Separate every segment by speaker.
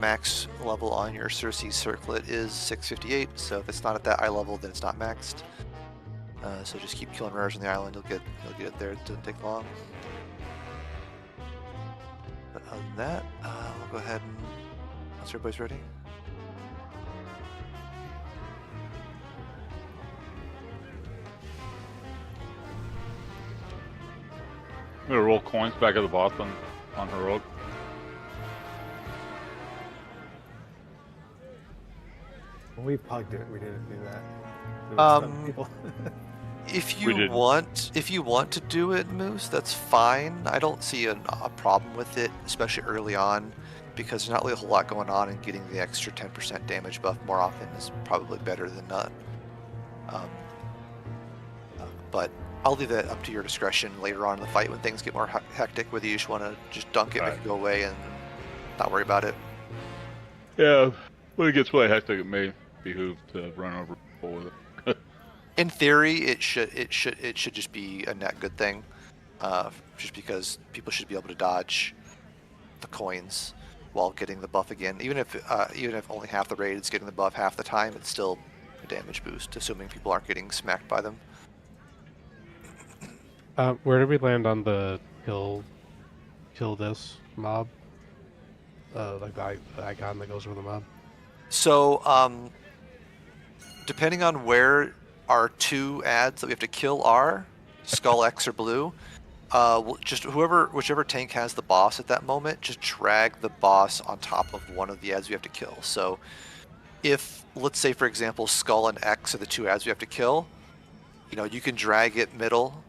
Speaker 1: max level on your Circe circlet is 658, so if it's not at that eye level, then it's not maxed. So just keep killing rares on the island. You'll get it there. It doesn't take long. But other than that, we'll go ahead and once everybody's ready.
Speaker 2: I'm gonna roll coins back at the boss on heroic.
Speaker 3: When we pugged it, we didn't do that. There was some people.
Speaker 1: If you want to do it, Moose, that's fine. I don't see a problem with it, especially early on, because there's not really a whole lot going on, and getting the extra 10% damage buff more often is probably better than none. But I'll leave that up to your discretion later on in the fight when things get more hectic, whether you just want to just dunk it, make it go away, and not worry about it.
Speaker 2: Yeah, when it gets really hectic, it may behoove to run over people with it.
Speaker 1: In theory, it should just be a net good thing, just because people should be able to dodge the coins while getting the buff again. Even if only half the raid is getting the buff half the time, it's still a damage boost, assuming people aren't getting smacked by them.
Speaker 4: Where did we land on the kill this mob? Like the icon that goes with the mob.
Speaker 1: So, depending on where our 2 ads that we have to kill are, Skull X or Blue, just whichever tank has the boss at that moment, just drag the boss on top of one of the ads we have to kill. So, if let's say for example Skull and X are the 2 ads we have to kill, you can drag it middle,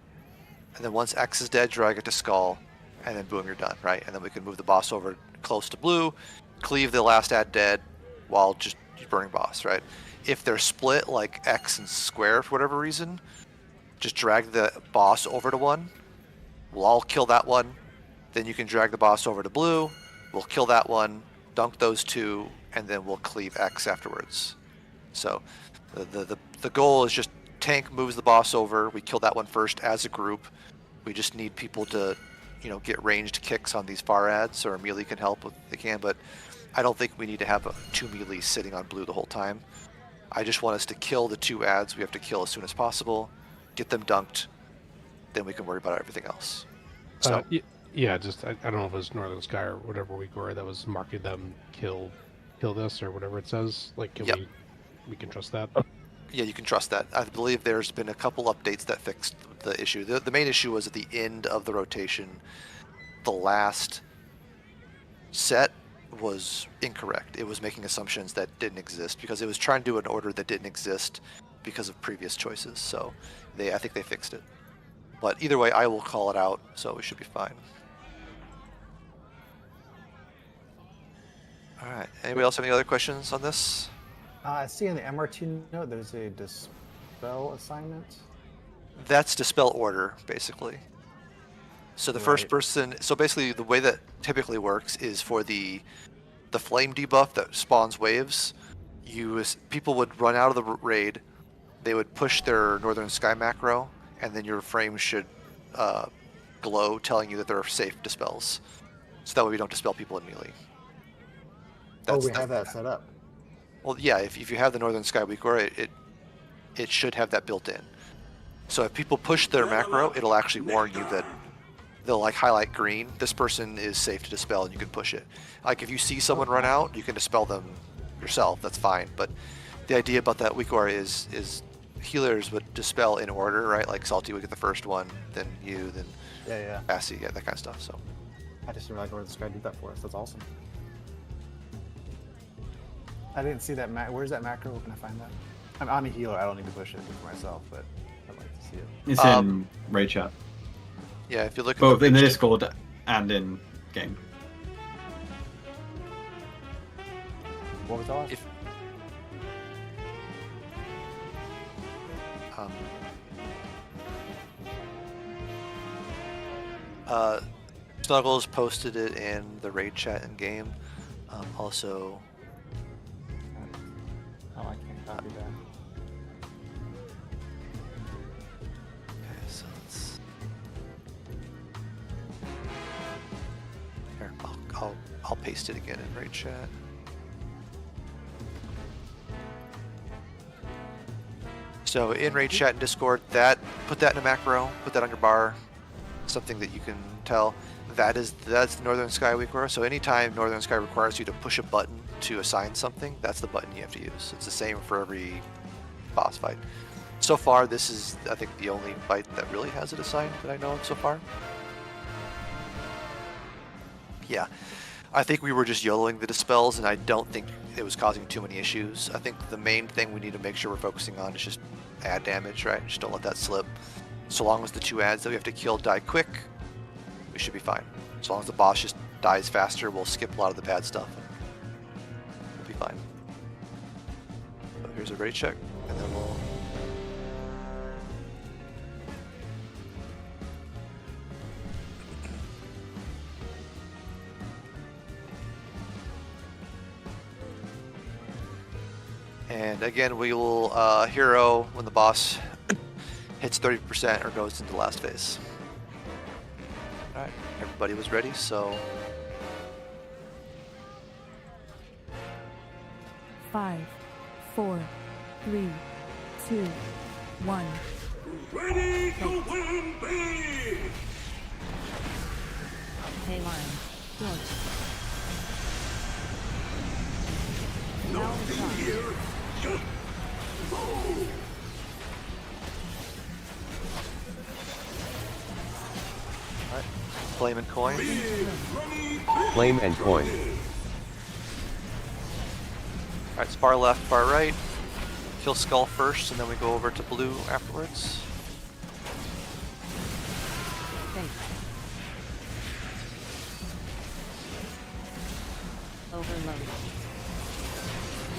Speaker 1: and then once X is dead, drag it to Skull, and then boom, you're done, right? And then we can move the boss over close to Blue, cleave the last ad dead, while just burning boss, right? If they're split like X and Square for whatever reason, just drag the boss over to one. We'll all kill that one. Then you can drag the boss over to Blue. We'll kill that one, dunk those 2, and then we'll cleave X afterwards. So the goal is just tank moves the boss over. We kill that one first as a group. We just need people to, get ranged kicks on these far ads, or melee can help if they can, but I don't think we need to have 2 melee sitting on Blue the whole time. I just want us to kill the 2 ads we have to kill as soon as possible, get them dunked, then we can worry about everything else. So
Speaker 4: yeah, just I don't know if it was Northern Sky or whatever week where that was marking them kill this or whatever it says. Like, can we can trust that?
Speaker 1: Yeah, you can trust that. I believe there's been a couple updates that fixed the issue. The main issue was at the end of the rotation. The last set was incorrect. It was making assumptions that didn't exist because it was trying to do an order that didn't exist because of previous choices. So I think they fixed it. But either way, I will call it out, so we should be fine. All right. Anybody else have any other questions on this?
Speaker 3: I see in the MRT note there's a dispel assignment.
Speaker 1: That's dispel order, basically. So the first person, so basically the way that typically works is for the flame debuff that spawns waves, people would run out of the raid, they would push their Northern Sky macro, and then your frame should glow, telling you that they're safe dispels. So that way we don't dispel people in melee.
Speaker 3: We have that set up.
Speaker 1: Well, yeah, if you have the Northern Sky Weak Aura, it should have that built in. So if people push their macro, it'll actually warn you that they'll like highlight green. This person is safe to dispel, and you can push it. Like if you see someone run out, you can dispel them yourself. That's fine. But the idea about that Weak Aura is healers would dispel in order, right? Like Salty would get the first one, then you, then Assy, that kind of stuff. So
Speaker 3: I just didn't realize where this guy did that for us. That's awesome. I didn't see that. Where's that macro? Where can I find that? I'm a healer. I don't need to push it for myself, but I'd like to see it.
Speaker 5: It's in raid chat.
Speaker 1: Yeah, if you look at
Speaker 5: both in the Discord and in game.
Speaker 3: What was that?
Speaker 1: Snuggles posted it in the raid chat in game. Also.
Speaker 3: Oh, I can't copy that.
Speaker 1: Okay, so let's. Here, I'll paste it again in raid chat. So in raid chat and Discord, put that in a macro, put that on your bar, something that you can tell. That's the Northern Sky Weaker. So anytime Northern Sky requires you to push a button to assign something, that's the button you have to use. It's the same for every boss fight. So far, this is, I think, the only fight that really has it assigned that I know of so far. Yeah, I think we were just YOLOing the dispels, and I don't think it was causing too many issues. I think the main thing we need to make sure we're focusing on is just add damage, right? Just don't let that slip. So long as the 2 adds that we have to kill die quick, we should be fine. As long as the boss just dies faster, we'll skip a lot of the bad stuff. And we'll be fine. So here's a raid check, and then we'll... And again, we will hero when the boss hits 30% or goes into the last phase. Alright, everybody was ready, so...
Speaker 6: 5, 4, 3, 2, 1.
Speaker 7: Ready to win big!
Speaker 6: Hey, line. George.
Speaker 7: Nothing here, just go!
Speaker 1: Alright, flame and coin.
Speaker 8: Flame and coin.
Speaker 1: Alright, spar left, bar right. Kill skull first, and then we go over to blue afterwards.
Speaker 6: Overload.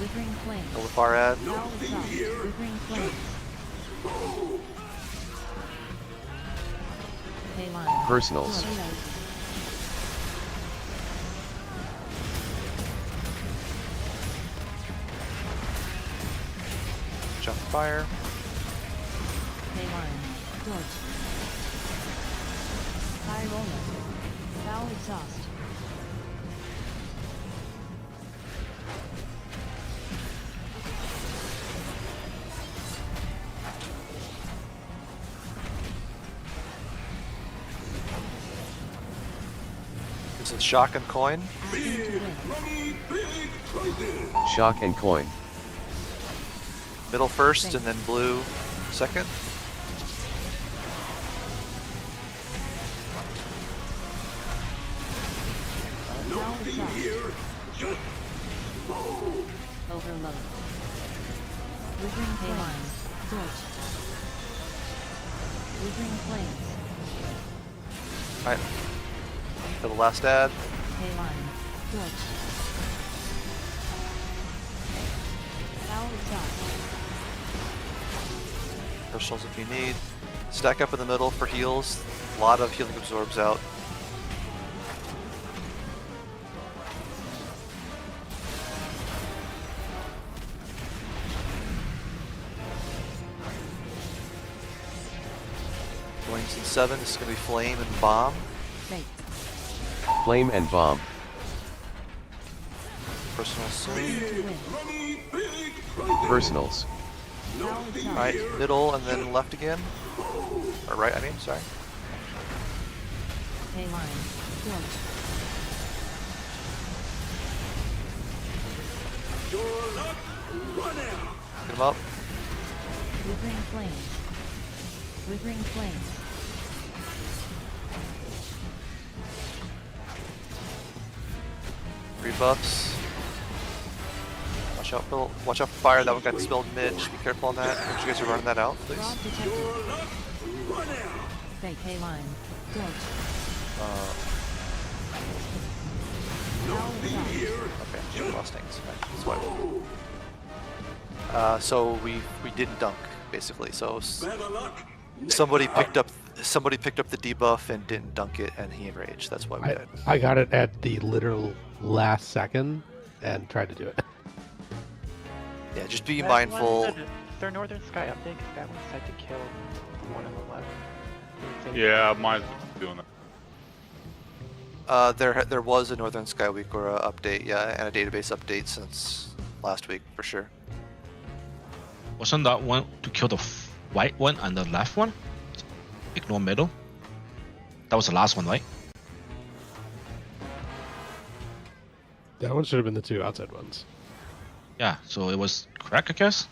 Speaker 6: Withering flame.
Speaker 1: Go with bar ad.
Speaker 6: Nothing here. Withering flame. Hey, line.
Speaker 8: Personals.
Speaker 1: Jump fire.
Speaker 6: Hey, line. George. Fire roller. Foul exhaust.
Speaker 1: This is shock and coin.
Speaker 8: Shock and coin.
Speaker 1: Middle first, and then blue second.
Speaker 7: Nothing here, just go!
Speaker 6: Overload. Withering flame. George. Withering flames.
Speaker 1: Alright. For the last ad.
Speaker 6: Hey, line. George. Foul exhaust.
Speaker 1: Personals if you need. Stack up in the middle for heals. A lot of healing absorbs out. Flames in 7. This is going to be flame and bomb.
Speaker 6: Fate.
Speaker 8: Flame and bomb.
Speaker 1: Personal soon.
Speaker 6: To win.
Speaker 8: Personals.
Speaker 6: Foul exhaust.
Speaker 1: Alright, middle and then left again. Or right, I mean, sorry.
Speaker 6: Hey, line. George.
Speaker 7: Your luck, run out!
Speaker 1: Get him up.
Speaker 6: Withering flames. Withering flames.
Speaker 1: Rebuffs. Watch out for fire. That one got spilled mid. Just be careful on that. Make sure you guys are running that out, please.
Speaker 6: Fraud detected.
Speaker 7: Run out!
Speaker 6: Fake. Hey, line. George. Foul exhaust.
Speaker 1: Okay, lost things. Right, that's why. So we didn't dunk basically. So
Speaker 7: Better luck!
Speaker 1: somebody picked up the debuff and didn't dunk it, and he enraged. That's why we died.
Speaker 4: I got it at the literal last second and tried to do it.
Speaker 1: Yeah, just be
Speaker 9: That
Speaker 1: mindful.
Speaker 9: one, is there Northern Sky update? 'Cause that one said to kill the one on the left. Did it say-
Speaker 2: Yeah, mine's doing that.
Speaker 1: There was a Northern Sky Week or a update, yeah, and a database update since last week for sure.
Speaker 10: Wasn't that one to kill the white one and the left one? Ignore middle. That was the last one, right?
Speaker 4: That one should have been the 2 outside ones.
Speaker 10: Yeah, so it was correct, I guess.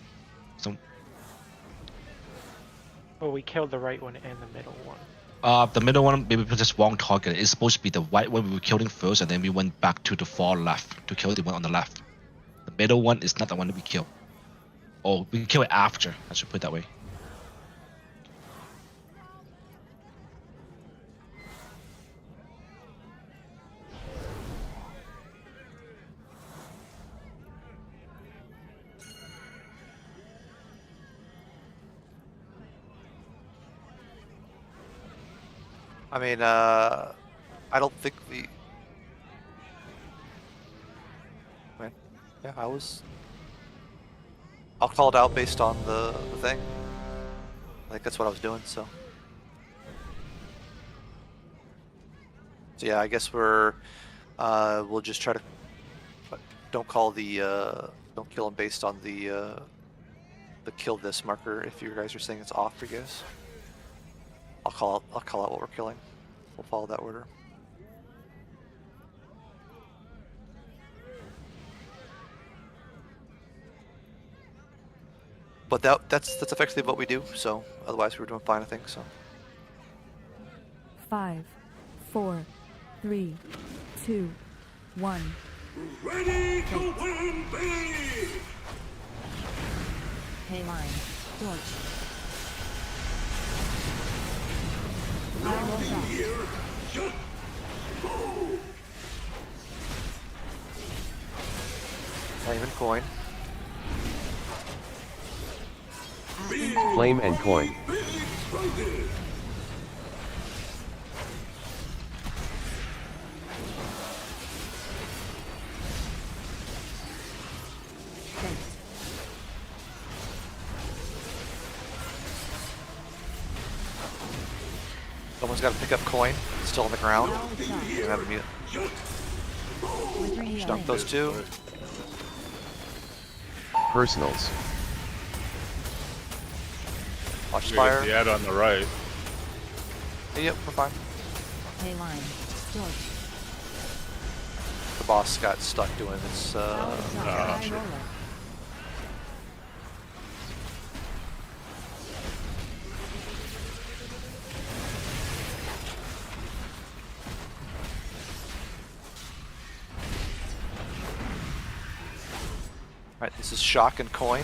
Speaker 10: So
Speaker 9: Well, we killed the right one and the middle one.
Speaker 10: the middle one, maybe we just wrong target. It's supposed to be the white one we were killing first, and then we went back to the far left to kill the one on the left. The middle one is not the one that we kill. Or we kill it after, I should put it that way.
Speaker 1: I mean, I don't think the. Man, yeah, I'll call it out based on the thing. I think that's what I was doing. So yeah, I guess we'll just try to don't call the don't kill him based on the kill this marker. If you guys are saying it's off for you guys. I'll call out what we're killing. We'll follow that order. But that's effectively what we do. So otherwise we were doing fine, I think. So
Speaker 6: 5, 4, 3, 2, 1.
Speaker 7: Ready to win big!
Speaker 6: Pay line. Dodge.
Speaker 7: Nothing here, just go!
Speaker 1: not even coin.
Speaker 7: Big,
Speaker 8: Flame and coin.
Speaker 7: big explosive!
Speaker 1: Someone's got to pick up coin. It's still on the ground.
Speaker 6: Power shot.
Speaker 1: We have a mute.
Speaker 6: Withering
Speaker 1: Just dunk
Speaker 6: flame.
Speaker 1: those two.
Speaker 8: Personals.
Speaker 1: Watch
Speaker 2: We got
Speaker 1: fire.
Speaker 2: the ad on the right.
Speaker 1: Yep, we're fine.
Speaker 6: Pay line. Dodge.
Speaker 1: The boss got stuck doing this.
Speaker 6: Power shot. High roller.
Speaker 1: Alright, this is shock and coin.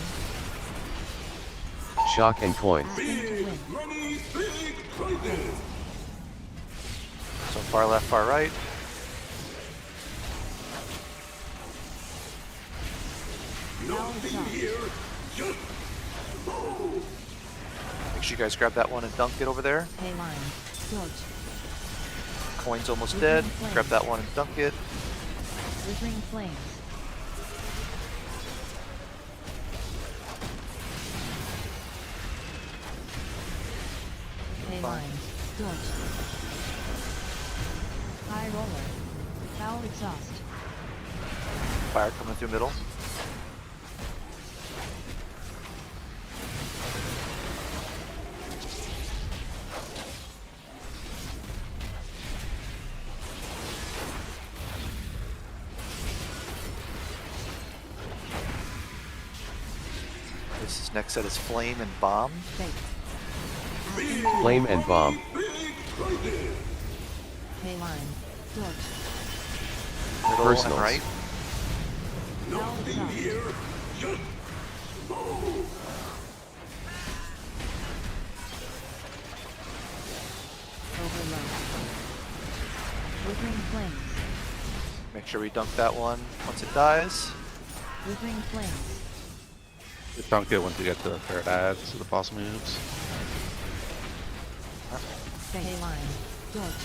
Speaker 8: Shock and coin.
Speaker 6: Asking to win.
Speaker 7: Ready, big explosive!
Speaker 1: So far left, far right.
Speaker 7: Nothing here, just go!
Speaker 1: Make sure you guys grab that one and dunk it over there.
Speaker 6: Pay line. Dodge.
Speaker 1: Coin's almost dead. Grab that one and dunk it.
Speaker 6: Withering flames. Pay line. Dodge. High roller. Foul exhaust.
Speaker 1: Fire coming through middle. This is next set is flame and bomb.
Speaker 6: Fate.
Speaker 8: Flame and bomb.
Speaker 7: Big explosive!
Speaker 6: Pay line. Dodge.
Speaker 1: Middle
Speaker 8: Personals.
Speaker 1: and right.
Speaker 6: Foul
Speaker 7: Nothing
Speaker 6: exhaust.
Speaker 7: here, just go!
Speaker 6: Overload. Withering flames.
Speaker 1: Make sure we dunk that one once it dies.
Speaker 6: Withering flames.
Speaker 11: Dunk it once you get to the third ad, so the boss moves.
Speaker 6: Pay line. Dodge.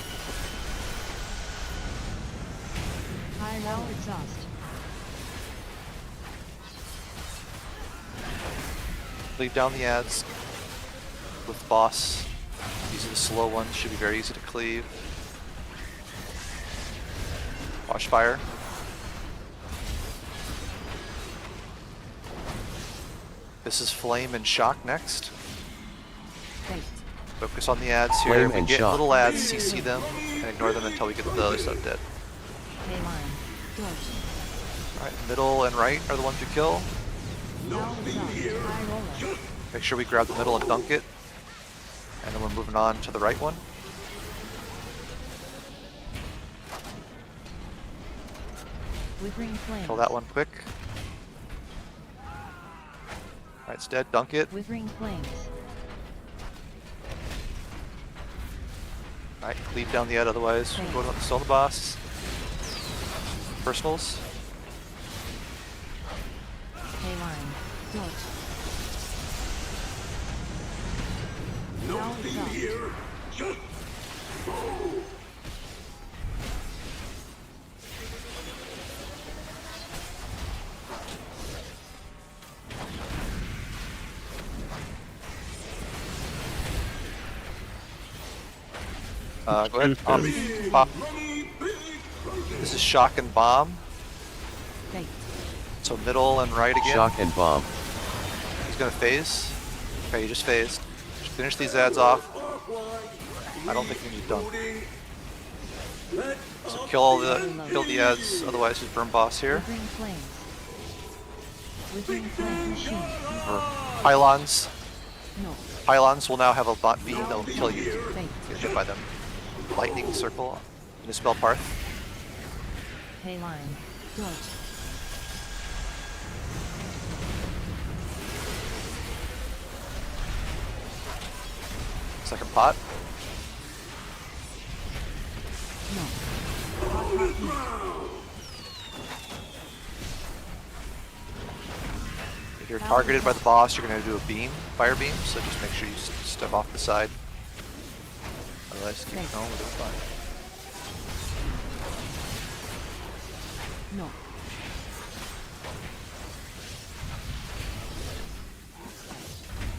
Speaker 6: High roll exhaust.
Speaker 1: Leave down the ads with boss. These are the slow ones, should be very easy to cleave. Watch fire. This is Flame and Shock next.
Speaker 6: Fate.
Speaker 1: Focus on the ads here.
Speaker 8: Flame
Speaker 1: If we
Speaker 8: and
Speaker 1: get
Speaker 8: Shock.
Speaker 1: little ads, CC them and ignore them until we get the other stuff dead.
Speaker 6: K line. Dodge.
Speaker 1: Alright, middle and right are the ones we kill.
Speaker 6: Now exhaust. High roller.
Speaker 1: Make sure we grab the middle and dunk it. And then we're moving on to the right one.
Speaker 6: Withering flames.
Speaker 1: Kill that one quick. Alright, it's dead. Dunk it.
Speaker 6: Withering flames.
Speaker 1: Alright, cleave down the ed, otherwise we're going to still on the boss. Personals.
Speaker 6: K line. Dodge. Now exhaust.
Speaker 7: Here, just go.
Speaker 1: Go ahead. Pop. This is Shock and Bomb.
Speaker 6: Fate.
Speaker 1: So middle and right again.
Speaker 8: Shock and bomb.
Speaker 1: He's gonna phase. Okay, you just phased. Just finish these ads off. I don't think you need dunk. So kill the ads, otherwise just burn boss here.
Speaker 6: Withering flames. Withering flame machine.
Speaker 1: Or pylons.
Speaker 6: No.
Speaker 1: Pylons will now have a bot beam that will kill you.
Speaker 6: Fate.
Speaker 1: Get hit by them. Lightning circle. Dispel Parth.
Speaker 6: K line. Dodge.
Speaker 1: Second pot.
Speaker 6: No.
Speaker 1: If you're targeted by the boss, you're gonna do a beam, fire beam. So just make sure you step off the side. Otherwise, keep going with it. Fine.
Speaker 6: No.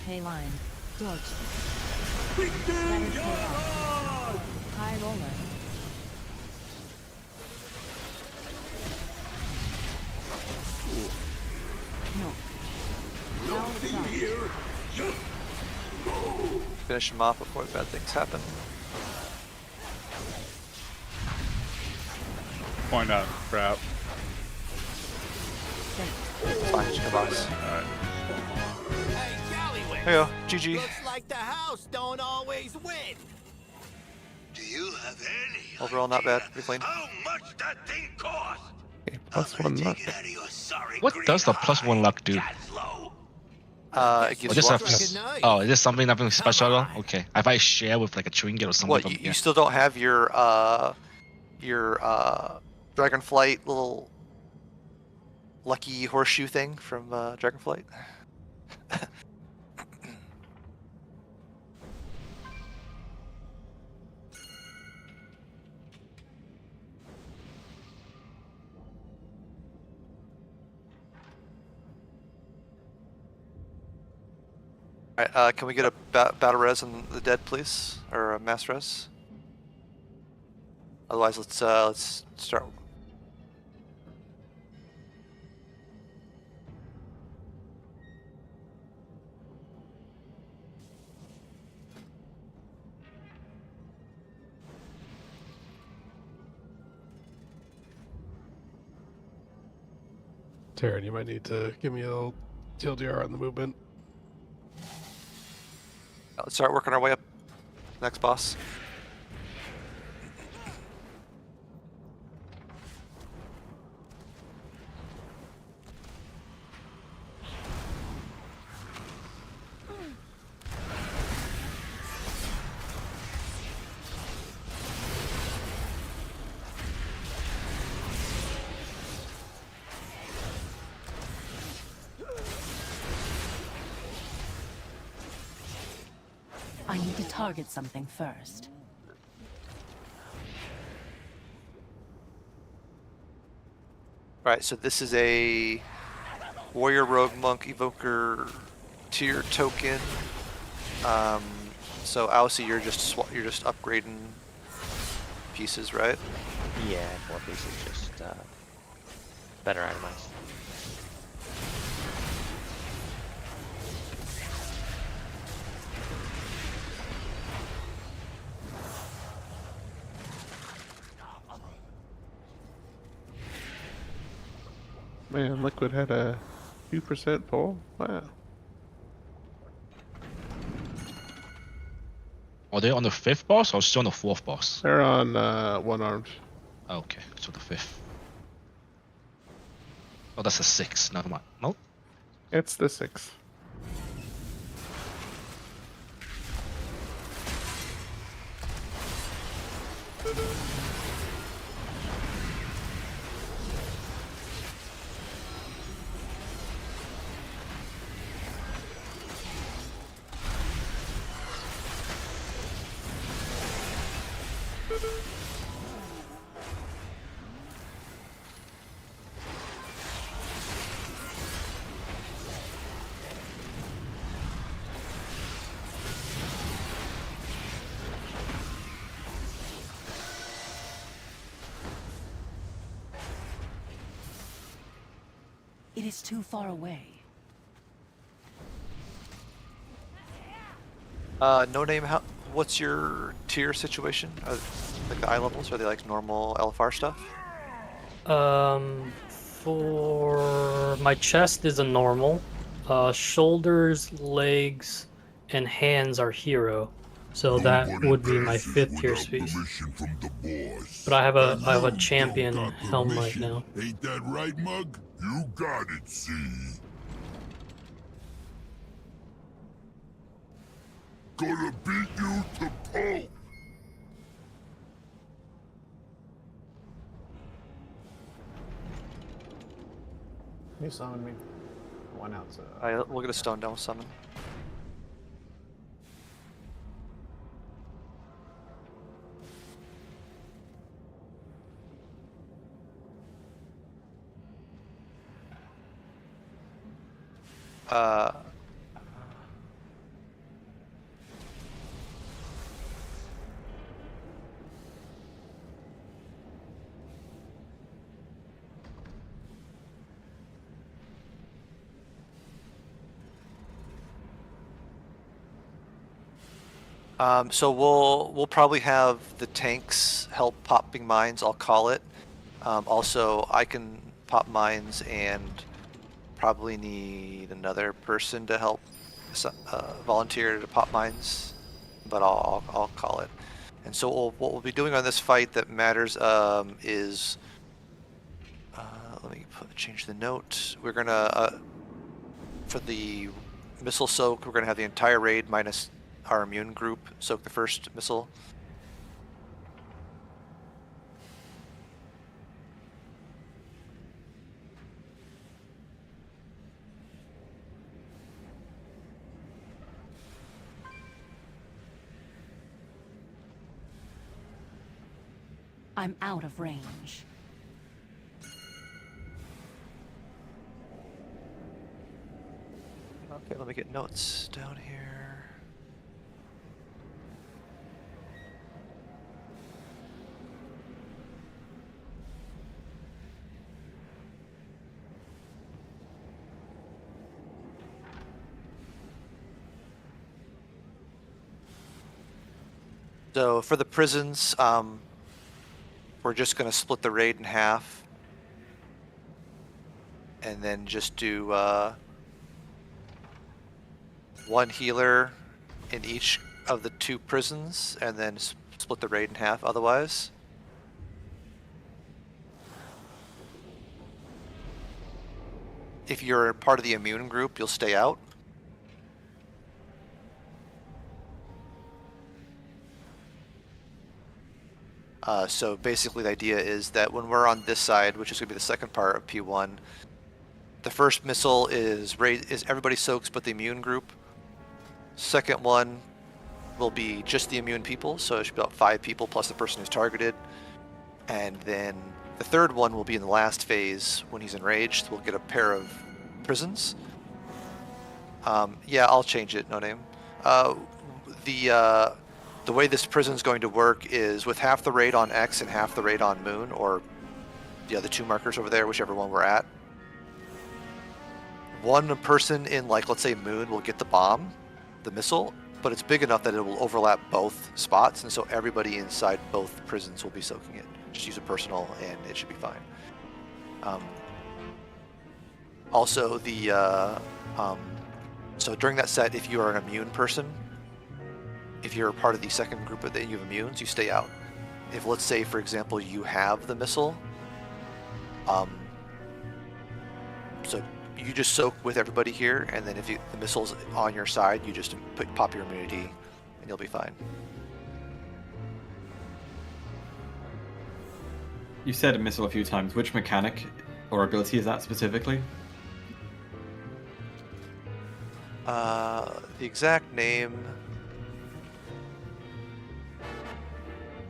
Speaker 6: K line. Dodge. Scatter chaos. High roller. No. Now exhaust.
Speaker 1: Finish him off before bad things happen.
Speaker 2: Why not? Crap.
Speaker 1: Fine, just come boss.
Speaker 2: Alright.
Speaker 1: There you go. GG.
Speaker 12: Looks like the house don't always win.
Speaker 7: Do you have any
Speaker 1: Overall, not bad. Pretty clean.
Speaker 7: how much that thing costs?
Speaker 11: Okay, +1 luck.
Speaker 7: Take it out of your sorry
Speaker 10: What
Speaker 7: green
Speaker 10: does the
Speaker 7: heart,
Speaker 10: +1 luck do?
Speaker 7: Gaslow.
Speaker 1: It gives
Speaker 10: Oh, just
Speaker 1: luck.
Speaker 12: Good night.
Speaker 10: oh, is this something nothing special? At all? Okay. If I share with like a trinket or something.
Speaker 1: What,
Speaker 10: from-
Speaker 1: you
Speaker 10: yeah.
Speaker 1: still don't have your Dragonflight little lucky horseshoe thing from Dragonflight? Alright, can we get a battle res on the dead, please? Or a mass res? Otherwise, let's start.
Speaker 4: Taryn, you might need to give me a little TLDR on the movement.
Speaker 1: Let's start working our way up. Next boss.
Speaker 6: I need to target something first.
Speaker 1: Alright, so this is a Warrior Rogue Monk Evoker tier token. So Aussie, you're just upgrading pieces, right?
Speaker 9: Yeah, 4 pieces, just better itemized.
Speaker 11: Man, Liquid had a 2% pull. Wow.
Speaker 10: Are they on the 5th boss or still on the 4th boss?
Speaker 11: They're on one armed.
Speaker 10: Okay, so the 5th. Oh, that's a 6. Never mind. Nope.
Speaker 11: It's the 6th.
Speaker 6: It is too far away.
Speaker 1: No name. What's your tier situation? Like the eye levels? Are they like normal LFR stuff?
Speaker 13: For my chest is a normal. Shoulders, legs, and hands are hero. So that would be my 5th tier species. But I have a champion helm right now.
Speaker 7: Ain't that right, Mug? You got it, see? Gonna beat you to pulp!
Speaker 3: You summon me. One outside.
Speaker 1: We'll get a stone down summon. So we'll probably have the tanks help popping mines, I'll call it. Also, I can pop mines and probably need another person to help volunteer to pop mines, but I'll call it. And so what we'll be doing on this fight that matters is let me change the note. We're gonna for the missile soak, we're gonna have the entire raid minus our immune group soak the first missile.
Speaker 6: I'm out of range.
Speaker 1: Okay, let me get notes down here. So for the prisons, we're just going to split the raid in half. And then just do one healer in each of the 2 prisons, and then split the raid in half otherwise. If you're part of the immune group, you'll stay out. So basically the idea is that when we're on this side, which is going to be the second part of P1, the first missile is everybody soaks but the immune group. Second one will be just the immune people, so it should be about 5 people plus the person who's targeted. And then the third one will be in the last phase when he's enraged. We'll get a pair of prisons. Yeah, I'll change it, no name. The way this prison's going to work is with half the raid on X and half the raid on Moon, or the other 2 markers over there, whichever one we're at. One person in, like, let's say Moon will get the bomb, the missile, but it's big enough that it will overlap both spots, and so everybody inside both prisons will be soaking it. Just use a personal and it should be fine. Also, so during that set, if you are an immune person, if you're a part of the second group that you have immunes, you stay out. If, let's say, for example, you have the missile, so you just soak with everybody here, and then if the missile's on your side, you just pop your immunity, and you'll be fine.
Speaker 5: You said a missile a few times. Which mechanic or ability is that specifically?
Speaker 1: The exact name...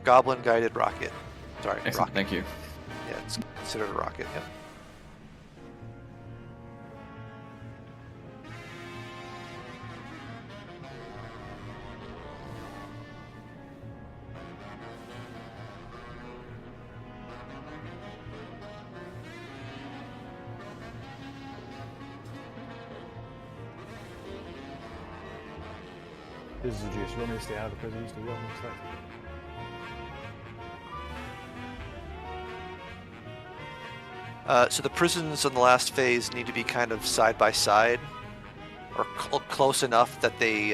Speaker 1: Goblin Guided Rocket. Sorry,
Speaker 5: Excellent,
Speaker 1: rocket.
Speaker 5: thank you.
Speaker 1: Yeah, it's considered a rocket, yeah.
Speaker 3: This is a juice. You want me to stay out of the prisons to go next time?
Speaker 1: So the prisons in the last phase need to be kind of side by side, or close enough that they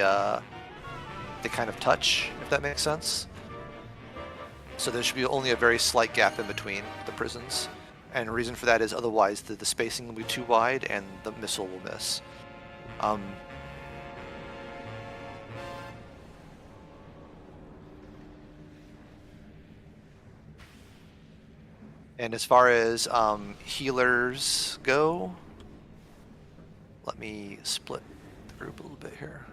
Speaker 1: kind of touch, if that makes sense. So there should be only a very slight gap in between the prisons, and the reason for that is otherwise the spacing will be too wide and the missile will miss. And as far as healers go, let me split the group a little bit here.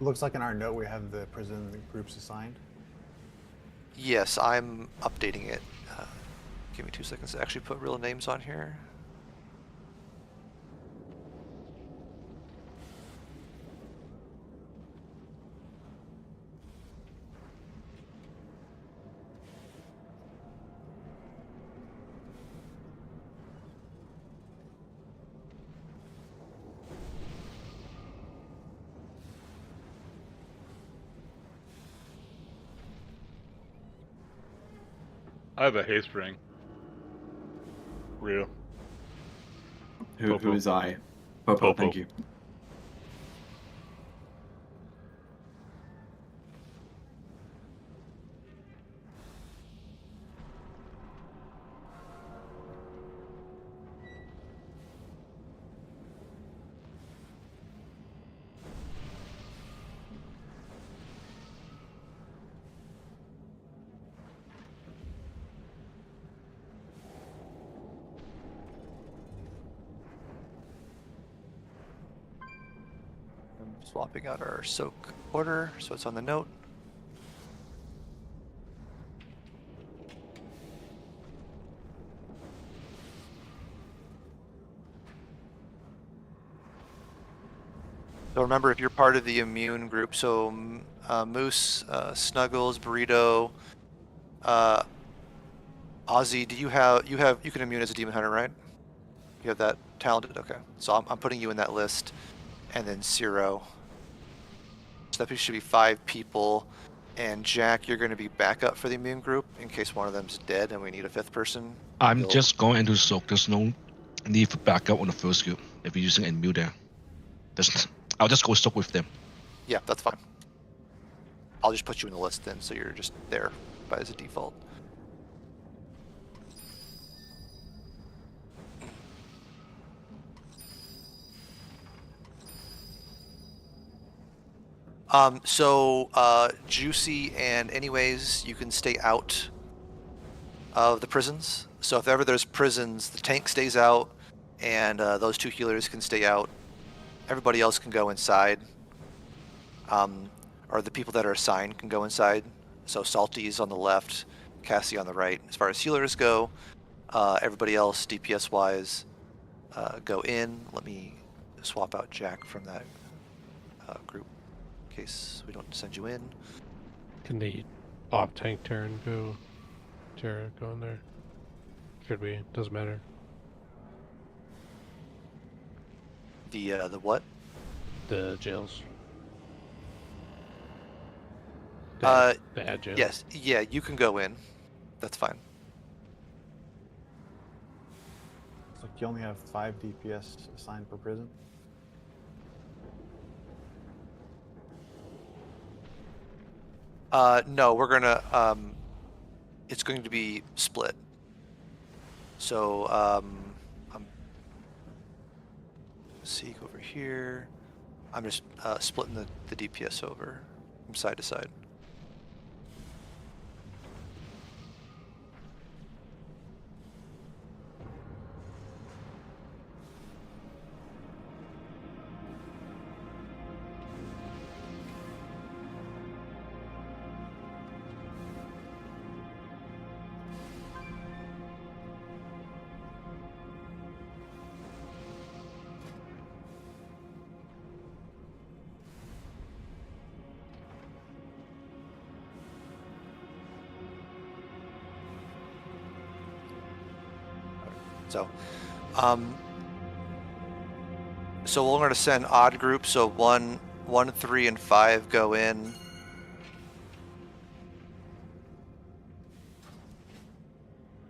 Speaker 3: Looks like in our note we have the prison groups assigned.
Speaker 1: Yes, I'm updating it. Give me 2 seconds to actually put real names on here.
Speaker 2: I have a haste ring. Real.
Speaker 5: Who is I? Popo, thank you.
Speaker 1: Swapping out our soak order, so it's on the note. So remember, if you're part of the immune group, so Moose, Snuggles, Burrito, Ozzy, do you can immune as a demon hunter, right? You have that talented. Okay, so I'm putting you in that list, and then Zero. So that should be 5 people. And Jack, you're going to be backup for the immune group in case one of them's dead and we need a 5th person.
Speaker 10: I'm just going into soak. There's no need for backup on the first group if you're using immune there. I'll just go soak with them.
Speaker 1: Yeah, that's fine. I'll just put you in the list then, so you're just there as a default. Juicy and anyways, you can stay out of the prisons. So if ever there's prisons, the tank stays out, and those 2 healers can stay out. Everybody else can go inside. Or the people that are assigned can go inside. So Salty is on the left, Cassie on the right. As far as healers go, everybody else, DPS-wise, go in. Let me swap out Jack from that group in case we don't send you in.
Speaker 4: Can the op-tank Terran go in there? Should we? Doesn't matter.
Speaker 1: The what?
Speaker 4: The jails.
Speaker 1: The
Speaker 4: ad jails.
Speaker 1: Yes, yeah, you can go in. That's fine.
Speaker 3: Looks like you only have 5 DPS assigned per prison.
Speaker 1: No, we're gonna, it's going to be split. So, I'm seek over here. I'm just splitting the DPS over from side to side. So, so we're going to send odd groups. So 1, 3, and 5 go in.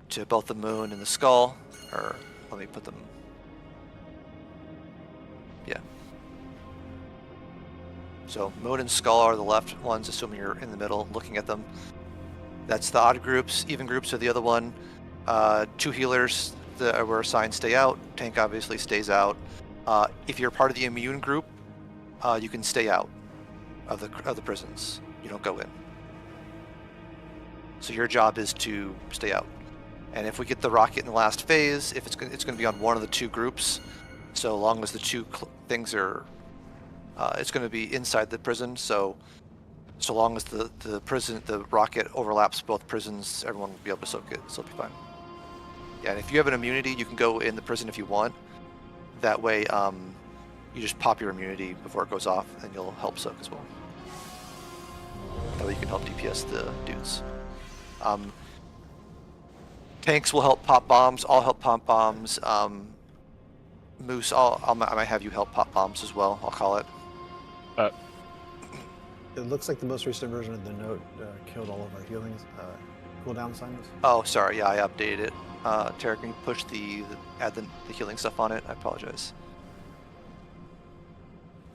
Speaker 1: To both the moon and the skull. Or let me put them. Yeah. So moon and skull are the left ones, assuming you're in the middle looking at them. That's the odd groups. Even groups are the other one. 2 healers that were assigned stay out. Tank obviously stays out. If you're part of the immune group, you can stay out of the prisons. You don't go in. So your job is to stay out. And if we get the rocket in the last phase, if it's going to be on one of the 2 groups. So long as the 2 things are, it's going to be inside the prison. So long as the rocket overlaps both prisons, everyone will be able to soak it. So it'll be fine. Yeah, and if you have an immunity, you can go in the prison if you want. That way, you just pop your immunity before it goes off, and you'll help soak as well. That way you can help DPS the dudes. Tanks will help pop bombs. I'll help pop bombs. Moose, I might have you help pop bombs as well. I'll call it.
Speaker 3: It looks like the most recent version of the note killed all of our healing cooldown assignments.
Speaker 1: Oh, sorry. Yeah, I updated it. Tara, can you push add the healing stuff on it? I apologize.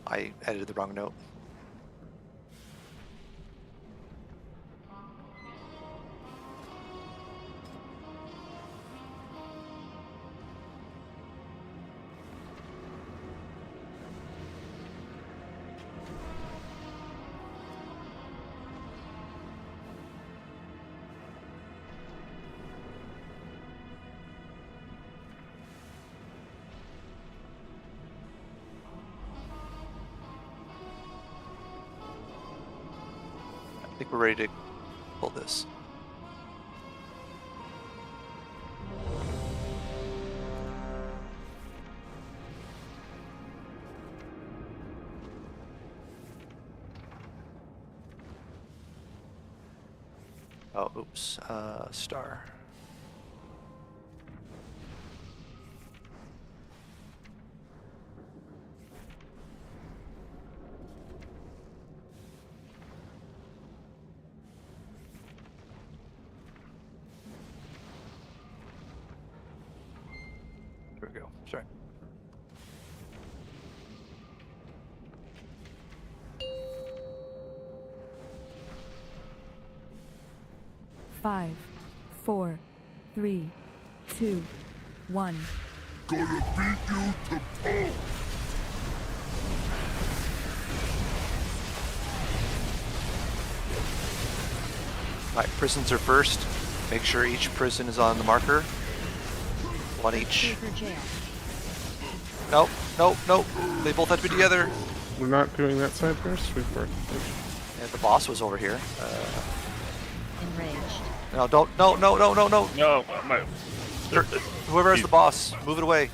Speaker 1: I edited the wrong note. I think we're ready to pull this. Oh, oops. Star. There we go. Sorry.
Speaker 14: Five, 4, 3, 2, 1.
Speaker 7: Gonna beat you to pulp!
Speaker 1: Alright, prisons are first. Make sure each prison is on the marker. 1 each. Nope, nope, nope. They both have to be together.
Speaker 11: We're not doing that side first. We've worked.
Speaker 1: And the boss was over here.
Speaker 14: Enraged.
Speaker 1: No, don't. No, no, no, no, no.
Speaker 2: No, my.
Speaker 1: Whoever has the boss, move it away.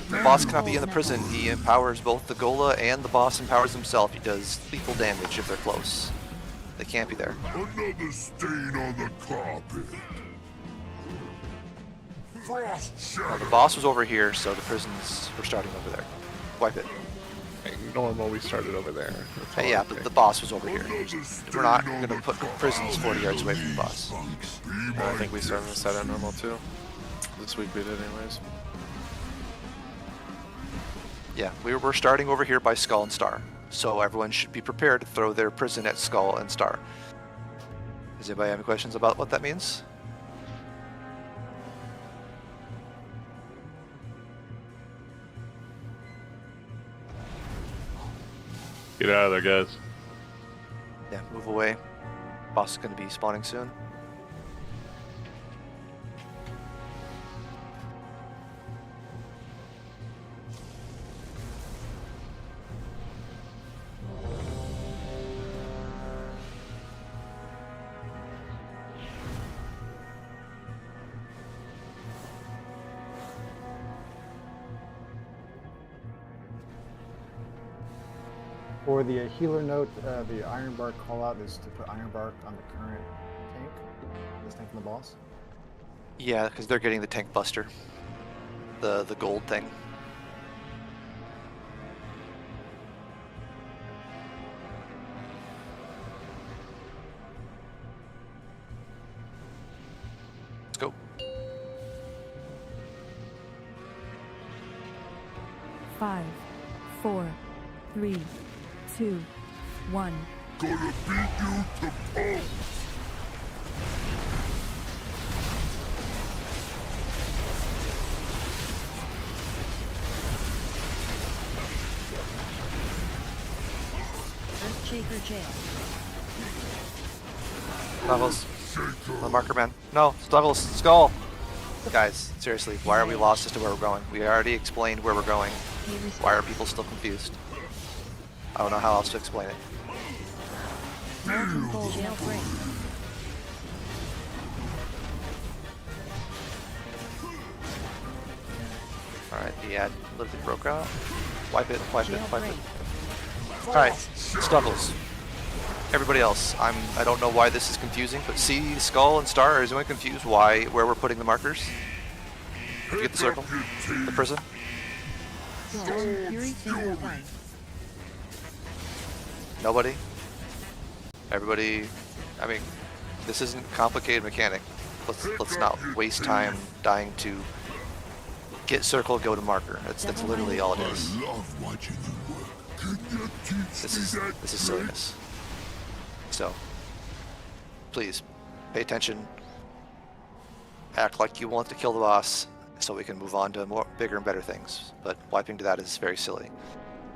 Speaker 1: The boss cannot be in the prison. He empowers both the Gola and the boss empowers himself. He does lethal damage if they're close. They can't be there.
Speaker 7: Another stain on the carpet. Frost
Speaker 1: No, the boss was over here, so the prisons were starting over there. Wipe it.
Speaker 11: Normal, we started over there.
Speaker 1: Hey, yeah, but the boss was over here. We're not going to put prisons 40 yards away from the boss.
Speaker 11: I think we started this side on normal too. This week we did anyways.
Speaker 1: Yeah, we're starting over here by Skull and Star, so everyone should be prepared to throw their prison at Skull and Star. Does anybody have any questions about what that means?
Speaker 2: Get out of there, guys.
Speaker 1: Yeah, move away. Boss is going to be spawning soon.
Speaker 3: For the healer note, the Iron Bark call out is to put Iron Bark on the current tank, this tank from the boss.
Speaker 1: Yeah, because they're getting the tank buster, the gold thing. Let's go.
Speaker 14: 5, 4, 3, 2, 1.
Speaker 7: Gonna beat you to pulp!
Speaker 6: Earthshaker jail.
Speaker 1: Levels. The marker man. No, Levels. Skull. Guys, seriously, why are we lost as to where we're going? We already explained where we're going. Why are people still confused? I don't know how else to explain it. Alright, the ad literally broke out. Wipe it, wipe it, wipe it. Alright, Snuggles. Everybody else, I don't know why this is confusing, but see Skull and Star, is anyone confused where we're putting the markers? Did you get the circle? The prison? Nobody? Everybody? I mean, this isn't a complicated mechanic. Let's not waste time dying to get circle, go to marker. That's literally all it is. This is silliness. So, please, pay attention. Act like you want to kill the boss, so we can move on to more bigger and better things. But wiping to that is very silly,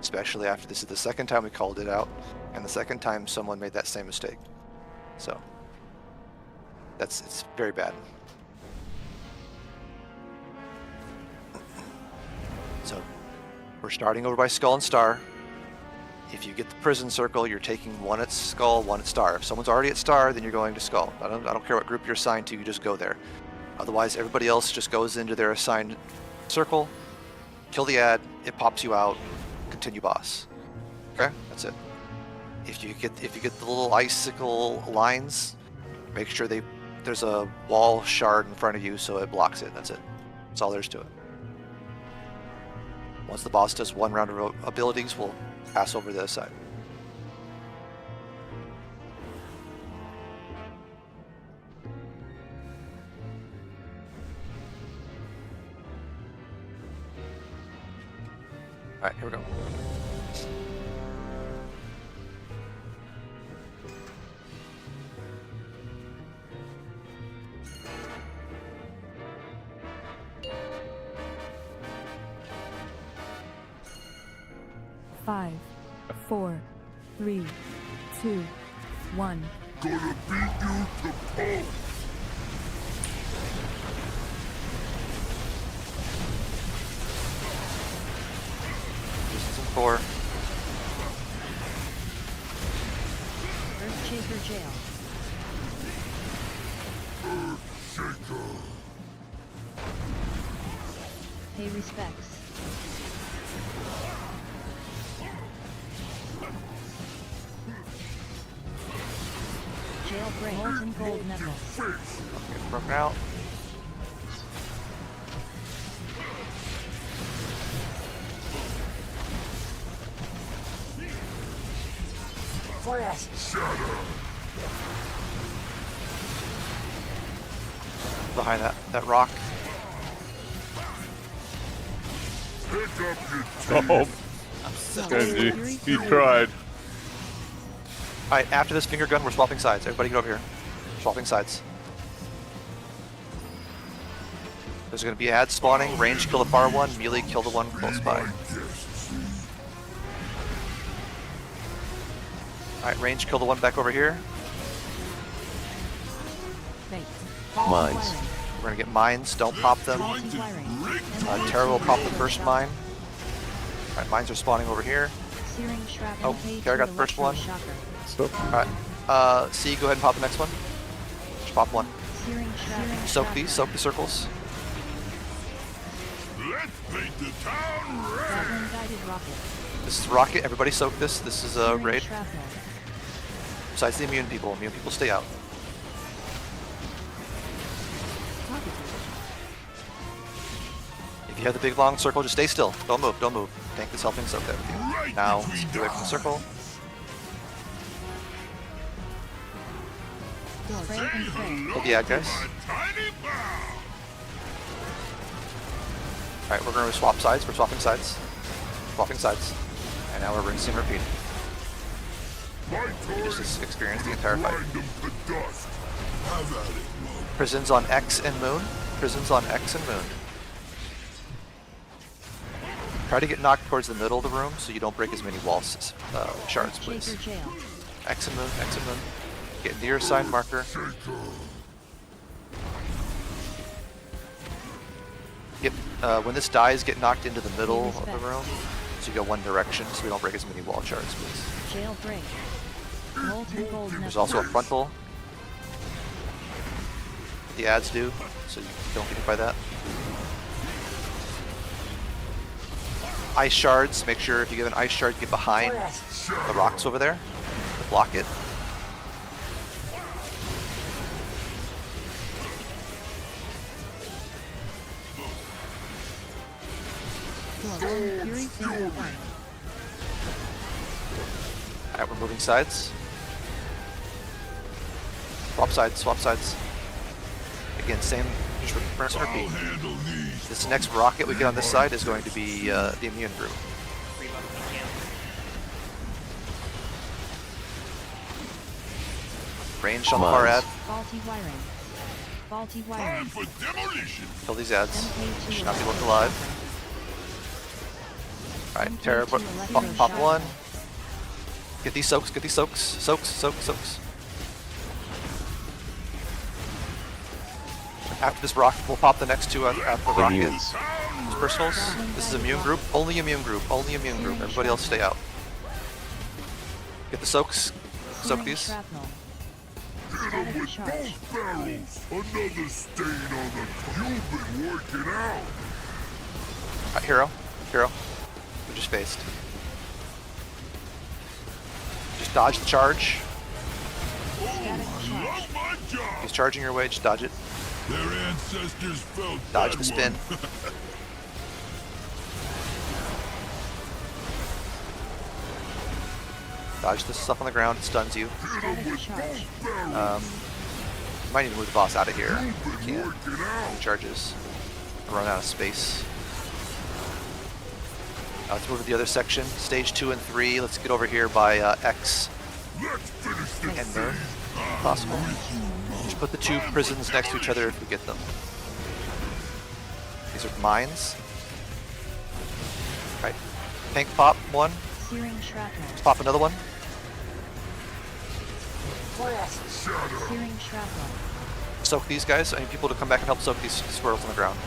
Speaker 1: especially after this is the second time we called it out, and the second time someone made that same mistake. So, it's very bad. So, we're starting over by Skull and Star. If you get the prison circle, you're taking one at Skull, one at Star. If someone's already at Star, then you're going to Skull. I don't care what group you're assigned to, you just go there. Otherwise, everybody else just goes into their assigned circle, kill the ad, it pops you out, continue boss. Okay, that's it. If you get the little icicle lines, make sure there's a wall shard in front of you so it blocks it. That's it. That's all there is to it. Once the boss does one round of abilities, we'll pass over to the other side. Alright, here we go.
Speaker 14: Five, 4, 3, 2, 1.
Speaker 7: Gonna beat you to pulp!
Speaker 1: Distance in 4.
Speaker 6: Earthshaker jail.
Speaker 7: Earthshaker!
Speaker 6: Pay respects. Jailbreak. Molten gold necklace.
Speaker 1: Get broken out.
Speaker 7: Frost shatter!
Speaker 1: Behind that rock.
Speaker 2: Oh, Genji, he tried.
Speaker 1: Alright, after this finger gun, we're swapping sides. Everybody get over here. Swapping sides. There's going to be ads spawning. Range kill the far one, melee kill the one close by. Alright, range kill the one back over here.
Speaker 8: Mines.
Speaker 1: We're going to get mines. Don't pop them. Terra will pop the first mine. Alright, mines are spawning over here. Oh, Terra got the first one. Alright, C, go ahead and pop the next one. Just pop one. Soak the circles. This is rocket. Everybody soak this. This is a raid. Besides the immune people. Immune people stay out. If you have the big long circle, just stay still. Don't move. Don't move. Tank is helping soak that with you. Now, get away from the circle. Kill the ad guys. Alright, we're going to swap sides. We're swapping sides. Swapping sides. And now we're rinsing and repeating. You just experienced the entire fight. Prisons on X and Moon. Prisons on X and Moon. Try to get knocked towards the middle of the room so you don't break as many walls shards, please. X and Moon, X and Moon. Get near sign marker. Get, when this dies, get knocked into the middle of the room so you go one direction so we don't break as many wall shards, please. There's also a frontal. The ads do, so you don't get hit by that. Ice shards, make sure if you give an ice shard, get behind the rocks over there to block it. Alright, we're moving sides. Swap sides, swap sides. Again, same, just rinse and repeat. This next rocket we get on this side is going to be the immune group. Range on the far ad.
Speaker 6: Faulty wiring. Faulty wiring.
Speaker 1: Kill these ads. Should not be left alive. Alright, Terra, pop one. Get these soaks, get these soaks. Soaks. After this rocket, we'll pop the next two after the rockets. Personals. This is immune group. Only immune group. Only immune group. Everybody else stay out. Get the soaks. Soak these.
Speaker 7: Another stain on the you've been working out.
Speaker 1: Hero. We just faced. Just dodge the charge. He's charging your way, just dodge it.
Speaker 7: Their ancestors felt
Speaker 1: dodge the spin. Dodge the stuff on the ground, it stuns you. Might need to move the boss out of here. You can't. He charges. Run out of space. Let's move to the other section. Stage 2 and 3. Let's get over here by X and Moon, if possible. Just put the two prisons next to each other if we get them. These are mines. Right. Tank pop one. Let's pop another one. Soak these guys. I need people to come back and help soak these squirrels on the ground.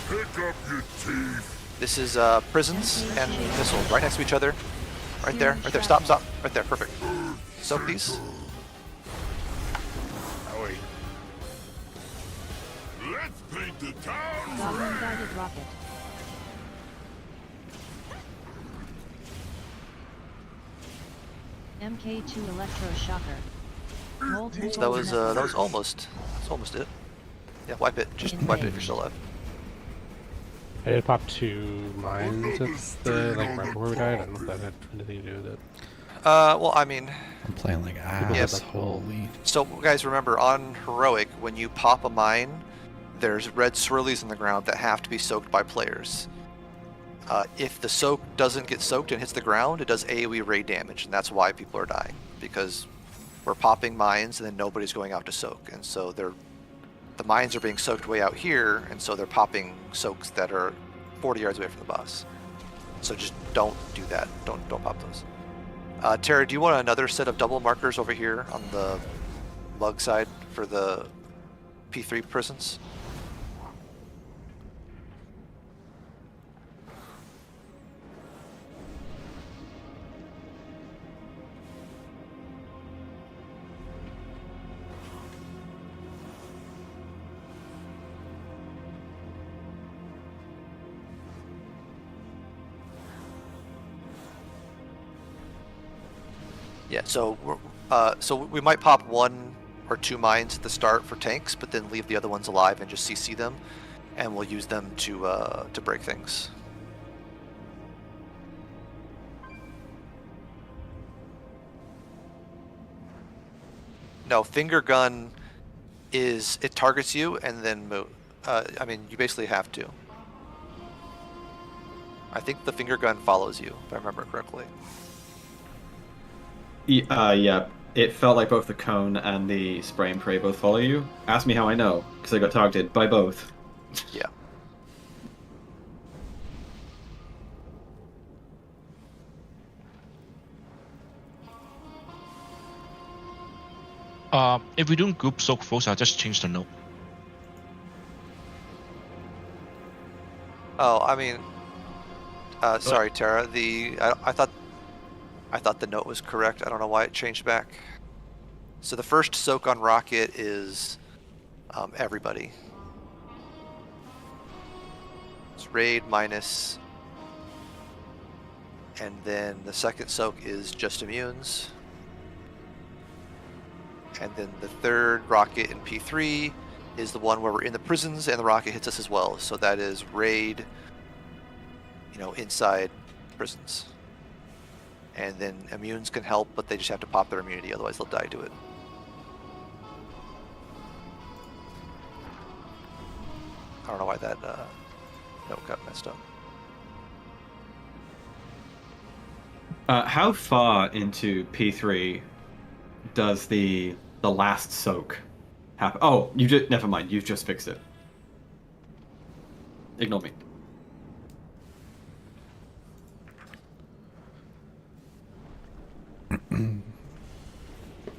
Speaker 7: Pick up your teeth.
Speaker 1: This is prisons and missiles right next to each other. Right there. Stop. Right there. Perfect. Soak these.
Speaker 7: Let's paint the town
Speaker 6: Goblin-guided rocket. MK2 electroshocker. Molten
Speaker 1: So that was almost it. Yeah, wipe it. Just wipe it if you're still alive.
Speaker 4: I did pop 2 mines at the right before we died. I don't know if that had anything to do with it.
Speaker 1: Well, I mean,
Speaker 15: I'm playing like ass.
Speaker 1: Yes.
Speaker 15: Holy.
Speaker 1: So guys, remember on heroic, when you pop a mine, there's red swirlies in the ground that have to be soaked by players. If the soak doesn't get soaked and hits the ground, it does AoE raid damage, and that's why people are dying, because we're popping mines and then nobody's going out to soak, and so the mines are being soaked way out here, and so they're popping soaks that are 40 yards away from the boss. So just don't do that. Don't pop those. Tara, do you want another set of double markers over here on the lug side for the P3 prisons? Yeah, so we might pop 1 or 2 mines at the start for tanks, but then leave the other ones alive and just CC them, and we'll use them to break things. No, finger gun it targets you and then move. I mean, you basically have to. I think the finger gun follows you, if I remember correctly.
Speaker 5: Yeah, it felt like both the cone and the spray and pray both follow you. Ask me how I know, because I got targeted by both.
Speaker 1: Yeah.
Speaker 10: If we don't group soak first, I'll just change the note.
Speaker 1: Oh, I mean, sorry, Tara. I thought the note was correct. I don't know why it changed back. So the first soak on rocket is everybody. It's raid minus, and then the second soak is just immunes. And then the third rocket in P3 is the one where we're in the prisons and the rocket hits us as well. So that is raid, inside prisons. And then immunes can help, but they just have to pop their immunity, otherwise they'll die to it. I don't know why that note got messed up.
Speaker 5: How far into P3 does the last soak happen? Oh, never mind. You've just fixed it. Ignore me.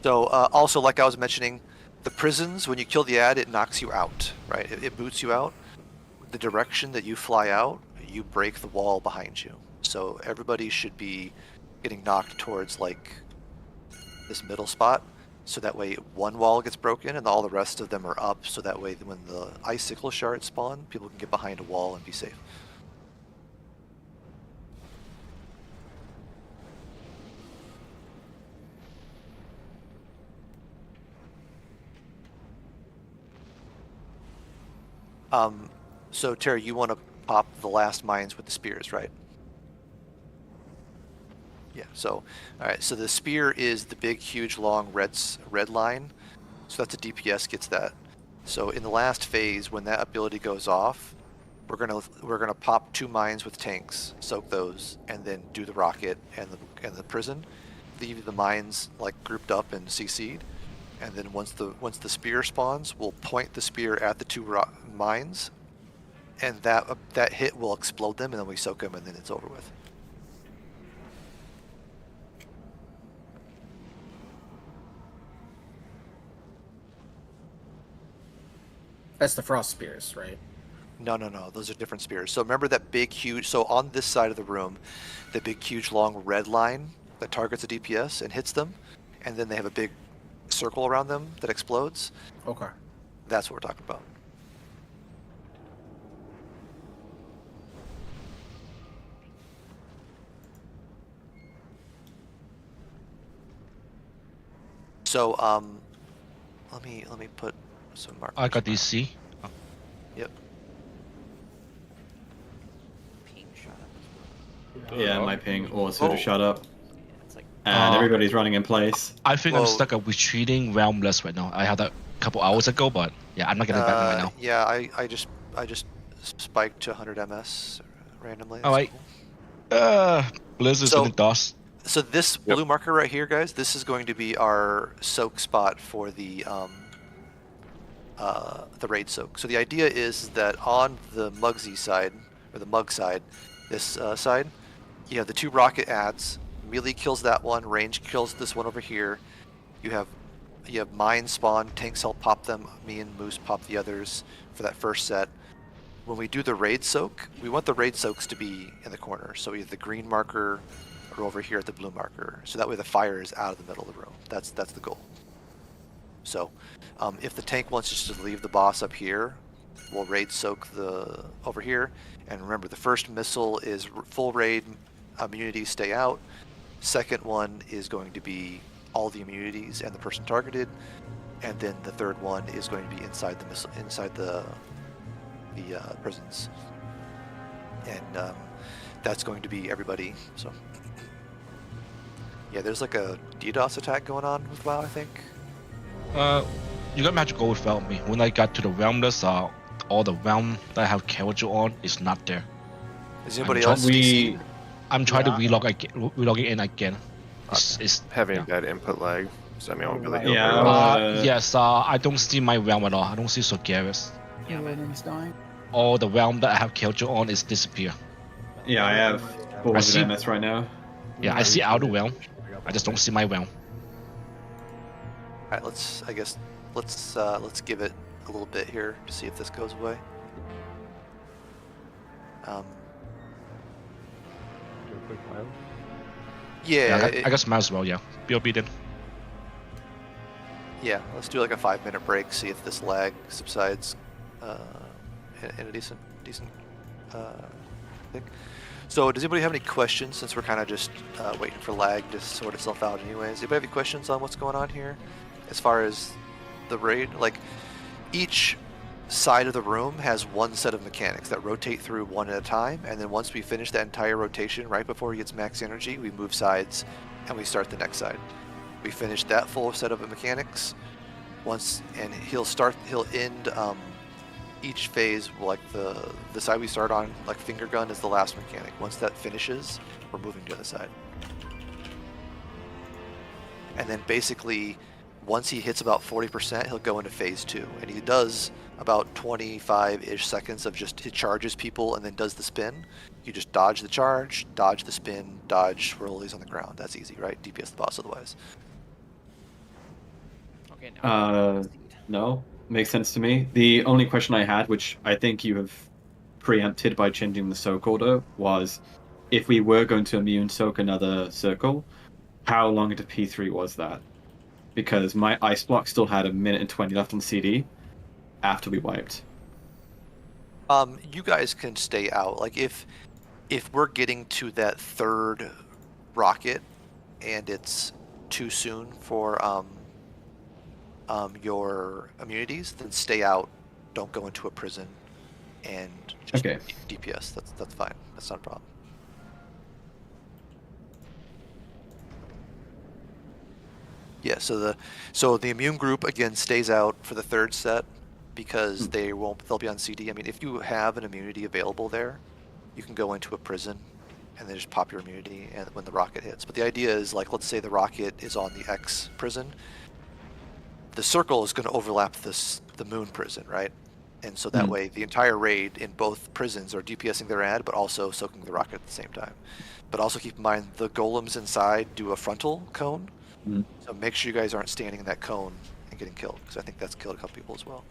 Speaker 1: So also, like I was mentioning, the prisons, when you kill the ad, it knocks you out, right? It boots you out. The direction that you fly out, you break the wall behind you. So everybody should be getting knocked towards like this middle spot, so that way one wall gets broken and all the rest of them are up, so that way when the icicle shards spawn, people can get behind a wall and be safe. So Terry, you want to pop the last mines with the spears, right? Yeah, so, alright, so the spear is the big, huge, long red line. So that's a DPS gets that. So in the last phase, when that ability goes off, we're gonna pop 2 mines with tanks, soak those, and then do the rocket and the prison. Leave the mines like grouped up and CC'd. And then once the spear spawns, we'll point the spear at the 2 mines, and that hit will explode them, and then we soak them, and then it's over with.
Speaker 15: That's the frost spears, right?
Speaker 1: No, those are different spears. So remember that big, huge, so on this side of the room, the big, huge, long red line that targets a DPS and hits them, and then they have a big circle around them that explodes.
Speaker 15: Okay.
Speaker 1: That's what we're talking about. So let me put some markers.
Speaker 10: I got DC. Oh.
Speaker 1: Yep.
Speaker 5: Yeah, my ping also
Speaker 1: Oh.
Speaker 5: shut up. And everybody's running in place.
Speaker 10: I think I'm stuck at retreating realmless right now. I have that couple hours ago, but yeah, I'm not getting back right now.
Speaker 1: Yeah, I just spiked to 100 ms randomly.
Speaker 10: All
Speaker 1: That's
Speaker 10: right.
Speaker 1: cool.
Speaker 10: Blizzard's
Speaker 1: So-
Speaker 10: in the dust.
Speaker 1: So this blue marker right here, guys, this is going to be our soak spot for the raid soak. So the idea is that on the Mugsy side, or the Mug side, this side, you have the 2 rocket adds. Melee kills that one, range kills this one over here. You have mine spawn, tanks help pop them, me and Moose pop the others for that first set. When we do the raid soak, we want the raid soaks to be in the corner. So either the green marker or over here at the blue marker. So that way the fire is out of the middle of the room. That's the goal. So if the tank wants just to leave the boss up here, we'll raid soak the over here. And remember, the first missile is full raid, immunities stay out. Second one is going to be all the immunities and the person targeted. And then the third one is going to be inside the missile, inside the prisons. And that's going to be everybody. So yeah, there's like a DDoS attack going on with WoW, I think.
Speaker 10: You got magic go without me. When I got to the realmless, all the realm that I have killed you on is not there.
Speaker 1: Is anybody else DC?
Speaker 10: I'm trying to relog it in again. It's
Speaker 8: having a bad input lag, so I mean I won't be able to
Speaker 5: Yeah.
Speaker 10: yes, I don't see my realm at all. I don't see Sogaris.
Speaker 15: Yeah, man. Dying.
Speaker 10: All the realm that I have killed you on is disappear.
Speaker 5: Yeah, I have 400 MS right now.
Speaker 10: Yeah, I see outer realm. I just don't see my realm.
Speaker 1: All right, let's give it a little bit here to see if this goes away.
Speaker 11: Do a quick while.
Speaker 1: Yeah,
Speaker 10: I guess might as well. Yeah, be obedient.
Speaker 1: Yeah, let's do like a 5-minute break. See if this lag subsides in a decent thing. So, does anybody have any questions? Since we're kind of just waiting for lag to sort itself out, anyways. Anybody have any questions on what's going on here, as far as the raid? Like, each side of the room has one set of mechanics that rotate through one at a time, and then once we finish that entire rotation, right before he gets max energy, we move sides and we start the next side. We finish that full set of mechanics once, and he'll end each phase, like the side we start on, like finger gun is the last mechanic. Once that finishes, we're moving to the other side. And then basically, once he hits about 40%, he'll go into phase 2, and he does about 25-ish seconds of just, he charges people and then does the spin. You just dodge the charge, dodge the spin, dodge, swirl, he's on the ground. That's easy, right? DPS the boss otherwise.
Speaker 9: Okay, now
Speaker 5: No, makes sense to me. The only question I had, which I think you have preempted by changing the soak order, was if we were going to immune soak another circle, how long into P3 was that? Because my ice block still had 1 minute and 20 left on CD after we wiped.
Speaker 1: You guys can stay out. Like if we're getting to that third rocket and it's too soon for your immunities, then stay out. Don't go into a prison and just DPS. That's fine. That's not a problem. Yeah, so the immune group again stays out for the third set because they'll be on CD. I mean, if you have an immunity available there, you can go into a prison and then just pop your immunity and when the rocket hits. But the idea is, like, let's say the rocket is on the X prison, the circle is going to overlap the moon prison, right? And so that way the entire raid in both prisons are DPSing their ad but also soaking the rocket at the same time. But also keep in mind the golems inside do a frontal cone. So make sure you guys aren't standing in that cone and getting killed, because I think that's killed a couple people as well.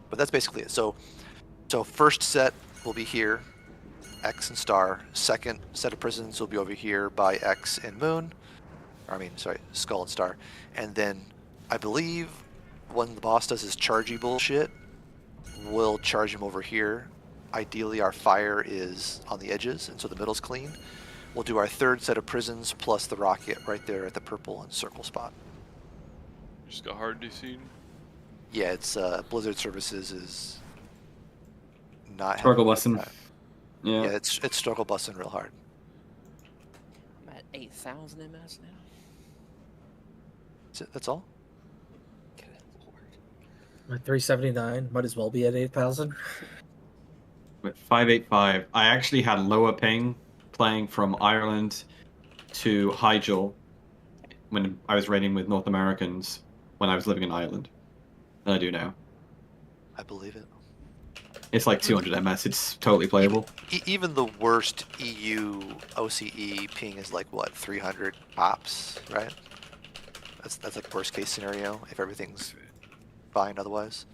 Speaker 1: But that's basically it. So first set will be here, X and Star. Second set of prisons will be over here by X and Moon. Skull and Star. And then I believe when the boss does his chargy bullshit, we'll charge him over here. Ideally our fire is on the edges, and so the middle's clean. We'll do our third set of prisons plus the rocket right there at the purple and circle spot.
Speaker 16: Just got hard DC.
Speaker 1: Yeah, it's Blizzard Services is not
Speaker 5: struggle busting.
Speaker 1: Yeah, it's struggle busting real hard.
Speaker 9: I'm at 8,000 MS now.
Speaker 1: That's it. That's all.
Speaker 15: At 379, might as well be at 8,000.
Speaker 5: With 585, I actually had lower ping playing from Ireland to Hyjal when I was raiding with North Americans when I was living in Ireland than I do now.
Speaker 1: I believe it.
Speaker 5: It's like 200 ms. It's totally playable.
Speaker 1: Even the worst EU OCE ping is like what, 300 pops, right? That's like worst case scenario if everything's fine otherwise.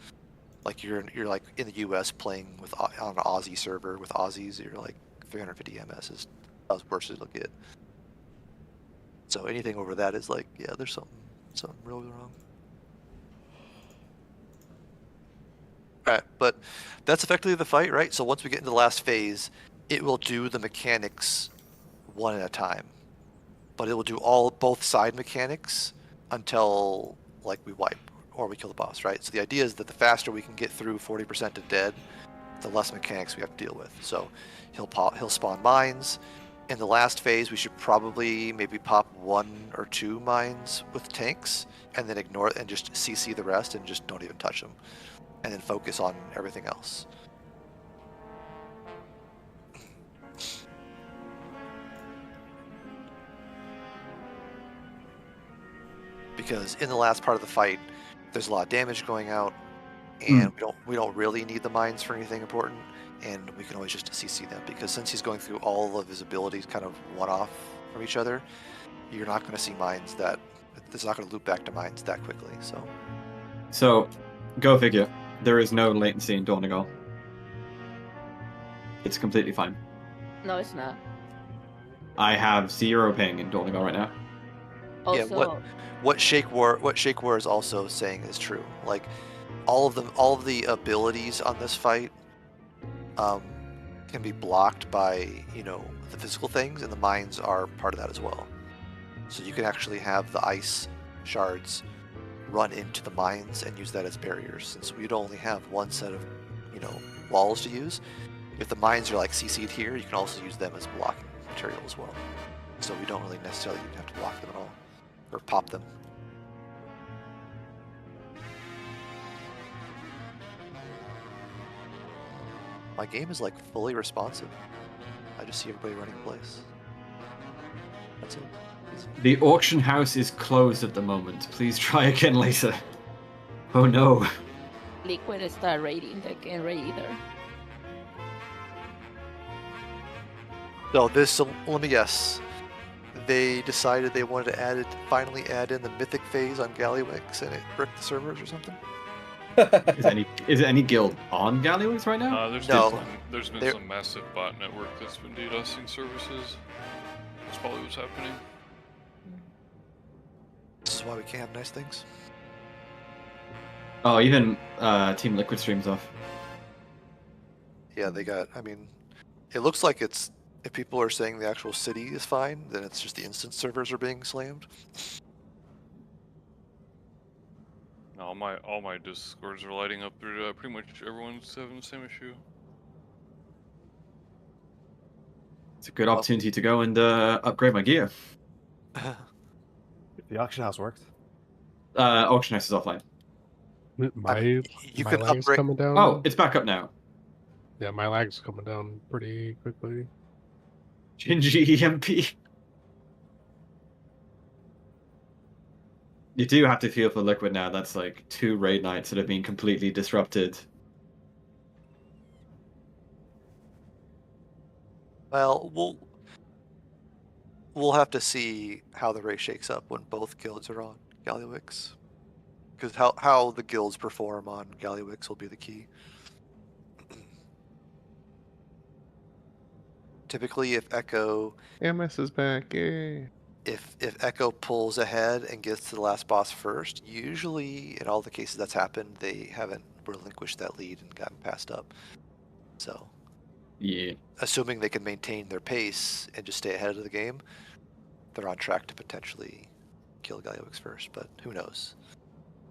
Speaker 1: Like you're like in the US playing with on an Aussie server with Aussies, you're like 350 ms is as worst as it'll get. So anything over that is like, yeah, there's something really wrong. Alright, but that's effectively the fight, right? So once we get into the last phase, it will do the mechanics one at a time. But it will do both side mechanics until like we wipe or we kill the boss, right? So the idea is that the faster we can get through 40% of dead, the less mechanics we have to deal with. So he'll spawn mines. In the last phase, we should probably maybe pop 1 or 2 mines with tanks, and then ignore it and just CC the rest and just don't even touch them, and then focus on everything else. Because in the last part of the fight, there's a lot of damage going out, and we don't really need the mines for anything important, and we can always just CC them, because since he's going through all of his abilities kind of one-off from each other, you're not going to see mines that it's not going to loop back to mines that quickly.
Speaker 5: So, go figure. There is no latency in Donegal. It's completely fine.
Speaker 17: No, it's not.
Speaker 5: I have 0 ping in Donegal right now.
Speaker 17: Also,
Speaker 1: yeah, what Shake War is also saying is true. Like all of the abilities on this fight can be blocked by, you know, the physical things, and the mines are part of that as well. So you can actually have the ice shards run into the mines and use that as barriers, since we'd only have one set of, you know, walls to use. If the mines are like CC'd here, you can also use them as blocking material as well. So we don't really necessarily even have to block them at all, or pop them. My game is like fully responsive. I just see everybody running place. That's it. Easy.
Speaker 5: The auction house is closed at the moment. Please try again later. Oh no.
Speaker 17: Liquid start raiding. They can't raid either.
Speaker 1: So let me guess. They decided they wanted to finally add in the mythic phase on Gallywix, and it bricked the servers or something?
Speaker 5: Is it any guild on Gallywix right now?
Speaker 16: There's been some massive bot network that's been DDoSing services. That's probably what's happening.
Speaker 1: This is why we can't have nice things.
Speaker 5: Oh, even Team Liquid streams off.
Speaker 1: Yeah, they got. I mean, it looks like it's. If people are saying the actual city is fine, then it's just the instance servers are being slammed.
Speaker 16: All my discords are lighting up. Pretty much everyone's having the same issue.
Speaker 5: It's a good opportunity to go and upgrade my gear.
Speaker 3: The auction house worked.
Speaker 5: Auction house is offline.
Speaker 4: My
Speaker 1: can
Speaker 4: lag's
Speaker 1: upgrade.
Speaker 4: coming down.
Speaker 5: Oh, it's back up now.
Speaker 4: Yeah, my lag's coming down pretty quickly.
Speaker 5: Gingy EMP. You do have to feel for Liquid now. That's like 2 raid nights that have been completely disrupted.
Speaker 1: Well, we'll have to see how the race shakes up when both guilds are on Gallywix, because how the guilds perform on Gallywix will be the key. Typically, if Echo
Speaker 11: MS is back, yay.
Speaker 1: If Echo pulls ahead and gets to the last boss first, usually in all the cases that's happened, they haven't relinquished that lead and gotten passed up. So,
Speaker 5: yeah,
Speaker 1: assuming they can maintain their pace and just stay ahead of the game, they're on track to potentially kill Gallywix first. But who knows?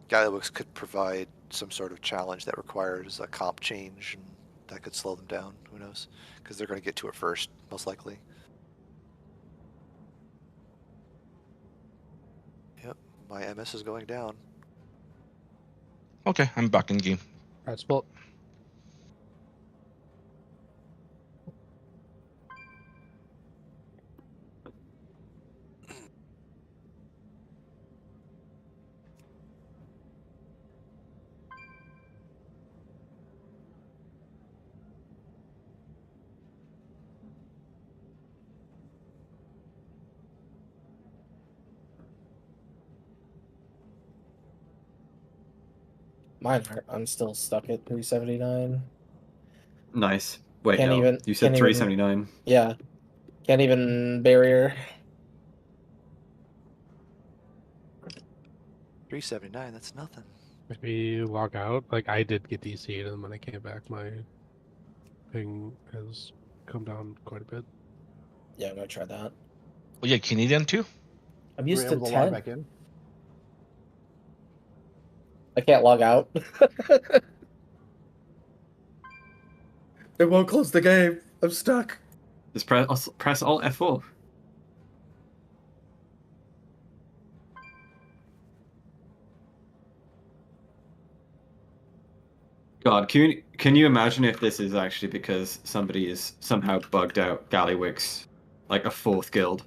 Speaker 1: Gallywix could provide some sort of challenge that requires a comp change, and that could slow them down. Who knows? Because they're going to get to it first, most likely. my MS is going down.
Speaker 10: Okay, I'm back in game.
Speaker 4: Alright, split.
Speaker 15: Mine aren't. I'm still stuck at 379.
Speaker 5: Nice. Wait,
Speaker 15: Can't
Speaker 5: no.
Speaker 15: even.
Speaker 5: You said
Speaker 15: can't
Speaker 5: 379.
Speaker 15: Even, yeah. Can't even barrier.
Speaker 1: 379. That's nothing.
Speaker 4: Maybe log out. Like I did get DC'd, and when I came back, my ping has come down quite a bit.
Speaker 15: Yeah, I'm gonna try that.
Speaker 10: Oh yeah, Canadian too.
Speaker 15: I'm
Speaker 3: You were
Speaker 15: used to
Speaker 3: able to log
Speaker 15: 10.
Speaker 3: back in?
Speaker 15: I can't log out. It won't close the game. I'm stuck.
Speaker 5: Just press Alt F4. God, can you imagine if this is actually because somebody is somehow bugged out Gallywix, like a 4th guild?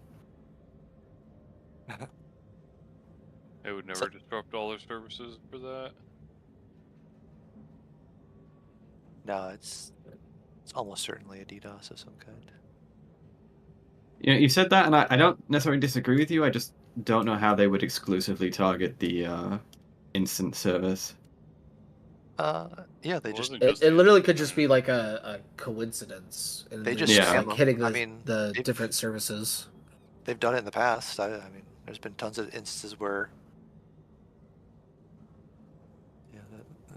Speaker 16: They would never disrupt all their services for that.
Speaker 1: No, it's almost certainly a DDoS of some kind.
Speaker 5: You know, you said that, and I don't necessarily disagree with you. I just don't know how they would exclusively target the instant service.
Speaker 1: Yeah, they just
Speaker 15: It literally could just be like a coincidence. And
Speaker 1: they
Speaker 15: they're
Speaker 1: just
Speaker 5: Yeah.
Speaker 1: scam
Speaker 15: like
Speaker 1: them.
Speaker 15: hitting
Speaker 1: I
Speaker 15: the,
Speaker 1: mean,
Speaker 15: the
Speaker 1: they've-
Speaker 15: different services.
Speaker 1: They've done it in the past. I mean, there's been tons of instances where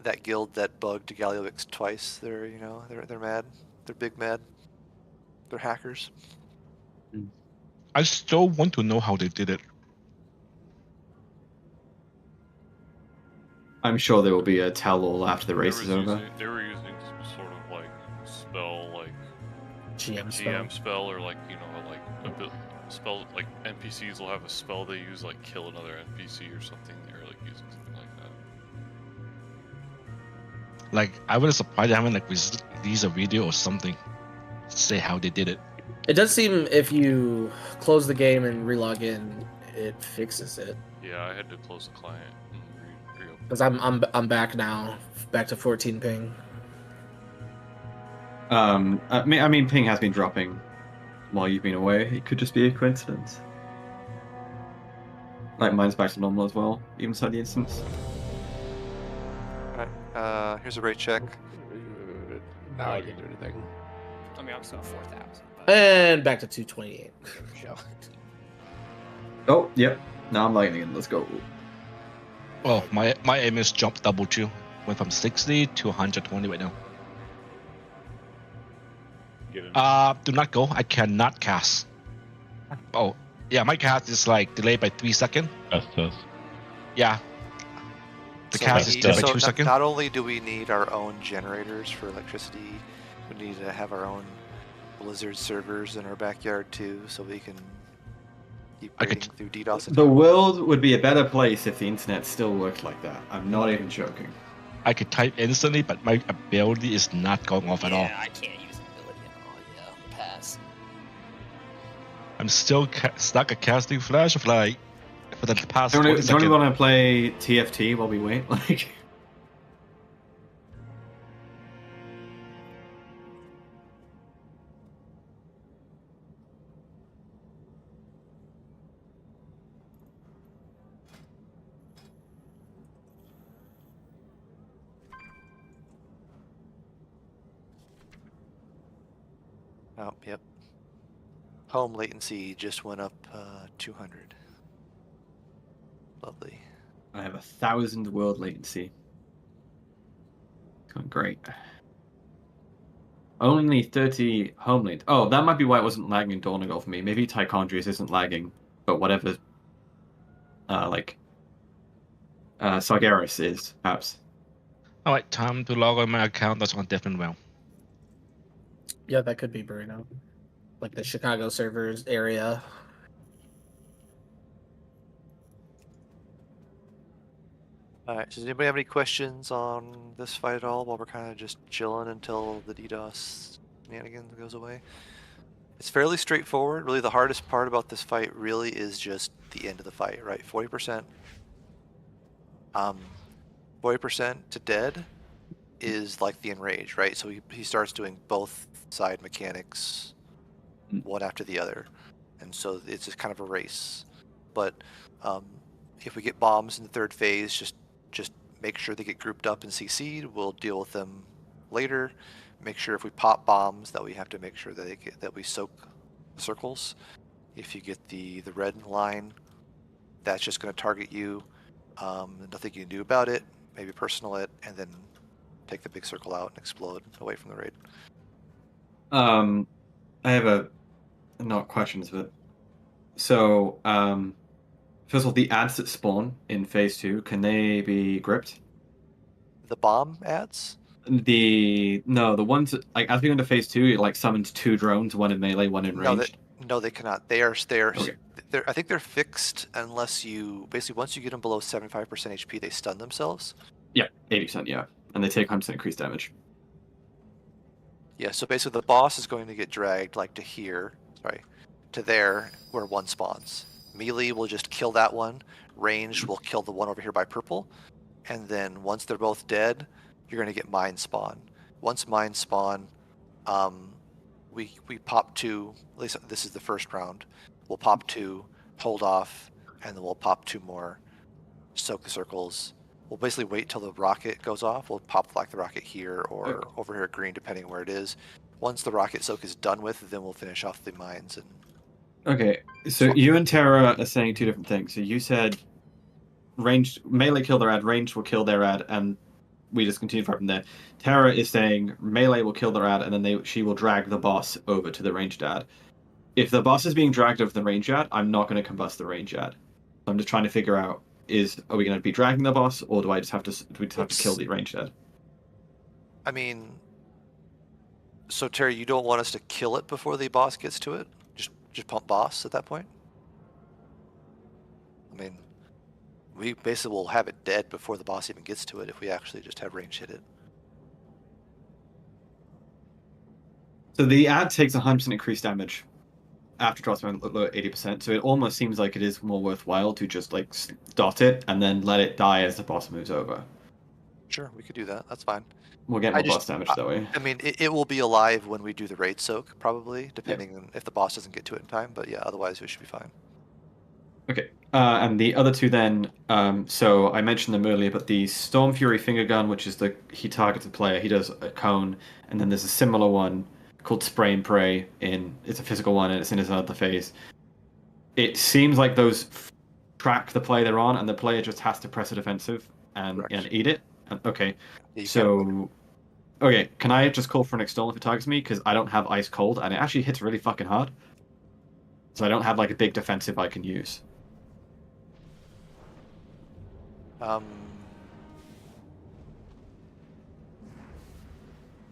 Speaker 1: that guild that bugged Gallywix twice, they're mad. They're big mad. They're hackers.
Speaker 10: I still want to know how they did it.
Speaker 5: I'm sure there will be a tell-all after the race is over.
Speaker 16: They were using some sort of like spell, like
Speaker 15: GM
Speaker 16: spell, or like like a bit spell. Like NPCs will have a spell they use, like kill another NPC or something. They're like using something like that.
Speaker 10: Like I was surprised they haven't like released a video or something to say how they did it.
Speaker 15: It does seem if you close the game and relog in, it fixes it.
Speaker 16: Yeah, I had to close the client and reopen.
Speaker 15: Because I'm back now, back to 14 ping.
Speaker 5: I mean, ping has been dropping while you've been away. It could just be a coincidence. Like mine's back to normal as well, even inside the instance.
Speaker 1: Alright, here's a rate check.
Speaker 4: Now I can't do anything.
Speaker 18: I mean, I'm still 4,000.
Speaker 15: And back to 228.
Speaker 5: Oh, yep. Now I'm lagging again. Let's go.
Speaker 10: Oh, my aim is jumped double too. Went from 60 to 120 right now. Do not go. I cannot cast. Oh, yeah, my cast is like delayed by 3 seconds.
Speaker 2: Test.
Speaker 10: Yeah. The
Speaker 1: So
Speaker 10: cast
Speaker 1: we
Speaker 10: is
Speaker 1: need-
Speaker 10: delayed by
Speaker 1: so
Speaker 10: 2
Speaker 1: not-
Speaker 10: seconds.
Speaker 1: Not only do we need our own generators for electricity, we need to have our own Blizzard servers in our backyard too, so we can keep raiding through DDoS.
Speaker 5: The world would be a better place if the internet still worked like that. I'm not even joking.
Speaker 10: I could type instantly, but my ability is not going off at all.
Speaker 18: Yeah, I can't use ability at all. Yeah, pass.
Speaker 10: I'm still stuck at casting Flashlight for the past
Speaker 5: Don't
Speaker 10: 20
Speaker 5: we
Speaker 10: seconds.
Speaker 5: want to play TFT while we wait? Like,
Speaker 1: Oh, yep. Home latency just went up 200. Lovely.
Speaker 5: I have 1,000 world latency. Going great. Only 30 home lane. Oh, that might be why it wasn't lagging in Dornagal for me. Maybe Tichondrius isn't lagging, but whatever, Sargeras is, perhaps.
Speaker 10: Alright, time to log on my account. That's on different realm.
Speaker 15: Yeah, that could be Bruno. Like the Chicago servers area.
Speaker 1: Alright, does anybody have any questions on this fight at all while we're kind of just chilling until the DDoS shenanigans goes away? It's fairly straightforward. Really, the hardest part about this fight really is just the end of the fight, right? 40%. 40% to dead is like the enrage, right? So he starts doing both side mechanics, one after the other, and so it's just kind of a race. But if we get bombs in the third phase, just make sure they get grouped up and CC'd. We'll deal with them later. Make sure if we pop bombs that we have to make sure that we soak circles. If you get the red line, that's just going to target you. Nothing you can do about it. Maybe personal it, and then take the big circle out and explode away from the raid.
Speaker 5: I have not questions, but so first of all, the ads that spawn in phase 2, can they be gripped?
Speaker 1: The bomb ads?
Speaker 5: The ones that, like, as we go into phase 2, it like summons 2 drones, one in melee, one in ranged.
Speaker 1: No, they cannot. They are
Speaker 5: Okay.
Speaker 1: I think they're fixed unless you basically once you get them below 75% HP, they stun themselves.
Speaker 5: Yeah, 80%, yeah, and they take 100% increased damage.
Speaker 1: Yeah, so basically the boss is going to get dragged like to here, to there where one spawns. Melee will just kill that one. Ranged will kill the one over here by purple, and then once they're both dead, you're going to get mine spawn. Once mine spawn, we pop 2. At least this is the first round. We'll pop 2, hold off, and then we'll pop 2 more. Soak the circles. We'll basically wait till the rocket goes off. We'll pop like the rocket here or over here at green, depending on where it is. Once the rocket soak is done with, then we'll finish off the mines and.
Speaker 5: Okay, so you and Terra are saying 2 different things. So you said ranged melee kill their ad, ranged will kill their ad, and we just continue from there. Terra is saying melee will kill their ad, and then she will drag the boss over to the ranged ad. If the boss is being dragged over the ranged ad, I'm not going to combust the ranged ad. I'm just trying to figure out: are we going to be dragging the boss, or do we just have to kill the ranged ad?
Speaker 1: I mean, so Terry, you don't want us to kill it before the boss gets to it? Just pump boss at that point? I mean, we basically will have it dead before the boss even gets to it if we actually just have range hit it.
Speaker 5: So the ad takes 100% increased damage after it drops down below 80%, so it almost seems like it is more worthwhile to just like dot it and then let it die as the boss moves over.
Speaker 1: Sure, we could do that. That's fine.
Speaker 5: We'll get more boss damage that way.
Speaker 1: I mean, it will be alive when we do the raid soak, probably, depending on if the boss doesn't get to it in time. But yeah, otherwise we should be fine.
Speaker 5: Okay, and the other 2 then, so I mentioned them earlier, but the Storm Fury finger gun, which is he targets a player, he does a cone, and then there's a similar one called Spray and Pray. It's a physical one, and it's in his other phase. It seems like those track the play they're on, and the player just has to press a defensive and eat it. Okay, okay, can I just call for an external if it targets me? Because I don't have Ice Cold, and it actually hits really fucking hard. So I don't have like a big defensive I can use.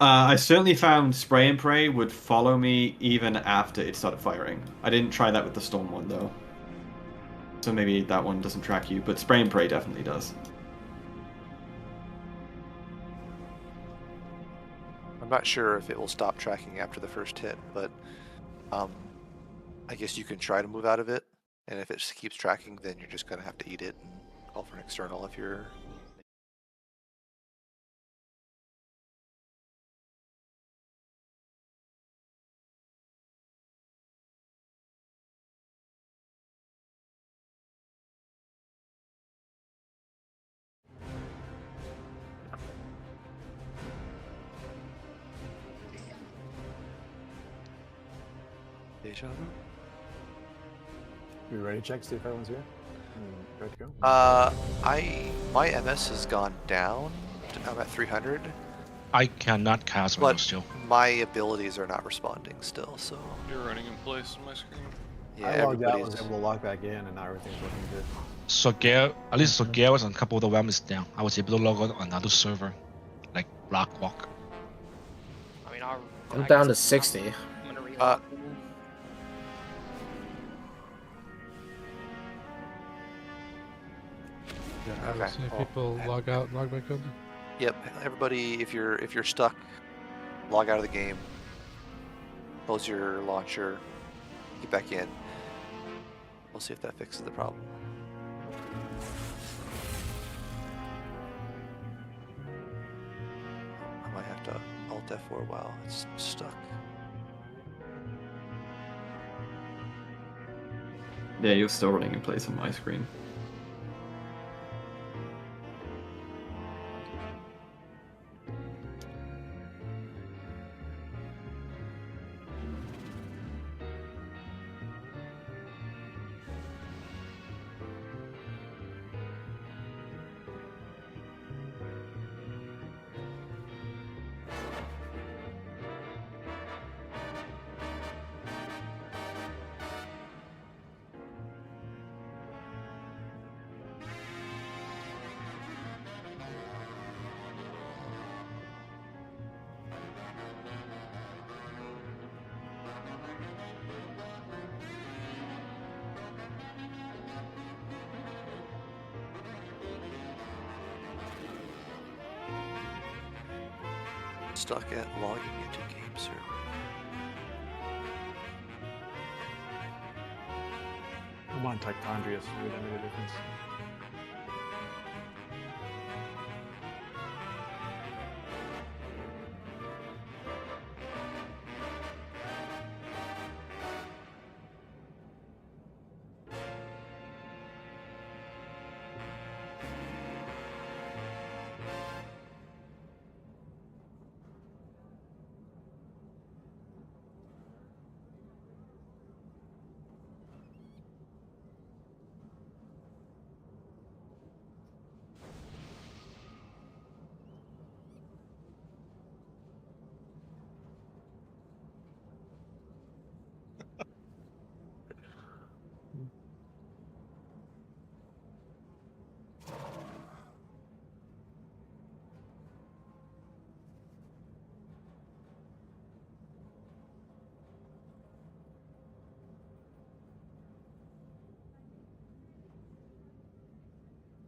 Speaker 5: I certainly found Spray and Pray would follow me even after it started firing. I didn't try that with the Storm one though. So maybe that one doesn't track you, but Spray and Pray definitely does.
Speaker 1: I'm not sure if it will stop tracking after the first hit, but I guess you can try to move out of it, and if it just keeps tracking, then you're just going to have to eat it and call for an external if you're... Deja vu?
Speaker 3: We ready to check, see if everyone's here? Ready to go?
Speaker 1: My MS has gone down. I'm at 300.
Speaker 10: I cannot cast
Speaker 1: but
Speaker 10: still.
Speaker 1: My abilities are not responding still, so...
Speaker 16: You're running in place on my screen?
Speaker 1: Yeah,
Speaker 3: I logged out, was able to log back in, and now everything's looking good.
Speaker 10: So at least Garrus and a couple of the realms is down. I was able to log on another server, like Blackwalk.
Speaker 18: I mean,
Speaker 15: I'm down to 60.
Speaker 18: I'm gonna relog.
Speaker 4: Yeah,
Speaker 1: Okay.
Speaker 4: see if people log out, log back in.
Speaker 1: Yep. Everybody, if you're stuck, log out of the game. Close your launcher. Get back in. We'll see if that fixes the problem. I might have to Alt F4 while it's stuck.
Speaker 5: Yeah, you're still running in place on my screen.
Speaker 1: Stuck at logging into game server.
Speaker 3: I'm on Tichondria, so maybe that made a difference.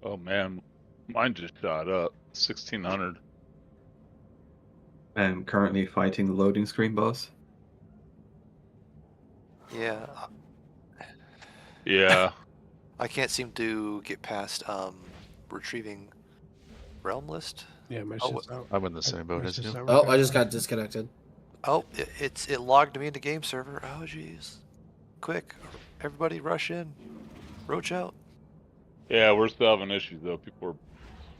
Speaker 2: Oh man, mine just shot up 1600.
Speaker 5: I'm currently fighting the loading screen boss.
Speaker 1: Yeah.
Speaker 2: Yeah.
Speaker 1: I can't seem to get past retrieving realm list.
Speaker 4: Yeah, my
Speaker 1: Oh,
Speaker 4: shit's out.
Speaker 11: I'm in the same boat as you.
Speaker 15: Oh, I just got disconnected.
Speaker 1: Oh, it logged me into game server. Oh jeez. Quick, everybody rush in. Roach out.
Speaker 2: Yeah, we're still having issues though. People are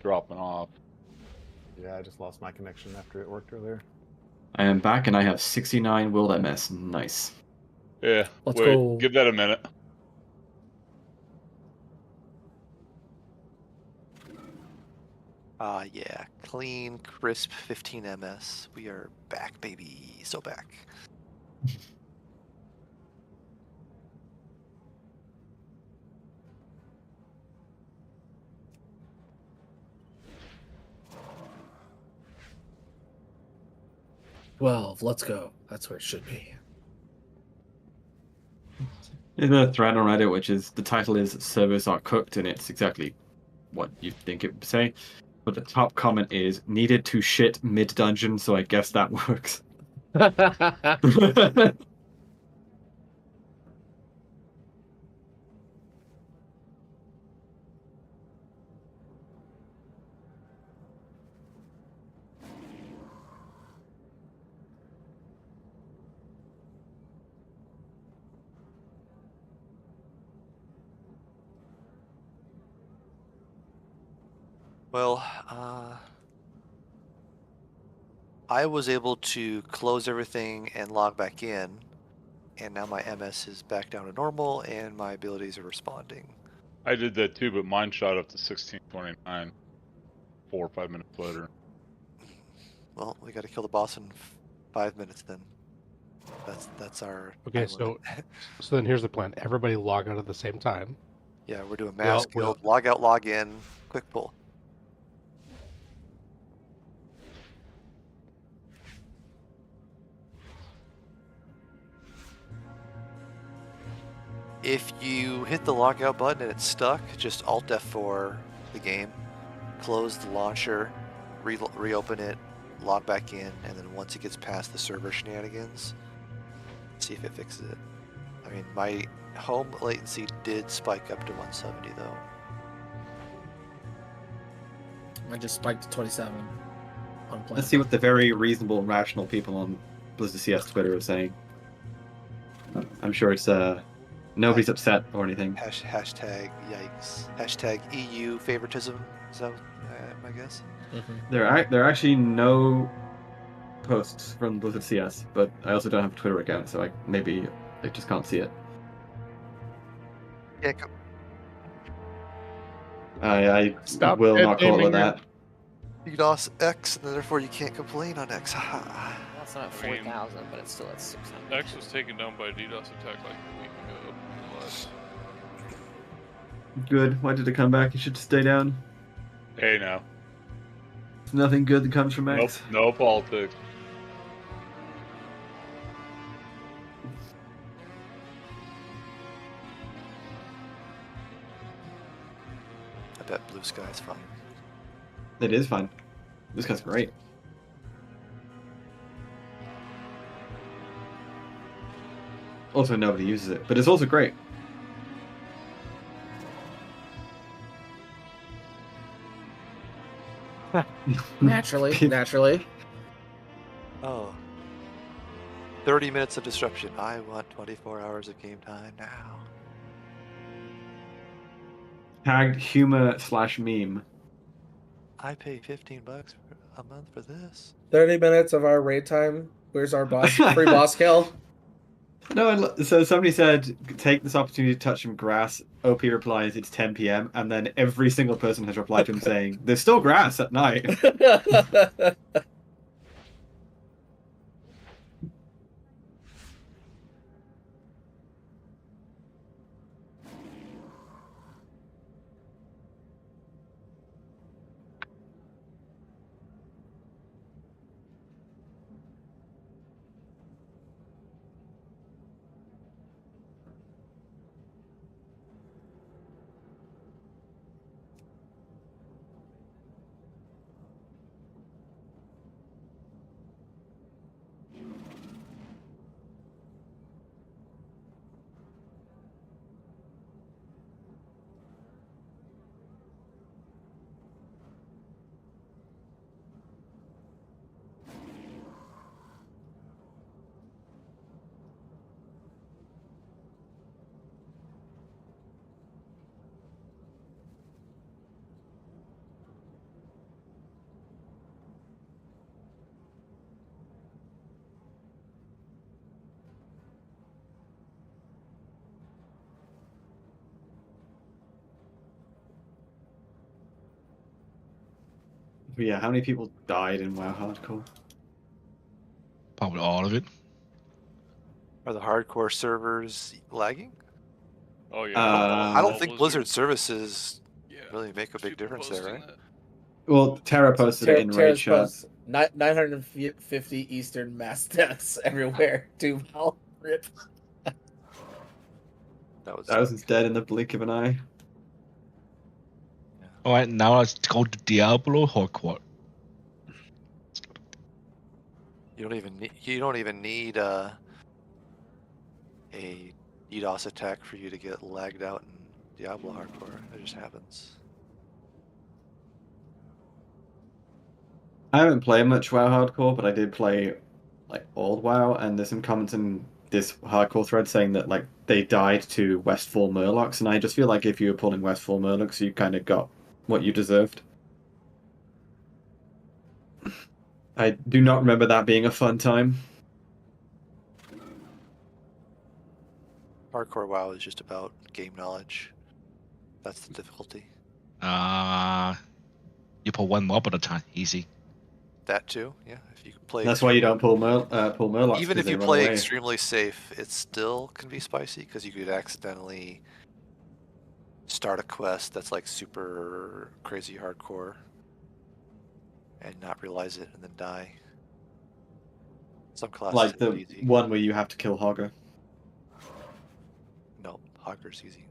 Speaker 2: dropping off.
Speaker 3: Yeah, I just lost my connection after it worked earlier.
Speaker 5: I am back and I have 69 World MS. Nice.
Speaker 2: Yeah.
Speaker 15: Let's
Speaker 2: wait,
Speaker 15: go.
Speaker 2: give that a minute.
Speaker 1: Yeah, clean, crisp 15 MS. We are back, baby. So back.
Speaker 15: Let's go. That's where it should be.
Speaker 5: There's a thread on Reddit which is the title is "Servers Are Cooked" and it's exactly what you'd think it would say. But the top comment is "needed to shit mid dungeon," so I guess that works.
Speaker 1: Well, I was able to close everything and log back in, and now my MS is back down to normal, and my abilities are responding.
Speaker 2: I did that too, but mine shot up to 1629 4 or 5 minutes later.
Speaker 1: Well, we got to kill the boss in 5 minutes then. That's our
Speaker 4: Okay,
Speaker 1: time limit.
Speaker 4: so then here's the plan. Everybody log out at the same time.
Speaker 1: Yeah, we're doing mass guild, log out, log in, quick pull. If you hit the logout button and it's stuck, just Alt F4 the game, close the launcher, reopen it, log back in, and then once it gets past the server shenanigans, see if it fixes it. I mean, my home latency did spike up to 170 though.
Speaker 15: I just spiked to 27.
Speaker 5: Let's see what the very reasonable, rational people on Blizzard CS Twitter are saying. I'm sure it's nobody's upset or anything.
Speaker 1: Hashtag yikes. Hashtag EU favoritism. Is that my guess?
Speaker 5: There are actually no posts from Blizzard CS, but I also don't have a Twitter account, so maybe I just can't see it.
Speaker 1: Yeah,
Speaker 5: I
Speaker 2: Stop
Speaker 5: will not call it
Speaker 2: naming
Speaker 5: that.
Speaker 1: you lost X, and therefore you can't complain on X.
Speaker 18: Well, it's not at
Speaker 16: I mean,
Speaker 18: 4,000, but it's still at 600.
Speaker 16: X was taken down by a DDoS attack like a week ago. Less.
Speaker 5: Good. Why did it come back? It should stay down.
Speaker 2: Hey, now.
Speaker 5: There's nothing good that comes from X.
Speaker 2: Nope, no politics.
Speaker 1: I bet Blue Sky's fine.
Speaker 5: It is fun. This guy's great. Also, nobody uses it, but it's also great.
Speaker 15: Naturally.
Speaker 1: Oh. 30 minutes of disruption. I want 24 hours of game time now.
Speaker 5: Tagged humor/meme.
Speaker 1: I pay $15 a month for this.
Speaker 15: 30 minutes of our raid time. Where's our boss? Free boss kill?
Speaker 5: No, so somebody said, take this opportunity to touch some grass. OP replies, it's 10 p.m. And then every single person has replied to him saying, there's still grass at night. But yeah, how many people died in WoW Hardcore?
Speaker 10: Probably all of it.
Speaker 1: Are the hardcore servers lagging?
Speaker 16: Oh yeah.
Speaker 1: I don't think Blizzard services really make a big difference there, right?
Speaker 5: Well, Terra posted it in Raid Chat.
Speaker 15: 950 Eastern mass deaths everywhere. Do well. Rip.
Speaker 5: Thousands dead in the blink of an eye.
Speaker 10: All right, now let's go to Diablo Hardcore.
Speaker 1: You don't even need a DDoS attack for you to get lagged out in Diablo Hardcore. It just happens.
Speaker 5: I haven't played much WoW Hardcore, but I did play like old WoW, and there's some comments in this hardcore thread saying that like they died to Westfall Murlocs, and I just feel like if you were pulling Westfall Murlocs, you kind of got what you deserved. I do not remember that being a fun time.
Speaker 1: Hardcore WoW is just about game knowledge. That's the difficulty.
Speaker 10: You pull one mob at a time, easy.
Speaker 1: That too, yeah. If you play,
Speaker 5: That's why you don't pull Murlocs.
Speaker 1: even if you play extremely safe, it still can be spicy because you could accidentally start a quest that's like super crazy hardcore and not realize it and then die. Some classes
Speaker 5: like the
Speaker 1: easy.
Speaker 5: one where you have to kill Hogger.
Speaker 1: No, Hogger's easy.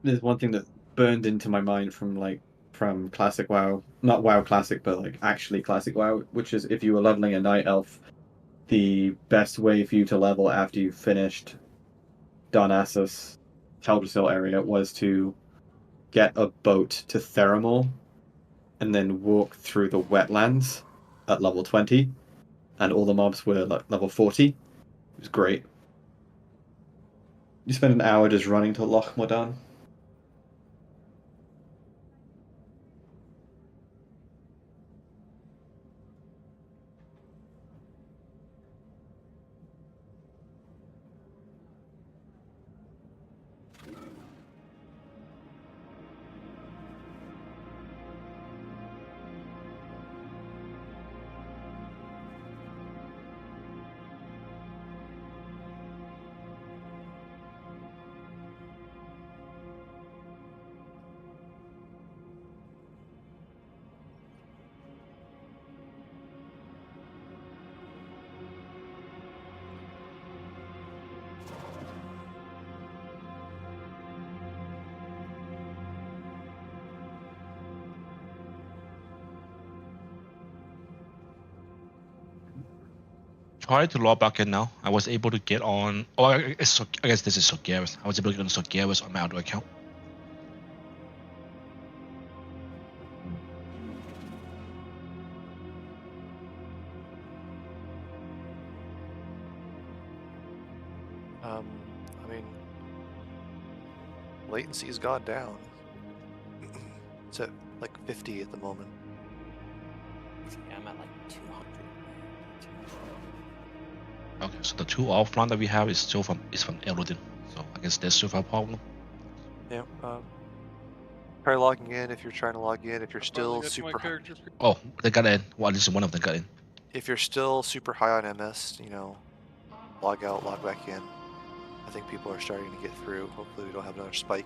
Speaker 5: there's one thing that burned into my mind from classic WoW, not WoW classic, but like actually classic WoW, which is if you were leveling a night elf, the best way for you to level after you finished Darnassus Teldrassil area was to get a boat to Theramore and then walk through the wetlands at level 20, and all the mobs were like level 40. It was great. You spend an hour just running to Loch Modan.
Speaker 10: Try to log back in now. I was able to get on. Oh, I guess this is Sogaris. I was able to get on Sogaris on my other account.
Speaker 1: I mean, latency's gone down. It's at like 50 at the moment.
Speaker 18: Yeah, I'm at like 200.
Speaker 10: Okay, so the two offline that we have is still from Elodin. So I guess that's still a problem.
Speaker 1: Yeah. Try logging in if you're trying to log in. If you're still super high.
Speaker 10: Oh, they got in. Well, at least one of them got in.
Speaker 1: If you're still super high on MS, you know, log out, log back in. I think people are starting to get through. Hopefully we don't have another spike.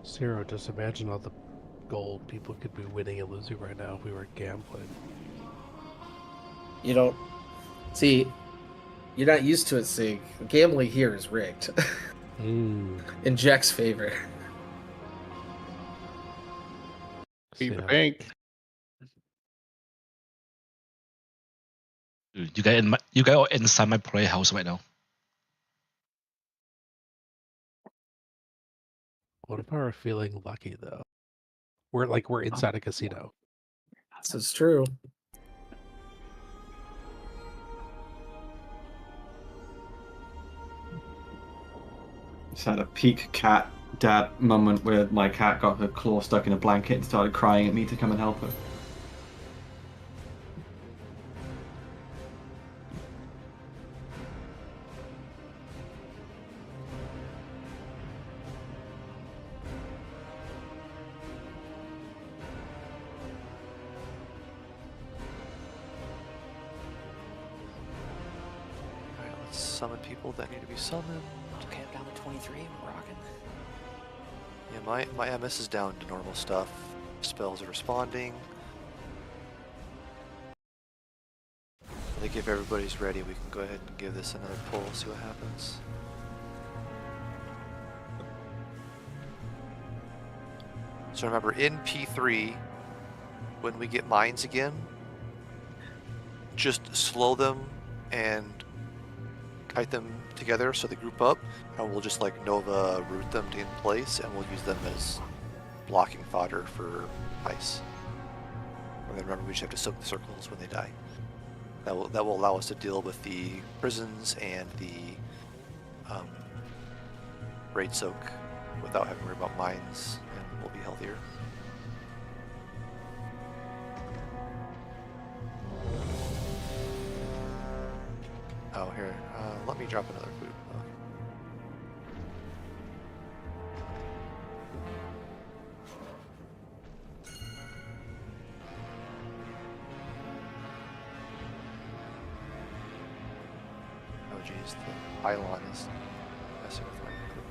Speaker 4: Zero, just imagine all the gold people could be winning and losing right now if we were gambling.
Speaker 15: You don't see. You're not used to it, Sig. Gambling here is rigged. In Jack's favor.
Speaker 11: Beat the bank.
Speaker 10: Dude, you guys are inside my playhouse right now.
Speaker 4: What if I were feeling lucky though? We're inside a casino.
Speaker 15: This is true.
Speaker 5: Just had a peak cat dad moment where my cat got her claw stuck in a blanket and started crying at me to come and help her.
Speaker 1: Alright, let's summon people that need to be summoned.
Speaker 18: Okay, I'm down to 23. We're rocking.
Speaker 1: Yeah, my MS is down to normal stuff. Spells are responding. I think if everybody's ready, we can go ahead and give this another pull, see what happens. So remember, in P3, when we get mines again, just slow them and kite them together so they group up, and we'll just like Nova root them in place, and we'll use them as blocking fodder for ice. And then remember, we just have to soak the circles when they die. That will allow us to deal with the prisons and the raid soak without having to worry about mines, and we'll be healthier. Oh, here, let me drop another food. Oh geez, the pylon is messing with my food.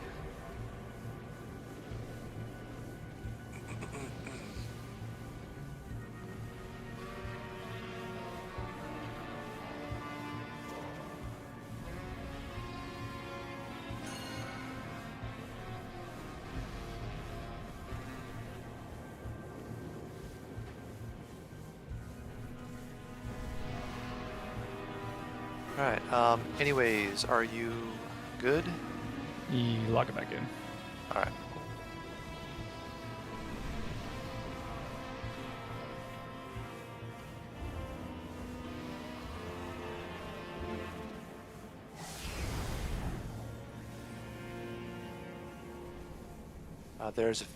Speaker 1: Alright, anyways, are you good?
Speaker 19: Lock it back in.
Speaker 1: Alright.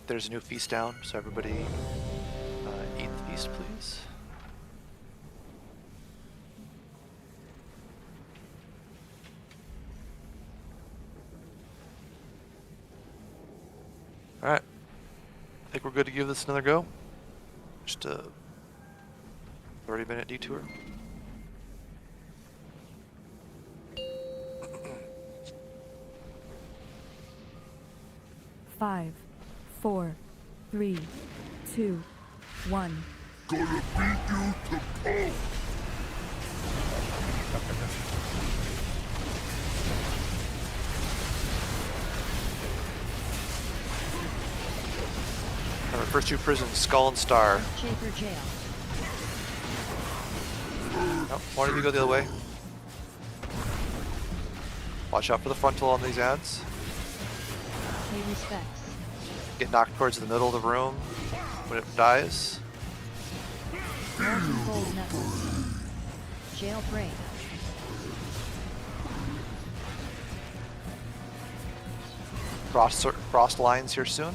Speaker 1: There's a new feast down, so everybody eat the feast, please. Alright. I think we're good to give this another go. Just a 30-minute detour.
Speaker 14: Five, 4, 3, 2, 1.
Speaker 7: Gonna beat you to pulp.
Speaker 1: Our first two prisons, Skull and Star.
Speaker 6: Shaper Jail.
Speaker 1: Nope, why don't you go the other way? Watch out for the frontal on these ads.
Speaker 6: Pay respects.
Speaker 1: Get knocked towards the middle of the room when it dies.
Speaker 6: Molten Gold Knuckles. Jailbreak.
Speaker 1: Frost lines here soon.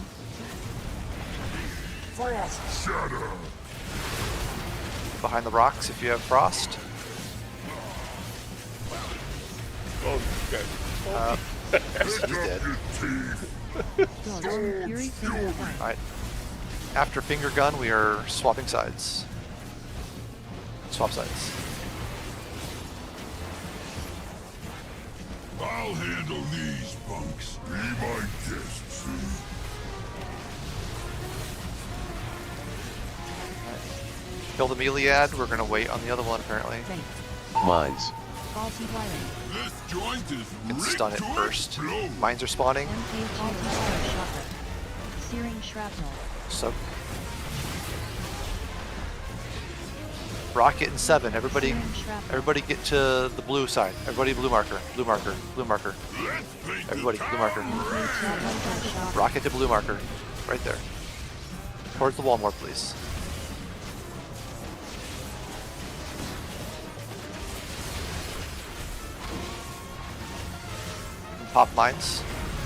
Speaker 7: Frost shatter.
Speaker 1: Behind the rocks if you have frost.
Speaker 2: Oh, okay.
Speaker 1: He's dead.
Speaker 6: Fury Finger Gun.
Speaker 1: Alright. After finger gun, we are swapping sides. Swap sides.
Speaker 7: I'll handle these punks. Be my guests.
Speaker 1: Kill the melee ad. We're gonna wait on the other one apparently.
Speaker 8: Mines.
Speaker 6: Faulty wiring.
Speaker 7: This joint is
Speaker 1: Can stun it
Speaker 7: rigged to
Speaker 1: first.
Speaker 7: explode.
Speaker 1: Mines are spawning.
Speaker 6: MK Electro Shocker. Searing Shrapnel.
Speaker 1: So Rocket and 7. Everybody get to the blue side. Everybody blue marker. Blue marker. Blue marker. Everybody blue marker. Rocket to blue marker. Right there. Towards the wall more, please. Pop mines.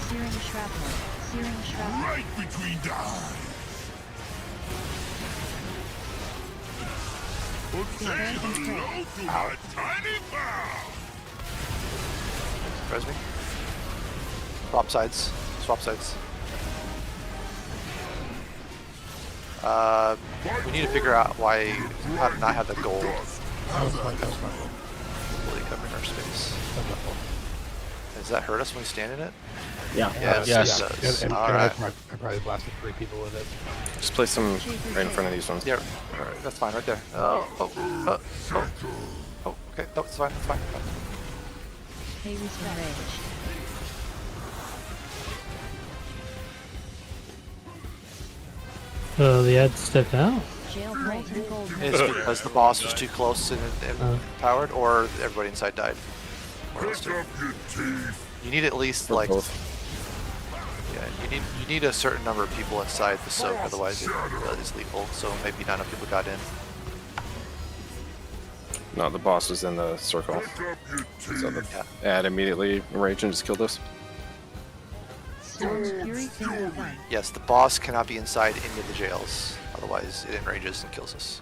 Speaker 6: Searing Shrapnel. Searing Shrapnel.
Speaker 7: Right between the eyes. Say hello to my tiny pal.
Speaker 1: Res me. Swap sides. Swap sides. We need to figure out how to not have the gold fully covering our space. Does that hurt us when we stand in it?
Speaker 5: Yeah.
Speaker 1: Yes, it does.
Speaker 4: And
Speaker 1: Alright.
Speaker 4: I probably blasted 3 people with it.
Speaker 8: Just place them right in front of these ones.
Speaker 1: Yeah, alright, that's fine right there. Oh, okay, that's fine, that's fine.
Speaker 6: Pay respects.
Speaker 13: The ad stepped out.
Speaker 6: Jailbreak. Gold
Speaker 1: It's because the boss was too close and powered, or everybody inside died. Or those two. You need at least like, yeah, you need a certain number of people inside the soak, otherwise it is lethal. So maybe not enough people got in.
Speaker 8: No, the boss was in the circle. So the ad immediately enraged and just killed us.
Speaker 6: Fury Finger Gun.
Speaker 1: Yes, the boss cannot be inside any of the jails, otherwise it enrages and kills us.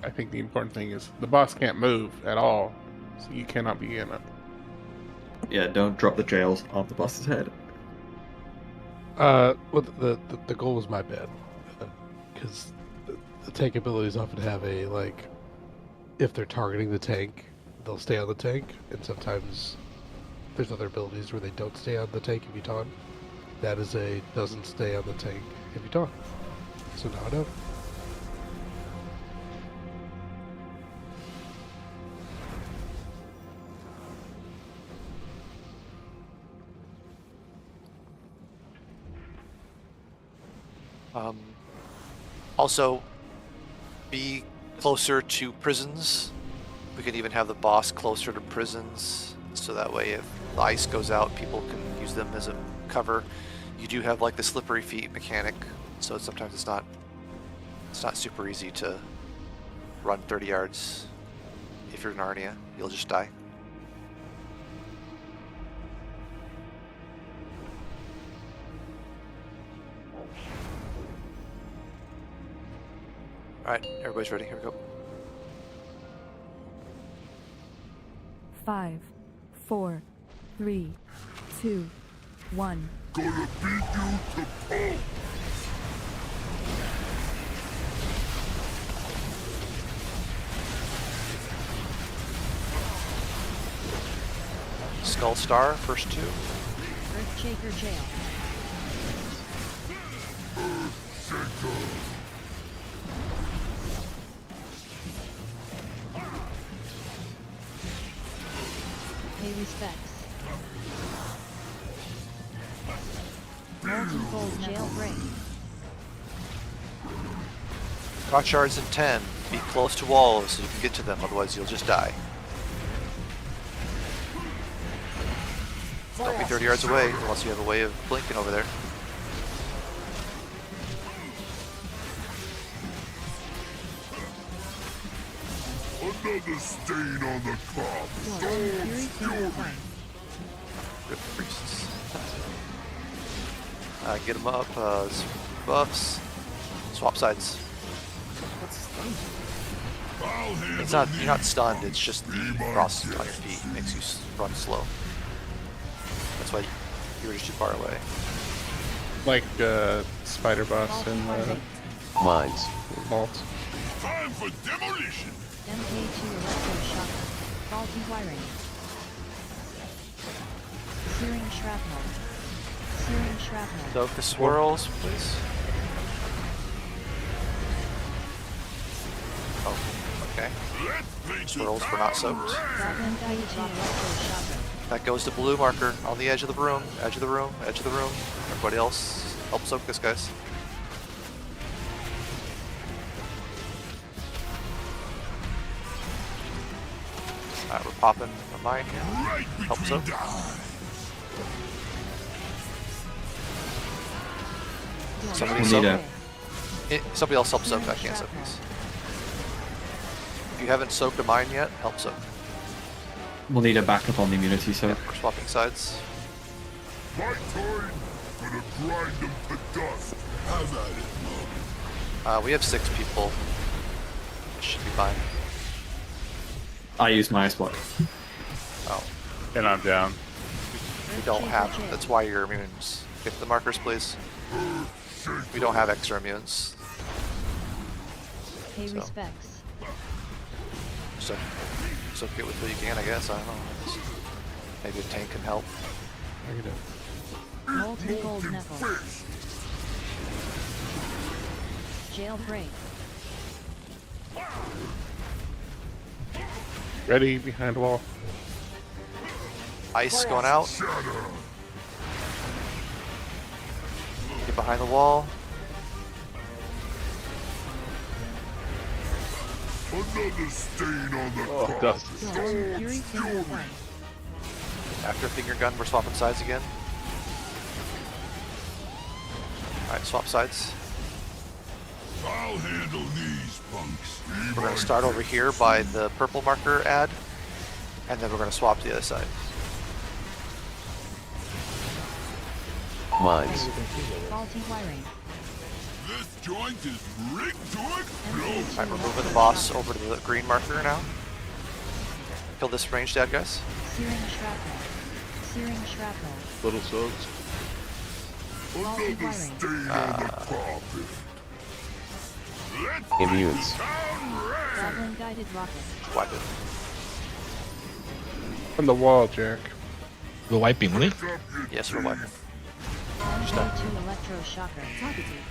Speaker 11: I think the important thing is the boss can't move at all, so you cannot be in it.
Speaker 5: Yeah, don't drop the jails off the boss's head.
Speaker 4: Well, the goal was my bad, because the tank abilities often have a like, if they're targeting the tank, they'll stay on the tank, and sometimes there's other abilities where they don't stay on the tank if you taunt. That is a doesn't stay on the tank if you taunt. So now I know.
Speaker 1: Also, be closer to prisons We could even have the boss closer to prisons, so that way if the ice goes out, people can use them as a cover. You do have like the slippery feet mechanic, so sometimes it's not super easy to run 30 yards. If you're Narnia, you'll just die. Alright, everybody's ready. Here we go.
Speaker 14: 5, 4, 3, 2, 1.
Speaker 7: Gonna beat you to pulp.
Speaker 1: Skull Star, first 2.
Speaker 6: Earthshaker Jail. Pay respects. Molten Gold Jailbreak.
Speaker 1: Got shards in 10. Be close to walls so you can get to them, otherwise you'll just die. Don't be 30 yards away unless you have a way of blinking over there.
Speaker 7: Another stain on the carpet.
Speaker 1: Rip priests. Get them up. Buffs. Swap sides. It's not. You're not stunned. It's just the frost on your feet makes you run slow. That's why you were just too far away.
Speaker 11: Like spider boss in
Speaker 8: Mines.
Speaker 11: Vault.
Speaker 7: Time for demolition.
Speaker 6: MK2 electroshock. Faulty wiring. Searing shrapnel. Searing shrapnel.
Speaker 1: Soak the swirls, please. Oh, okay. Swirls were not soaked. That goes to blue marker on the edge of the room. Edge of the room. Edge of the room. Everybody else, help soak this, guys. Alright, we're popping a mine here. Help soak. Somebody soak. Somebody else help soak. I can't soak these. If you haven't soaked a mine yet, help soak.
Speaker 5: We'll need a backup on the immunity, so.
Speaker 1: Yep, we're swapping sides.
Speaker 7: My turn. Gonna grind them to dust. Have at it.
Speaker 1: We have 6 people. Should be fine.
Speaker 5: I used my ice block.
Speaker 1: Oh.
Speaker 2: And I'm down.
Speaker 1: We don't have. That's why you're immunes. Get the markers, please. We don't have extra immunes.
Speaker 6: Pay respects.
Speaker 1: So get with what you can, I guess. I don't know. Maybe a tank can help.
Speaker 6: Molten gold knuckle. Jailbreak.
Speaker 11: Ready behind wall.
Speaker 1: Ice going out. Get behind the wall.
Speaker 7: Another stain on the carpet.
Speaker 2: Dust.
Speaker 1: After finger gun, we're swapping sides again. Alright, swap sides.
Speaker 7: I'll handle these punks.
Speaker 1: We're going to start over here by the purple marker ad, and then we're going to swap to the other side.
Speaker 8: Mines.
Speaker 6: Faulty wiring.
Speaker 7: This joint is rigged to explode.
Speaker 1: Alright, we're moving the boss over to the green marker now. Kill this ranged ad, guys.
Speaker 6: Searing shrapnel. Searing shrapnel.
Speaker 2: Little soaks.
Speaker 6: Faulty
Speaker 7: Another
Speaker 6: wiring.
Speaker 7: stain on the carpet.
Speaker 8: Immunes.
Speaker 6: Goblin guided rocket.
Speaker 1: Wipe it.
Speaker 11: On the wall, Jack.
Speaker 10: We're wiping, really?
Speaker 1: Yes, we're wiping.
Speaker 6: MK2 electroshocker. Targeted.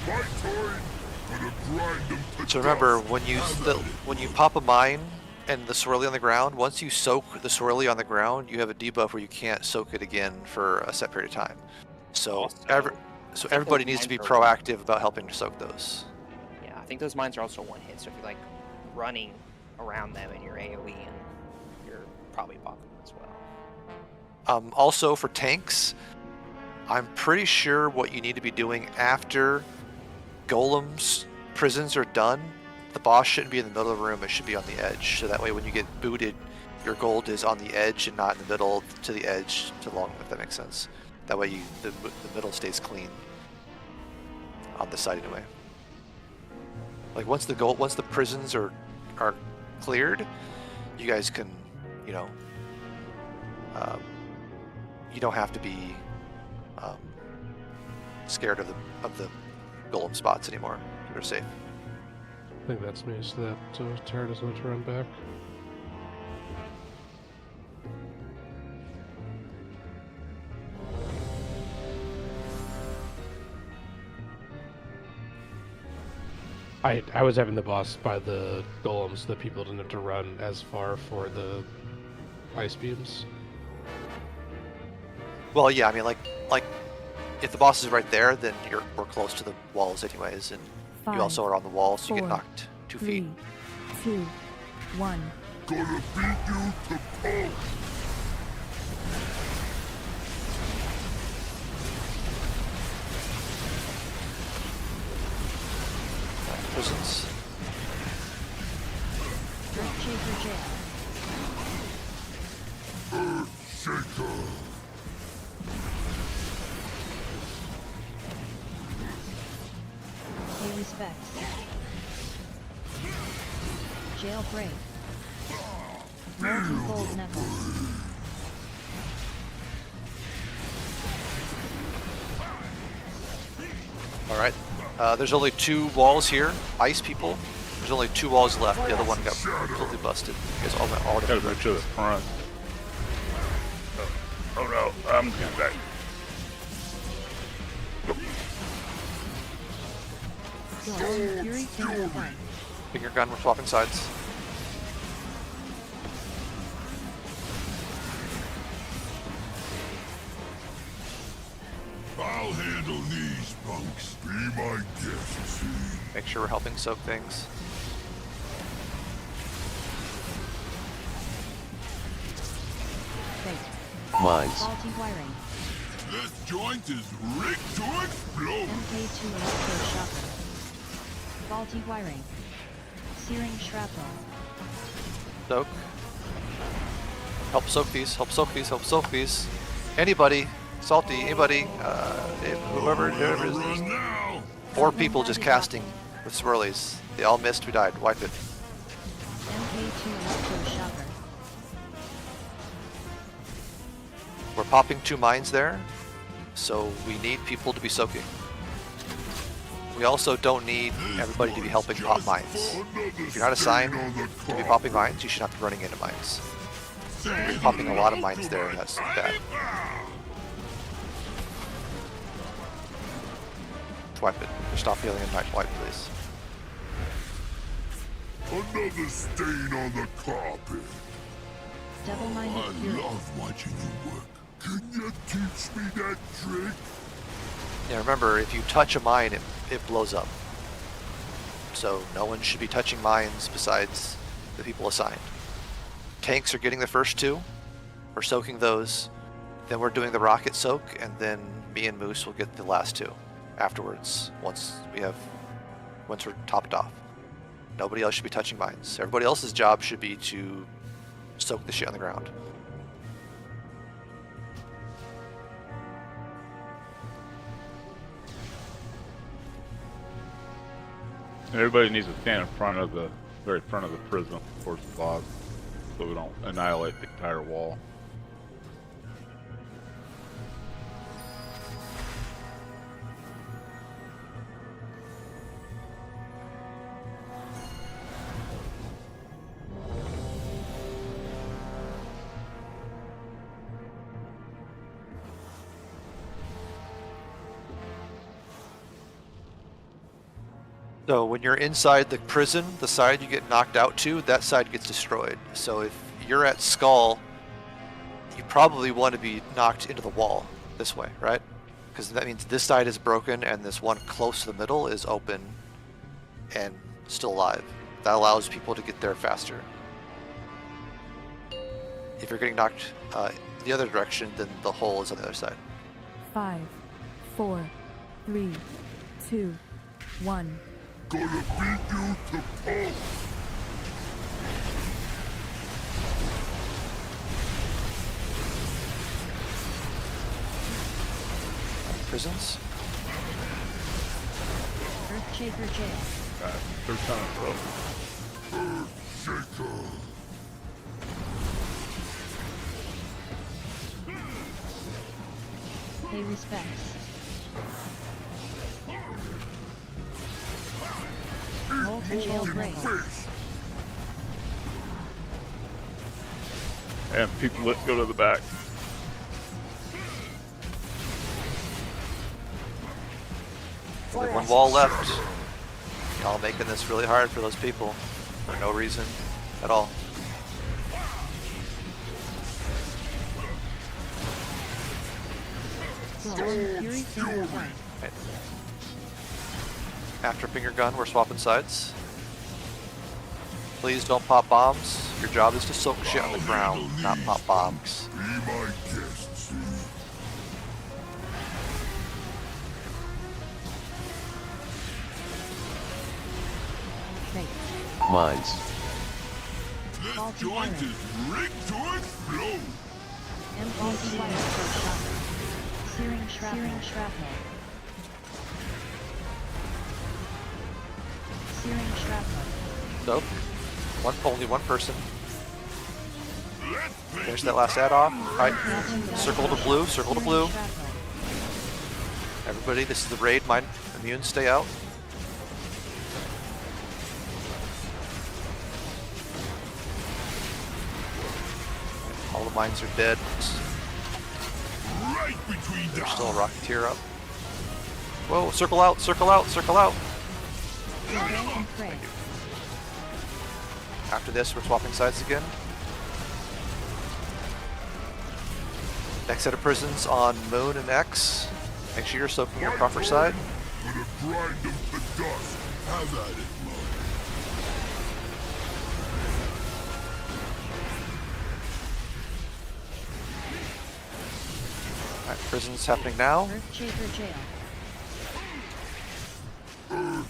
Speaker 7: My turn. Gonna grind them to
Speaker 1: So remember,
Speaker 7: dust.
Speaker 1: when you pop a mine and the swirly on the ground, once you soak the swirly on the ground, you have a debuff where you can't soak it again for a set period of time. So So everybody needs to be proactive about helping to soak those.
Speaker 18: Yeah, I think those mines are also one hit, so if you're like running around them and you're AoE, and you're probably popping them as well.
Speaker 1: Also for tanks, I'm pretty sure what you need to be doing after golems prisons are done, the boss shouldn't be in the middle of the room, it should be on the edge. So that way when you get booted, your gold is on the edge and not in the middle to the edge to long, if that makes sense. That way the middle stays clean. On this side anyway. Like once the prisons are cleared, you guys can, you know, you don't have to be scared of the golem spots anymore. You're safe.
Speaker 4: I think that's me, so that Terra doesn't have to run back. I was having the boss by the golems so that people didn't have to run as far for the ice beams.
Speaker 1: Well, yeah, I mean, like if the boss is right there, then we're close to the walls anyways, and you also are on the wall, so you get knocked 2 feet.
Speaker 14: 3, 2, 1.
Speaker 7: Gonna beat you to pulp.
Speaker 1: Prisons.
Speaker 6: Earthshaker jail.
Speaker 7: Earthshaker.
Speaker 6: Pay respects. Jailbreak. Molten gold knuckle.
Speaker 1: All right. There's only 2 walls here. Ice people. There's only 2 walls left. The other one got completely busted. You guys all went all
Speaker 2: Gotta make sure the front. Oh no, I'm getting back.
Speaker 14: Fury finger gun.
Speaker 1: Finger gun, we're swapping sides.
Speaker 7: I'll handle these punks. Be my guest.
Speaker 1: Make sure we're helping soak things.
Speaker 6: Mines. Faulty wiring.
Speaker 7: This joint is rigged to explode.
Speaker 6: MK2 electroshocker. Faulty wiring. Searing shrapnel.
Speaker 1: Soak. Help soak these, help soak these, help soak these. Anybody, Salty, anybody, whoever it is. There's 4 people just casting with swirlies. They all missed, we died. Wipe it.
Speaker 6: MK2 electroshocker.
Speaker 1: We're popping 2 mines there, so we need people to be soaking. We also don't need everybody to be helping pop mines. If you're not assigned to be popping mines, you should not be running into mines. We're popping a lot of mines there, and that's bad. Wipe it. Stop healing and wipe, please.
Speaker 7: Another stain on the carpet.
Speaker 6: Double-minded
Speaker 7: I
Speaker 6: fury.
Speaker 7: love watching you work. Can you teach me that trick?
Speaker 1: Yeah, remember, if you touch a mine, it blows up. So no one should be touching mines besides the people assigned. Tanks are getting the first 2. We're soaking those. Then we're doing the rocket soak, and then me and Moose will get the last 2 afterwards once we're topped off. Nobody else should be touching mines. Everybody else's job should be to soak the shit on the ground.
Speaker 2: Everybody needs to stand in front of the very front of the prison towards the boss, so we don't annihilate the entire wall.
Speaker 1: So when you're inside the prison, the side you get knocked out to, that side gets destroyed. So if you're at Skull, you probably want to be knocked into the wall this way, right? because that means this side is broken and this one close to the middle is open and still alive. That allows people to get there faster. If you're getting knocked the other direction, then the hole is on the other side.
Speaker 14: 5, 4, 3, 2, 1.
Speaker 7: Gonna beat you to pulp.
Speaker 1: Prisons.
Speaker 6: Earthshaker jail.
Speaker 2: Third time in a row.
Speaker 7: Earthshaker.
Speaker 6: Pay respects. Molten jail break.
Speaker 2: And people, let's go to the back.
Speaker 1: Only one wall left. Y'all making this really hard for those people for no reason at all.
Speaker 6: Fury finger one.
Speaker 1: Right. After finger gun, we're swapping sides. Please don't pop bombs. Your job is to soak shit on the ground, not pop bombs.
Speaker 7: Be my guest,
Speaker 8: Mines.
Speaker 7: This joint is rigged to explode.
Speaker 6: MPC wire shot. Searing shrapnel. Searing shrapnel.
Speaker 1: So, only one person. Finish that last add off. Alright, circle to blue, circle to blue. Everybody, this is the raid. Mine immune, stay out. All the mines are dead.
Speaker 7: Right between
Speaker 1: There's still a Rocketeer up. Whoa, circle out, circle out, circle out. After this, we're swapping sides again. Next set of prisons on Moon and X. Make sure you're soaking your proper side.
Speaker 7: Gonna grind them to dust. Have at it, Mud.
Speaker 1: Alright, prisons happening now.
Speaker 6: Earthshaker jail.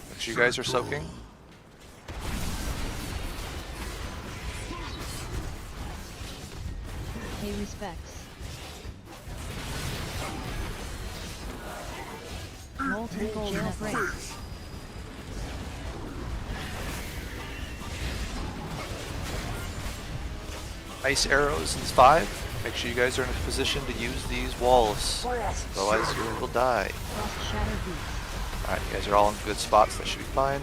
Speaker 1: Make sure you guys are soaking.
Speaker 6: Pay respects. Molten golden break.
Speaker 1: Ice arrows is 5. Make sure you guys are in a position to use these walls. Otherwise you will die.
Speaker 6: Frost shatter beast.
Speaker 1: Alright, you guys are all in good spots. That should be fine.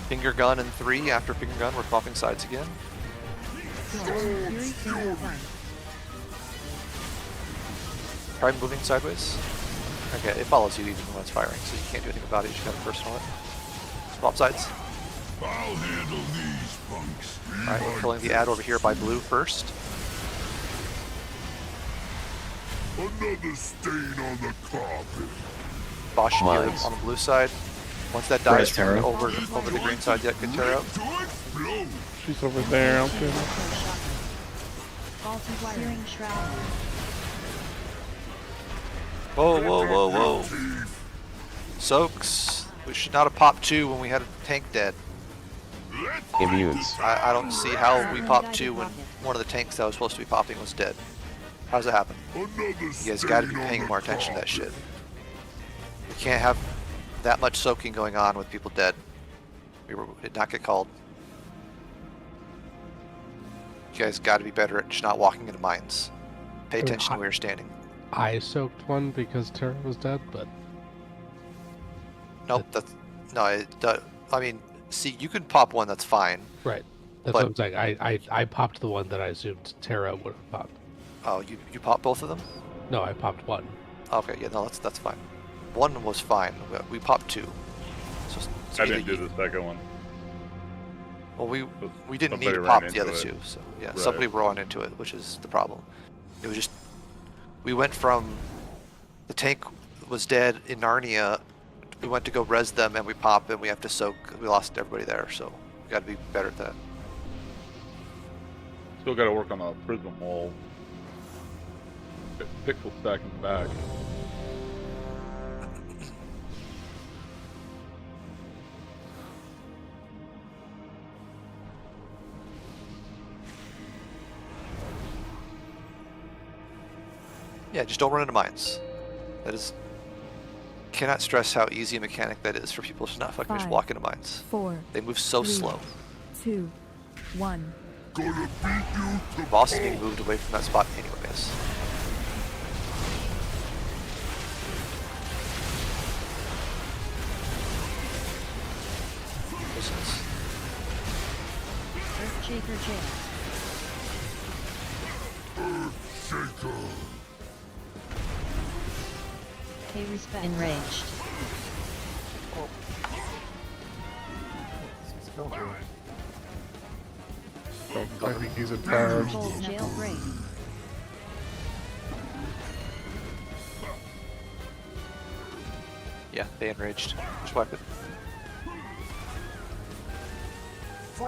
Speaker 1: Finger gun in 3. After finger gun, we're swapping sides again.
Speaker 6: Fury finger one.
Speaker 1: Try moving sideways. Okay, it follows you even when it's firing, so you can't do anything about it. You just gotta personal it. Swap sides.
Speaker 7: I'll handle these punks.
Speaker 1: Alright, we're killing the ad over here by blue first.
Speaker 7: Another stain on the carpet.
Speaker 1: Boss should be on the blue side. Once that dies,
Speaker 5: Terra?
Speaker 1: over the green side, yeah, good Terra.
Speaker 11: She's over there. I'm kidding.
Speaker 6: Faulty wiring shroud.
Speaker 1: Whoa, whoa, whoa, whoa. Soaks. We should not have popped 2 when we had a tank dead.
Speaker 8: Immunes.
Speaker 1: I don't see how we popped 2 when one of the tanks that was supposed to be popping was dead. How does that happen? You guys gotta be paying more attention to that shit. We can't have that much soaking going on with people dead. We did not get called. You guys gotta be better at just not walking into mines. Pay attention to where you're standing.
Speaker 4: I soaked one because Terra was dead, but
Speaker 1: Nope, that's no. I mean, see, you can pop one. That's fine.
Speaker 4: right. That's what I'm saying. I popped the one that I assumed Terra would have popped.
Speaker 1: Oh, you popped both of them?
Speaker 4: No, I popped one.
Speaker 1: Okay, yeah, no, that's fine. One was fine. We popped 2. So
Speaker 2: I didn't do the second one.
Speaker 1: Well, we didn't need
Speaker 2: Somebody
Speaker 1: to
Speaker 2: ran
Speaker 1: pop the
Speaker 2: into
Speaker 1: other
Speaker 2: it.
Speaker 1: 2. So yeah,
Speaker 2: Right.
Speaker 1: somebody ran into it, which is the problem. It was just we went from the tank was dead in Narnia. We went to go res them and we pop and we have to soak. We lost everybody there, so we got to be better at that.
Speaker 2: Still got to work on the prism wall. Pixel stacking back.
Speaker 1: Yeah, just don't run into mines. That is, cannot stress how easy a mechanic that is for people to not fucking just
Speaker 14: 5,
Speaker 1: walk into mines.
Speaker 14: 4,
Speaker 1: They move so
Speaker 14: 3,
Speaker 1: slow.
Speaker 14: 2, 1.
Speaker 1: Boss is being moved away from that spot anyways.
Speaker 6: Earthshaker Jail. Pay respect. Enraged.
Speaker 11: I think he's a charge.
Speaker 6: Jailbreak.
Speaker 1: Yeah, they enraged. Just wipe it.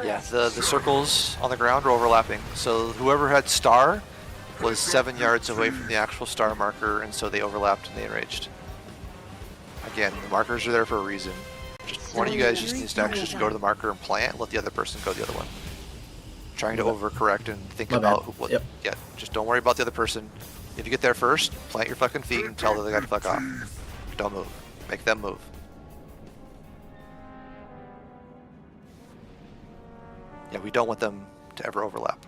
Speaker 1: Yeah, the circles on the ground are overlapping. So whoever had star was 7 yards away from the actual star marker, and so they overlapped and they enraged. Again, the markers are there for a reason. Just one of you guys just needs to actually just go to the marker and plant, and let the other person go the other one. Trying to overcorrect and think about what. Yep. Yeah, just don't worry about the other person. If you get there first, plant your fucking feet and tell the other guy to fuck off. Don't move. Make them move. Yeah, we don't want them to ever overlap.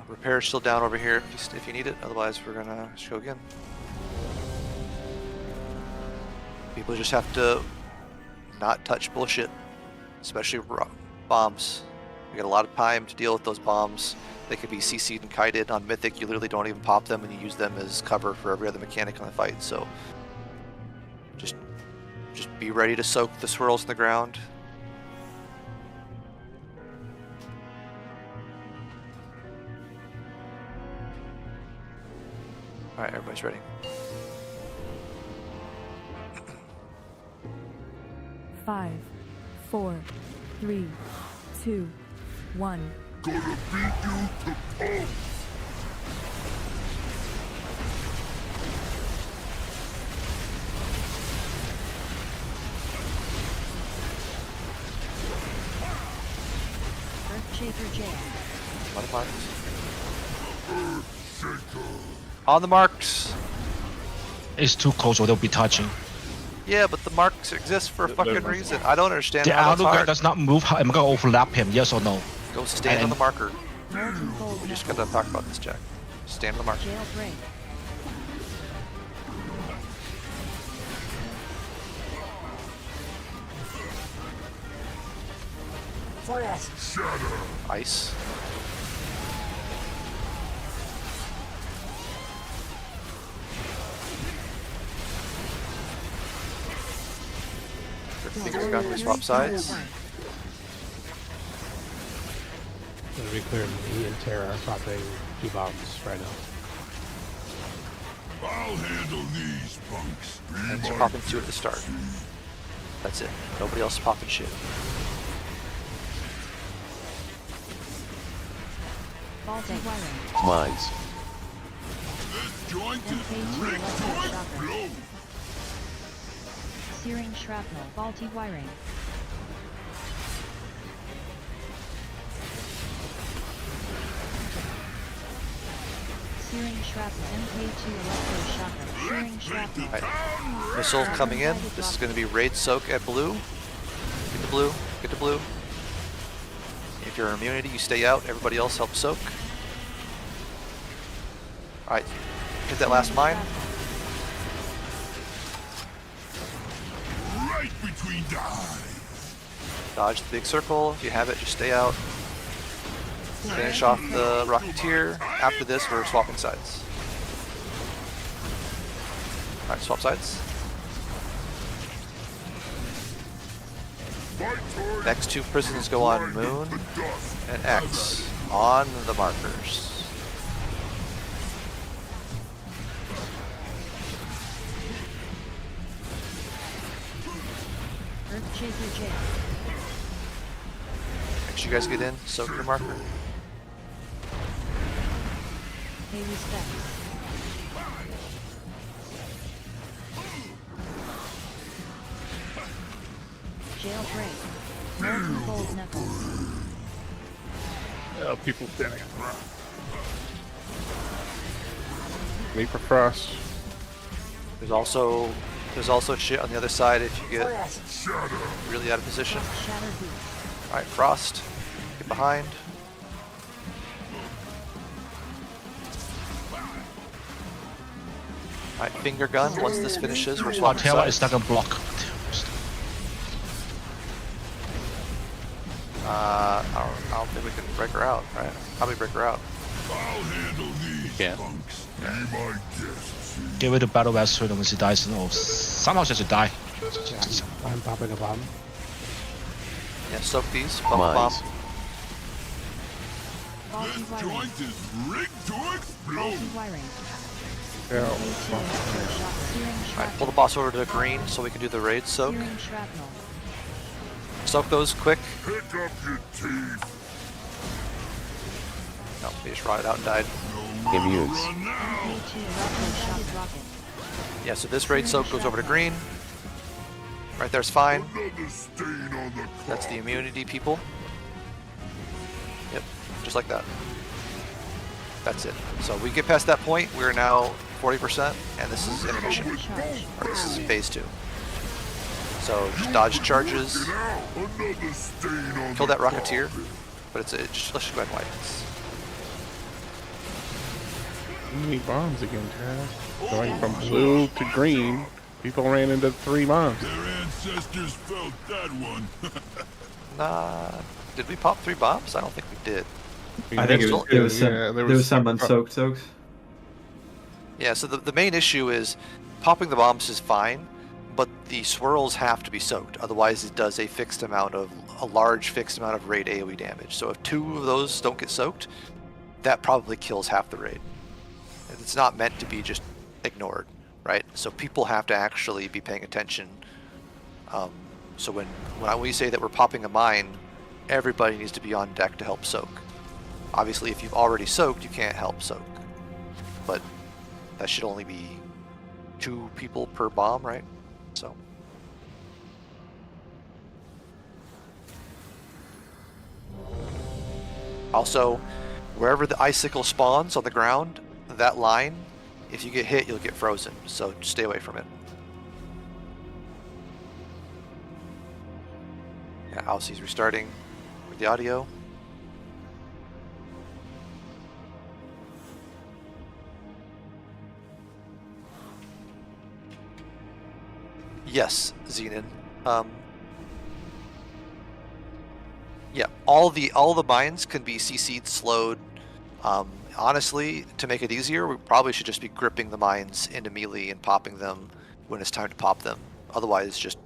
Speaker 1: Repair's still down over here if you need it. Otherwise, we're gonna just go again. People just have to not touch bullshit, especially bombs. We got a lot of time to deal with those bombs. They could be CC'd and kited. On Mythic, you literally don't even pop them, and you use them as cover for every other mechanic on the fight. So just be ready to soak the swirls in the ground. All right, everybody's ready.
Speaker 14: Five, 4, 3, 2, 1.
Speaker 7: Gonna beat you to pulp.
Speaker 6: Earthshaker Jail.
Speaker 1: On the marks.
Speaker 10: It's too close or they'll be touching.
Speaker 1: Yeah, but the marks exist for a fucking reason. I don't understand
Speaker 10: The
Speaker 1: how
Speaker 10: other
Speaker 1: that's
Speaker 10: guy
Speaker 1: hard.
Speaker 10: does not move. I'm gonna overlap him, yes or no?
Speaker 1: Go stand on the marker. We just gotta talk about this, Jack. Stand on the marker.
Speaker 6: Jailbreak.
Speaker 7: Frost shatter.
Speaker 1: Ice. Finger gun, we swap sides.
Speaker 4: To be clear, me and Tara are popping 2 bombs right now.
Speaker 7: I'll handle these punks.
Speaker 1: And they're popping 2 at the start. That's it. Nobody else is popping shit.
Speaker 6: Faulty wiring.
Speaker 8: Mines.
Speaker 7: This joint is
Speaker 6: MK2
Speaker 7: rigged to
Speaker 6: electroshocker.
Speaker 7: explode.
Speaker 6: Searing shrapnel. Faulty wiring. Searing shrapnel. MK2 electroshocker. Searing shrapnel.
Speaker 1: Alright. Missile coming in. This is going to be raid soak at blue. Get to blue. Get to blue. If you're immunity, you stay out. Everybody else help soak. Alright. Hit that last mine.
Speaker 7: Right between the eyes.
Speaker 1: Dodge the big circle. If you have it, just stay out. Finish off the Rocketeer. After this, we're swapping sides. Alright, swap sides. Next two prisons go on Moon and X on the markers.
Speaker 6: Earth Chaser Jail.
Speaker 1: Make sure you guys get in, soak your marker.
Speaker 6: Pay respects. Jailbreak. Molten Gold Knuckles.
Speaker 11: People standing in front. Leap for Frost.
Speaker 1: There's also shit on the other side if you get really out of position. Alright, Frost. Get behind. Alright, finger gun. Once this finishes, we're swapping
Speaker 10: Tail
Speaker 1: sides.
Speaker 10: is not gonna block.
Speaker 1: I don't think we can break her out, right? Probably break her out.
Speaker 10: Get rid of Battle Master when she dies. No, somehow she should die.
Speaker 4: I'm popping a bomb.
Speaker 1: Yeah, soak these. Bump a bomb.
Speaker 6: Faulty wiring.
Speaker 7: Joint is rigged to explode.
Speaker 6: Faulty wiring.
Speaker 1: Alright, pull the boss over to green so we can do the raid soak.
Speaker 6: Searing shrapnel.
Speaker 1: Soak those quick.
Speaker 7: Pick up your teeth.
Speaker 1: No, we just rotted out and died.
Speaker 8: Immunes.
Speaker 6: MK2 rocket.
Speaker 1: Yeah, so this raid soak goes over to green. Right there's fine. That's the immunity people. Yep, just like that. That's it. So we get past that point, we're now 40%, and this is intermission. Or this is phase 2. So just dodge charges. Kill that Rocketeer. But let's just go ahead and wipe this.
Speaker 11: You need bombs again, Trav. Going from blue to green, people ran into 3 bombs.
Speaker 7: Their ancestors felt that one.
Speaker 1: Nah, did we pop 3 bombs? I don't think we did.
Speaker 5: I think there was some unsoaked soaks.
Speaker 1: Yeah, so the main issue is popping the bombs is fine, but the swirls have to be soaked. Otherwise, it does a large fixed amount of raid AoE damage. So if 2 of those don't get soaked, that probably kills half the raid. It's not meant to be just ignored, right? So people have to actually be paying attention. So when we say that we're popping a mine, everybody needs to be on deck to help soak. Obviously, if you've already soaked, you can't help soak. But that should only be 2 people per bomb, right? So. Also, wherever the icicle spawns on the ground, that line, if you get hit, you'll get frozen. So stay away from it. Yeah, Alcie's restarting with the audio. Yes, Xenon. Yeah, all the mines can be CC'd, slowed. Honestly, to make it easier, we probably should just be gripping the mines into melee and popping them when it's time to pop them. Otherwise, just,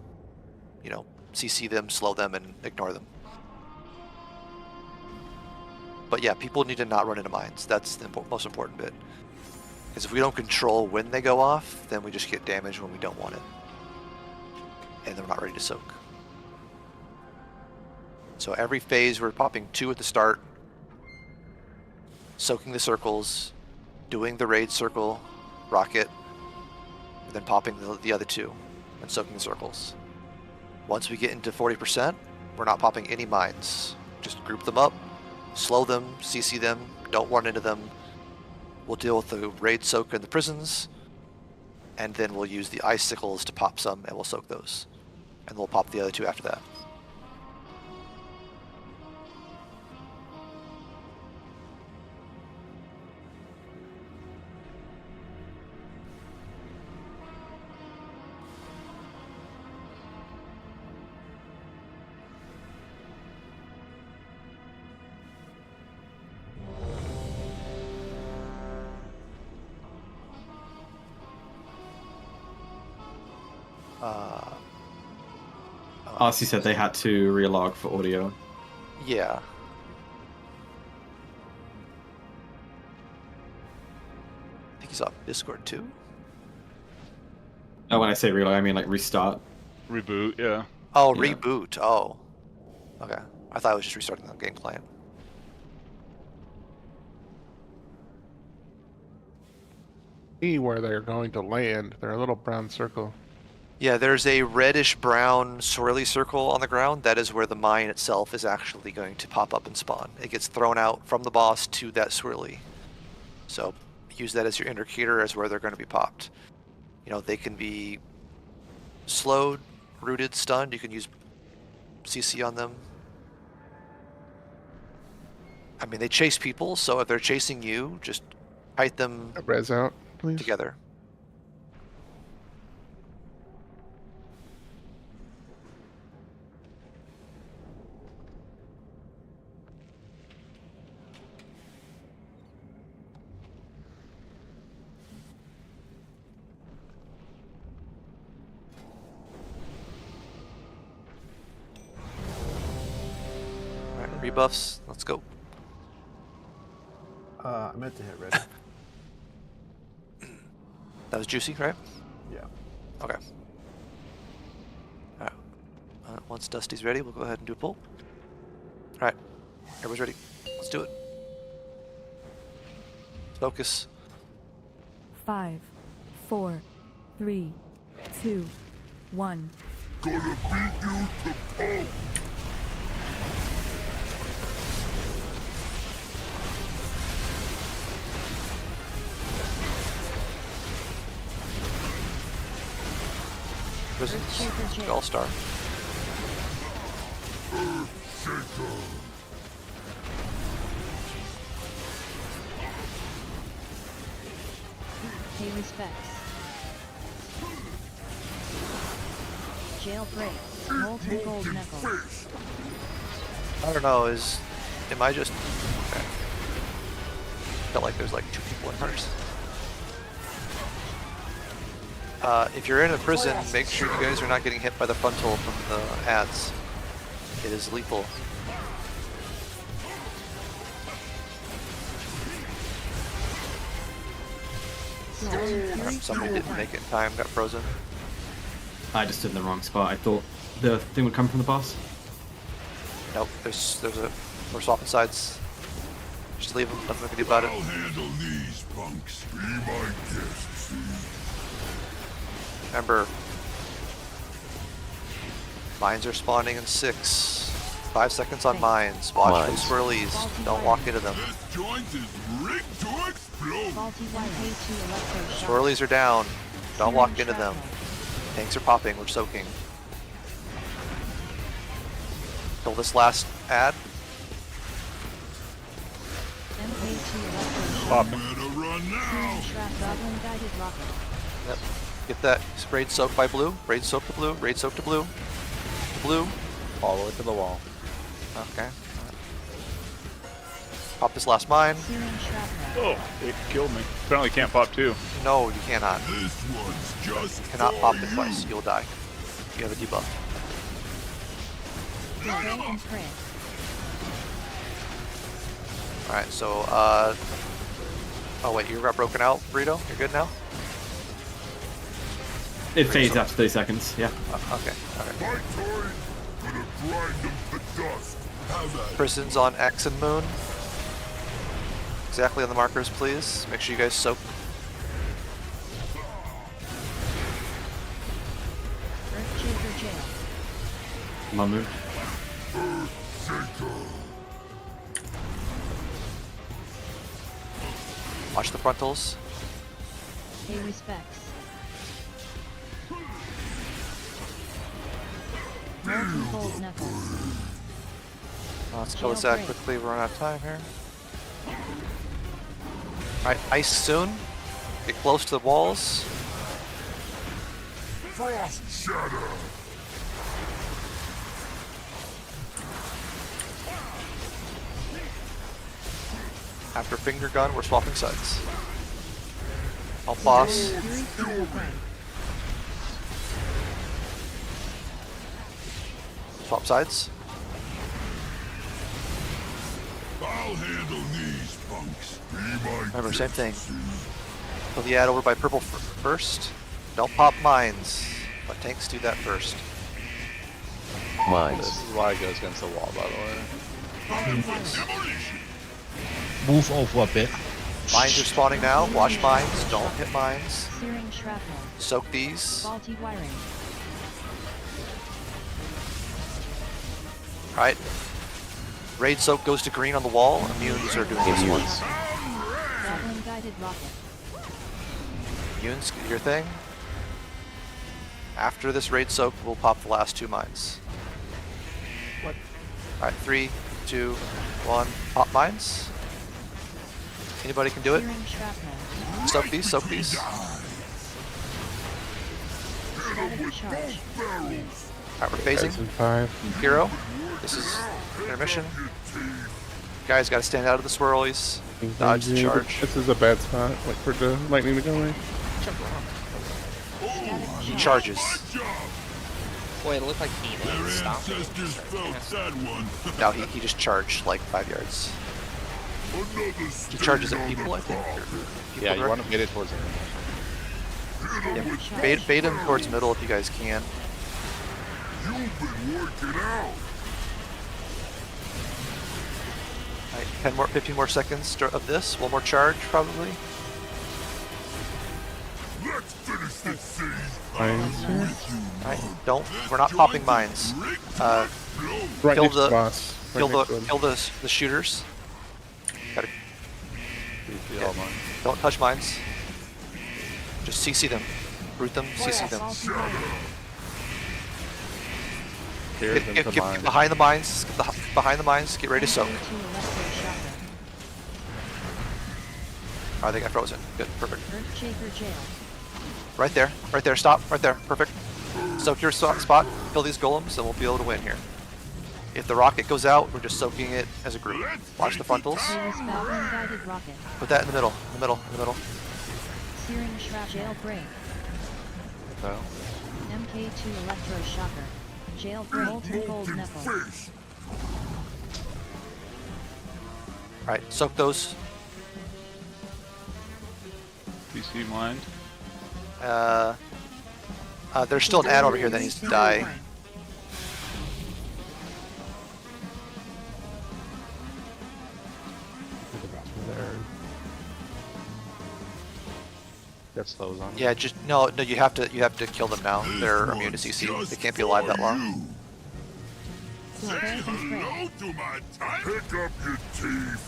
Speaker 1: CC them, slow them, and ignore them. But yeah, people need to not run into mines. That's the most important bit. Because if we don't control when they go off, then we just get damage when we don't want it. And they're not ready to soak. So every phase we're popping 2 at the start, soaking the circles, doing the raid circle, rocket, and then popping the other 2 and soaking the circles. Once we get into 40%, we're not popping any mines. Just group them up, slow them, CC them, don't run into them. We'll deal with the raid soak in the prisons, and then we'll use the icicles to pop some, and we'll soak those. And we'll pop the other 2 after that.
Speaker 5: Arcee said they had to relog for audio.
Speaker 1: Yeah. I think he's on Discord too.
Speaker 5: Oh, when I say relog, I mean like restart.
Speaker 2: Reboot, yeah.
Speaker 1: Oh,
Speaker 5: Yeah.
Speaker 1: reboot. Oh. Okay. I thought it was just restarting the game client.
Speaker 11: See where they're going to land. They're a little brown circle.
Speaker 1: Yeah, there's a reddish brown swirly circle on the ground. That is where the mine itself is actually going to pop up and spawn. It gets thrown out from the boss to that swirly. So use that as your indicator as where they're going to be popped. You know, they can be slowed, rooted, stunned. You can use CC on them. I mean, they chase people, so if they're chasing you, just kite them
Speaker 11: Res out, please.
Speaker 1: together. Alright, rebuffs, let's go.
Speaker 3: I meant to hit ready.
Speaker 1: That was juicy, right?
Speaker 3: Yeah.
Speaker 1: Okay. Alright. Once Dusty's ready, we'll go ahead and do a pull. Alright. Everybody's ready. Let's do it. Focus.
Speaker 14: 5, 4, 3, 2, 1.
Speaker 7: Gonna beat you to pulp.
Speaker 1: Prisons. All-Star.
Speaker 6: Pay respects. Jailbreak. Molten gold knuckle.
Speaker 1: I don't know, am I just... Okay. Felt like there's like 2 people in hers. If you're in a prison, make sure you guys are not getting hit by the frontal from the ads. It is lethal. Somebody didn't make it in time, got frozen.
Speaker 5: I just stood in the wrong spot. I thought the thing would come from the boss.
Speaker 1: Nope, we're swapping sides. Just leave them, nothing we can do about it.
Speaker 7: I'll handle these punks. Be my guest.
Speaker 1: Remember, mines are spawning in 6. 5 seconds on mines. Watch for the swirlies. Don't walk into them.
Speaker 7: This joint is rigged to explode.
Speaker 1: Swirlies are down. Don't walk into them. Tanks are popping. We're soaking. Kill this last ad.
Speaker 2: Popping.
Speaker 1: Yep. Get that raid soaked by blue. Raid soaked to blue. Raid soaked to blue. To blue.
Speaker 8: All the way to the wall.
Speaker 1: Okay. Pop this last mine.
Speaker 2: Oh, it killed me. Apparently can't pop too.
Speaker 1: No, you cannot.
Speaker 7: This one's just
Speaker 1: You cannot pop it twice. You'll die. You have a debuff. Alright, so, oh wait, you got broken out, Burrito? You're good now?
Speaker 5: It fades after 30 seconds, yeah.
Speaker 1: Okay, alright.
Speaker 7: my turn. Gonna grind them to dust. Have at it.
Speaker 1: Prisons on X and Moon. Exactly on the markers, please. Make sure you guys soak.
Speaker 6: Earthshaker jail.
Speaker 5: My move.
Speaker 1: Watch the frontals.
Speaker 6: Pay respects. Molten gold knuckle.
Speaker 1: Let's kill this ad quickly. We're running out of time here. Alright, ice soon. Get close to the walls.
Speaker 7: Frost shatter.
Speaker 1: After finger gun, we're swapping sides. All boss. Swap sides.
Speaker 7: I'll handle these punks. Be my
Speaker 1: Remember, same thing. Kill the ad over by purple first. Don't pop mines. Let tanks do that first.
Speaker 8: Mines.
Speaker 2: This is why it goes against the wall, by the way.
Speaker 10: Move over a bit.
Speaker 1: Mines are spawning now. Watch mines. Don't hit mines.
Speaker 6: Searing shrapnel.
Speaker 1: Soak these.
Speaker 6: Faulty wiring.
Speaker 1: Alright. Raid soak goes to green on the wall. Immunes are doing this one.
Speaker 6: Goblin guided rocket.
Speaker 1: Immunes, your thing. After this raid soak, we'll pop the last 2 mines.
Speaker 3: What?
Speaker 1: Alright, 3, 2, 1. Pop mines. Anybody can do it.
Speaker 6: Searing shrapnel.
Speaker 1: Soak these, soak these.
Speaker 6: Static charge.
Speaker 1: Alright, we're phasing.
Speaker 11: 5.
Speaker 1: Hero. This is intermission. Guys gotta stand out of the swirlies. Dodge the charge.
Speaker 11: This is a bad spot, like for the lightning to go in.
Speaker 1: He charges.
Speaker 18: Boy, it looked like he stopped.
Speaker 7: Ancestors felt that one.
Speaker 1: Now he just charged like 5 yards. He charges at people, I think.
Speaker 2: Yeah, you want to bait it towards him.
Speaker 1: Yeah, bait him towards middle if you guys can.
Speaker 7: You've been working out.
Speaker 1: Alright, 15 more seconds of this. One more charge, probably.
Speaker 7: Let's finish this scene.
Speaker 1: Alright, we're not popping mines.
Speaker 11: Right
Speaker 1: Kill
Speaker 11: next to
Speaker 1: the
Speaker 11: boss. Right next to him.
Speaker 1: kill the shooters. Gotta,
Speaker 2: all mine.
Speaker 1: don't touch mines. Just CC them. Root them, CC them.
Speaker 2: Here's
Speaker 1: Get
Speaker 2: into mine.
Speaker 1: behind the mines, behind the mines, get ready to soak. I think I frozen. Good, perfect.
Speaker 6: Earthshaker jail.
Speaker 1: Right there, stop, right there, perfect. Soak your spot, kill these golems, and we'll be able to win here. If the rocket goes out, we're just soaking it as a group. Watch the frontals.
Speaker 6: Goblin guided rocket.
Speaker 1: Put that in the middle, in the middle.
Speaker 6: Searing shrapnel. Jailbreak.
Speaker 2: No.
Speaker 6: MK2 electroshocker. Jailbreak. Molten gold knuckle.
Speaker 1: Alright, soak those.
Speaker 2: PC mind.
Speaker 1: There's still an ad over here that needs to die.
Speaker 2: That slows on.
Speaker 1: Yeah, just no, you have to kill them now. They're immune to CC. They can't be alive that long.
Speaker 7: Say hello to my type. Pick up your teeth.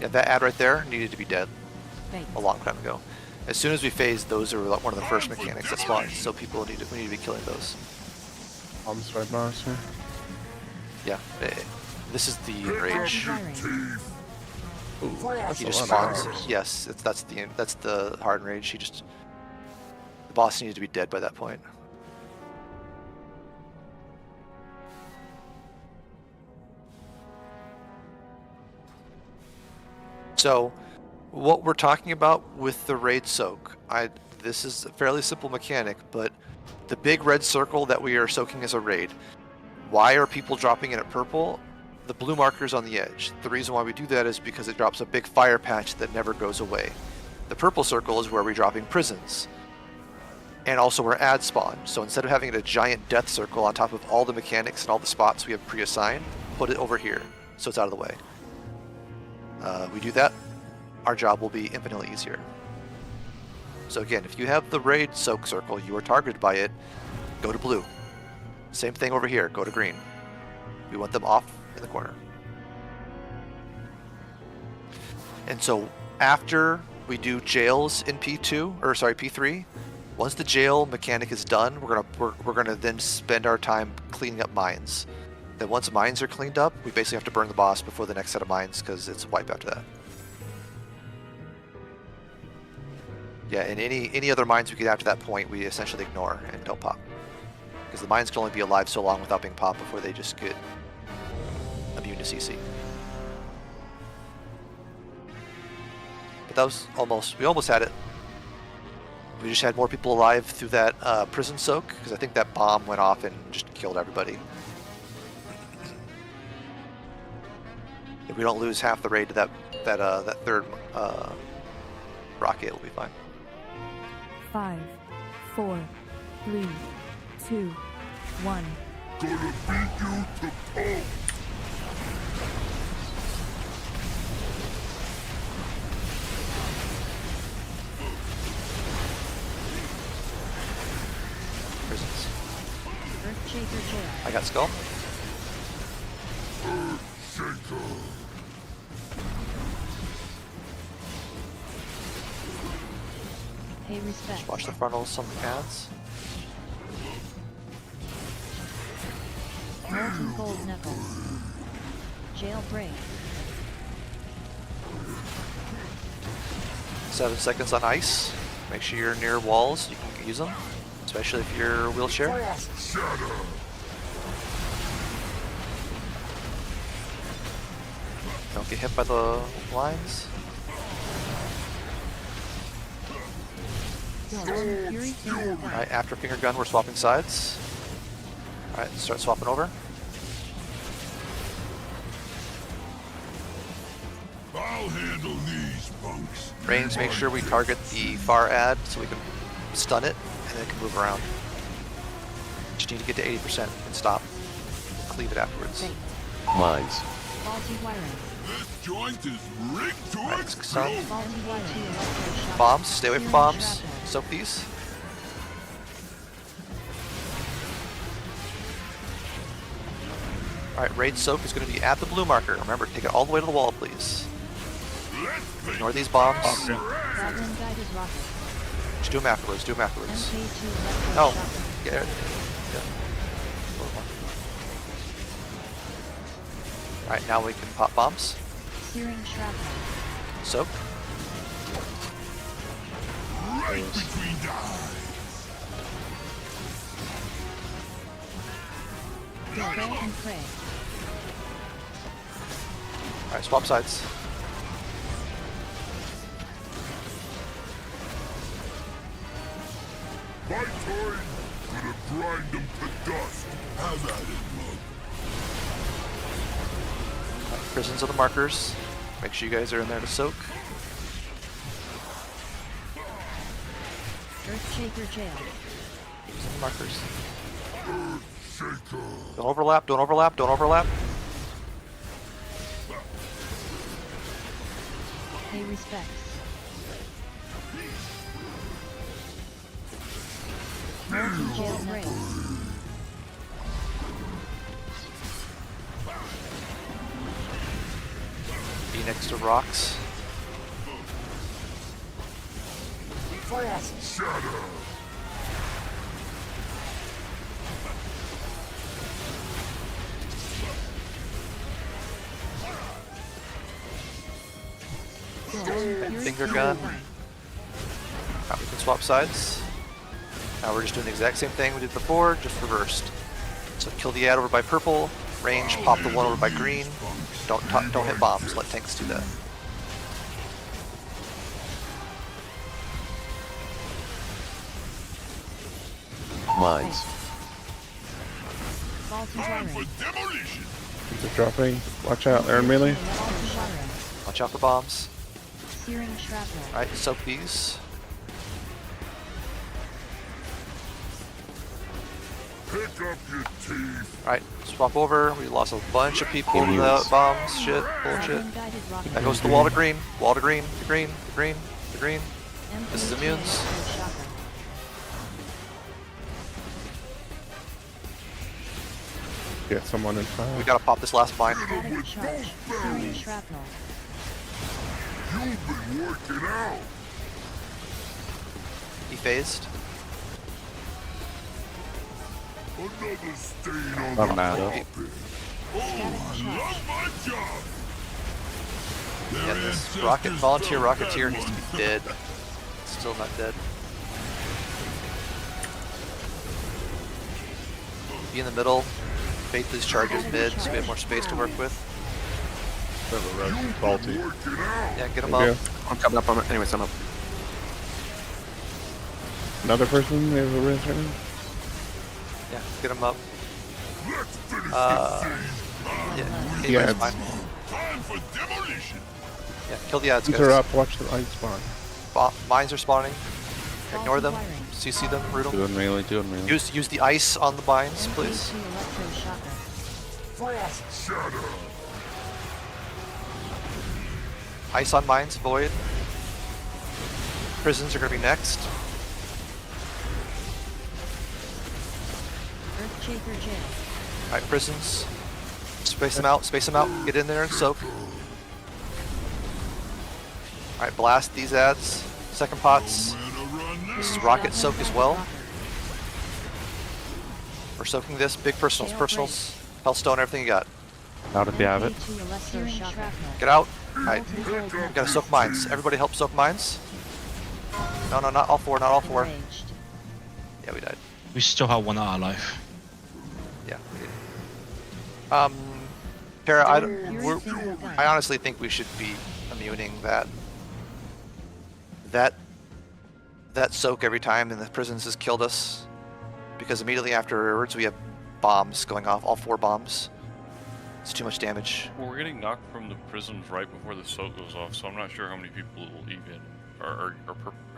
Speaker 1: Yeah, that ad right there needed to be dead a long time ago. As soon as we phase, those are one of the first mechanics that spawns, so we need to be killing those.
Speaker 11: Almost right boss here.
Speaker 1: Yeah, this is the rage.
Speaker 7: Ooh,
Speaker 1: He just spawns. Yes, that's the hard rage. The boss needed to be dead by that point. So, what we're talking about with the raid soak, this is a fairly simple mechanic, but the big red circle that we are soaking as a raid, why are people dropping it at purple? The blue marker's on the edge. The reason why we do that is because it drops a big fire patch that never goes away. The purple circle is where we're dropping prisons. And also where ads spawn. So instead of having a giant death circle on top of all the mechanics and all the spots we have pre-assigned, put it over here so it's out of the way. We do that, our job will be infinitely easier. So again, if you have the raid soak circle, you are targeted by it, go to blue. Same thing over here, go to green. We want them off in the corner. And so after we do jails in P3, once the jail mechanic is done, we're gonna then spend our time cleaning up mines. Then once mines are cleaned up, we basically have to burn the boss before the next set of mines because it's a wipe after that. Yeah, and any other mines we get after that point, we essentially ignore and don't pop. Because the mines can only be alive so long without being popped before they just get immune to CC. But that was we almost had it. We just had more people alive through that prison soak, because I think that bomb went off and just killed everybody. If we don't lose half the raid to that third rocket, it'll be fine.
Speaker 14: 5, 4, 3, 2, 1.
Speaker 7: Gonna beat you to pulp.
Speaker 1: Prisons.
Speaker 6: Earthshaker jail.
Speaker 1: I got skull.
Speaker 7: Shaker.
Speaker 6: Pay respect.
Speaker 1: Just watch the frontals, some ads.
Speaker 6: Molten gold knuckles. Jailbreak.
Speaker 1: 7 seconds on ice. Make sure you're near walls. You can use them, especially if you're a wheelchair. Don't get hit by the lines. Alright, after finger gun, we're swapping sides. Alright, start swapping over.
Speaker 7: I'll handle these punks.
Speaker 1: Range, make sure we target the far ad so we can stun it and then it can move around. Just need to get to 80% and stop. Cleave it afterwards.
Speaker 8: Mines.
Speaker 6: Faulty wiring.
Speaker 7: This joint is rigged to
Speaker 1: Stun.
Speaker 7: explode.
Speaker 6: Faulty wiring.
Speaker 1: Bombs, stay away from bombs. Soak these. Alright, raid soak is going to be at the blue marker. Remember, take it all the way to the wall, please. Ignore these bombs.
Speaker 6: Goblin guided rocket.
Speaker 1: Just do them afterwards, do them afterwards.
Speaker 6: MK2
Speaker 1: No,
Speaker 6: electroshocker.
Speaker 1: get it. Alright, now we can pop bombs.
Speaker 6: Searing shrapnel.
Speaker 1: Soak.
Speaker 7: Right between the eyes.
Speaker 6: Spray and pray.
Speaker 1: Alright, swap sides.
Speaker 7: My turn. Gonna grind them to dust. Have at it, mug.
Speaker 1: Prisons are the markers. Make sure you guys are in there to soak.
Speaker 6: Earthshaker jail.
Speaker 1: Some markers.
Speaker 7: Shaker.
Speaker 1: Don't overlap, don't overlap, don't overlap.
Speaker 6: Pay respects. Molten jailbreak.
Speaker 1: Be next to rocks.
Speaker 7: Frost shatter.
Speaker 1: Finger gun. Now we can swap sides. Now we're just doing the exact same thing we did before, just reversed. So kill the ad over by purple, range, pop the one over by green. Don't hit bombs, let tanks do that.
Speaker 8: Mines.
Speaker 6: Faulty
Speaker 7: Time
Speaker 6: wiring.
Speaker 7: for demolition.
Speaker 11: They're dropping. Watch out, they're in melee.
Speaker 6: Faulty wiring.
Speaker 1: Watch out for bombs.
Speaker 6: Searing shrapnel.
Speaker 1: Alright, soak these.
Speaker 7: Pick up your teeth.
Speaker 1: Alright, swap over. We lost a bunch of people to the bombs. Shit, bullshit.
Speaker 6: Goblin guided rocket.
Speaker 1: That goes to the wall to green. Wall to green, the green, the green, the green. This is
Speaker 6: MK2
Speaker 1: immunes.
Speaker 6: electroshocker.
Speaker 11: Get someone in
Speaker 1: We
Speaker 11: fire.
Speaker 1: gotta pop this last mine.
Speaker 6: Static charge. Searing shrapnel.
Speaker 7: You've been working out.
Speaker 1: He phased.
Speaker 7: Another stain on
Speaker 11: I'm
Speaker 7: the
Speaker 11: mad.
Speaker 7: carpet. Oh, I love my job.
Speaker 1: Yeah, this rocket volunteer rocketeer needs to be dead. Still not dead. Be in the middle. Bait these charges mid so we have more space to work with.
Speaker 2: Faulty.
Speaker 1: Yeah, get him
Speaker 11: Yeah.
Speaker 1: up.
Speaker 8: I'm coming up on it. Anyways, I'm up.
Speaker 11: Another person? There's a rinse right now?
Speaker 1: Yeah, get him up. Yeah,
Speaker 11: The
Speaker 1: anybody's
Speaker 11: ads.
Speaker 1: fine.
Speaker 7: Time for demolition.
Speaker 1: Yeah, kill the ads,
Speaker 11: These
Speaker 1: guys.
Speaker 11: are up. Watch the light spawn.
Speaker 1: Mines are spawning. Ignore them. CC them. Root them.
Speaker 11: Doing melee, doing melee.
Speaker 1: Use the ice on the mines, please.
Speaker 7: Frost shatter.
Speaker 1: Ice on mines, void. Prisons are gonna be next.
Speaker 14: Earthshaker jail.
Speaker 1: Alright, prisons. Space them out, get in there and soak. Alright, blast these ads. Second pots. This is rocket soak as well. We're soaking this. Big personals, Hellstone, everything you got.
Speaker 11: Out if you have it.
Speaker 1: Get out. Alright, we gotta soak mines. Everybody help soak mines. No, not all four, Yeah, we died.
Speaker 10: We still have 1 hour alive.
Speaker 1: Yeah, we did. Tara, I honestly think we should be immuning that soak every time and the prisons has killed us, because immediately afterwards we have bombs going off, all 4 bombs. It's too much damage.
Speaker 16: Well, we're getting knocked from the prisons right before the soak goes off, so I'm not sure how many people will even, I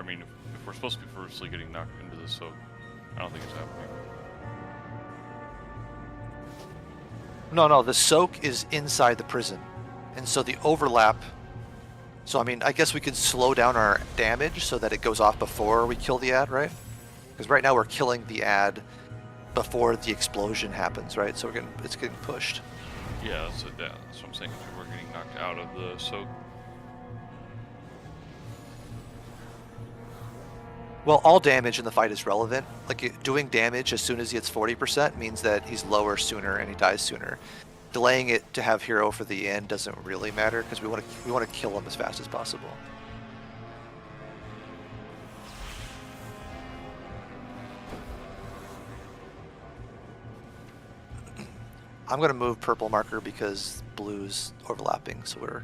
Speaker 16: mean, if we're supposed to be firstly getting knocked into the soak, I don't think it's happening.
Speaker 1: No, the soak is inside the prison, and so the overlap. So I mean, I guess we could slow down our damage so that it goes off before we kill the ad, right? Because right now we're killing the ad before the explosion happens, right? So it's getting pushed.
Speaker 16: Yeah, that's what I'm saying. We're getting knocked out of the soak.
Speaker 1: Well, all damage in the fight is relevant. Like, doing damage as soon as he hits 40% means that he's lower sooner and he dies sooner. Delaying it to have hero for the end doesn't really matter because we want to kill him as fast as possible. I'm going to move purple marker because blue's overlapping, so we're...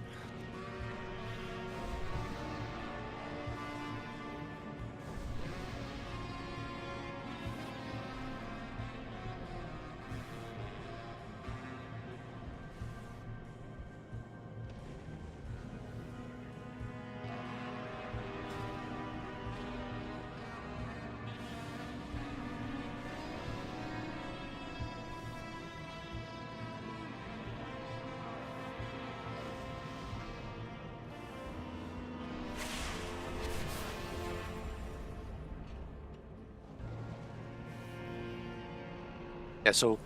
Speaker 1: Yeah, so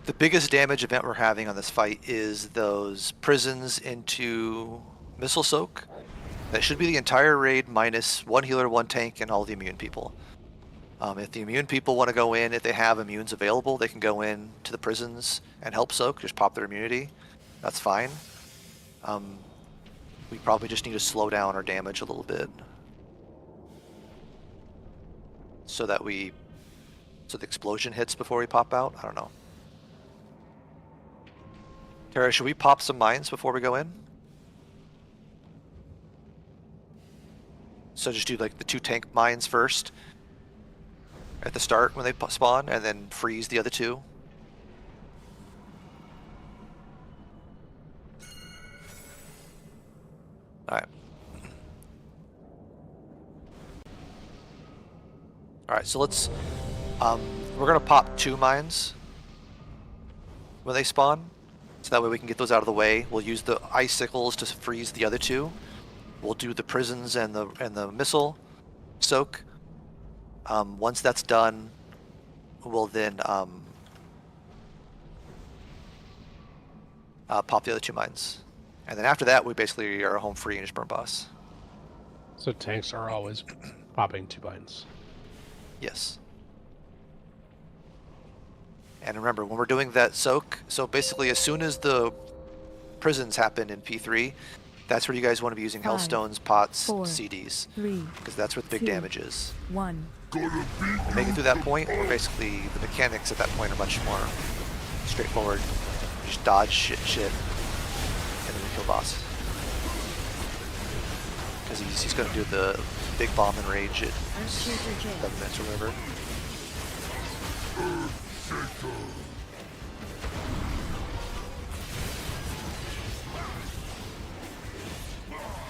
Speaker 1: the biggest damage event we're having on this fight is those prisons into missile soak. That should be the entire raid minus 1 healer, 1 tank, and all the immune people. If the immune people want to go in, if they have immunes available, they can go in to the prisons and help soak, just pop their immunity. That's fine. We probably just need to slow down our damage a little bit. So that the explosion hits before we pop out? I don't know. Tara, should we pop some mines before we go in? So just do like the 2 tank mines first at the start when they spawn, and then freeze the other 2. Alright. Alright, so let's... we're gonna pop 2 mines when they spawn, so that way we can get those out of the way. We'll use the icicles to freeze the other 2. We'll do the prisons and the missile soak. Once that's done, we'll then pop the other 2 mines, and then after that we basically are home free and just burn boss.
Speaker 4: So tanks are always popping 2 mines.
Speaker 1: Yes. And remember, when we're doing that soak, so basically as soon as the prisons happen in P3, that's where you guys want to be using
Speaker 14: 5,
Speaker 1: Hellstones, pots,
Speaker 14: 4,
Speaker 1: CDs,
Speaker 14: 3,
Speaker 1: because that's where the big
Speaker 14: 2,
Speaker 1: damage is.
Speaker 14: 1.
Speaker 1: Make it through that point, or basically the mechanics at that point are much more straightforward. You just dodge shit, and then you kill boss. because he's going to do the big bomb and rage at
Speaker 14: Earthshaker Jail.
Speaker 1: 7 minutes or whatever.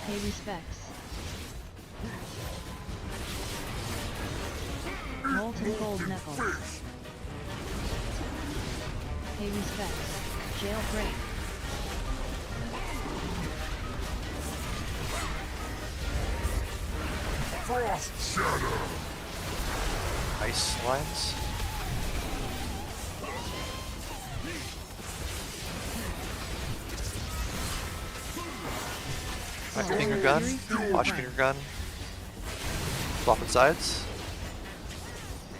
Speaker 6: Pay respects. Molten gold knuckles. Pay respects. Jailbreak.
Speaker 7: Frost shatter.
Speaker 1: Ice lines. Alright, finger gun. Watch finger gun. Swapping sides.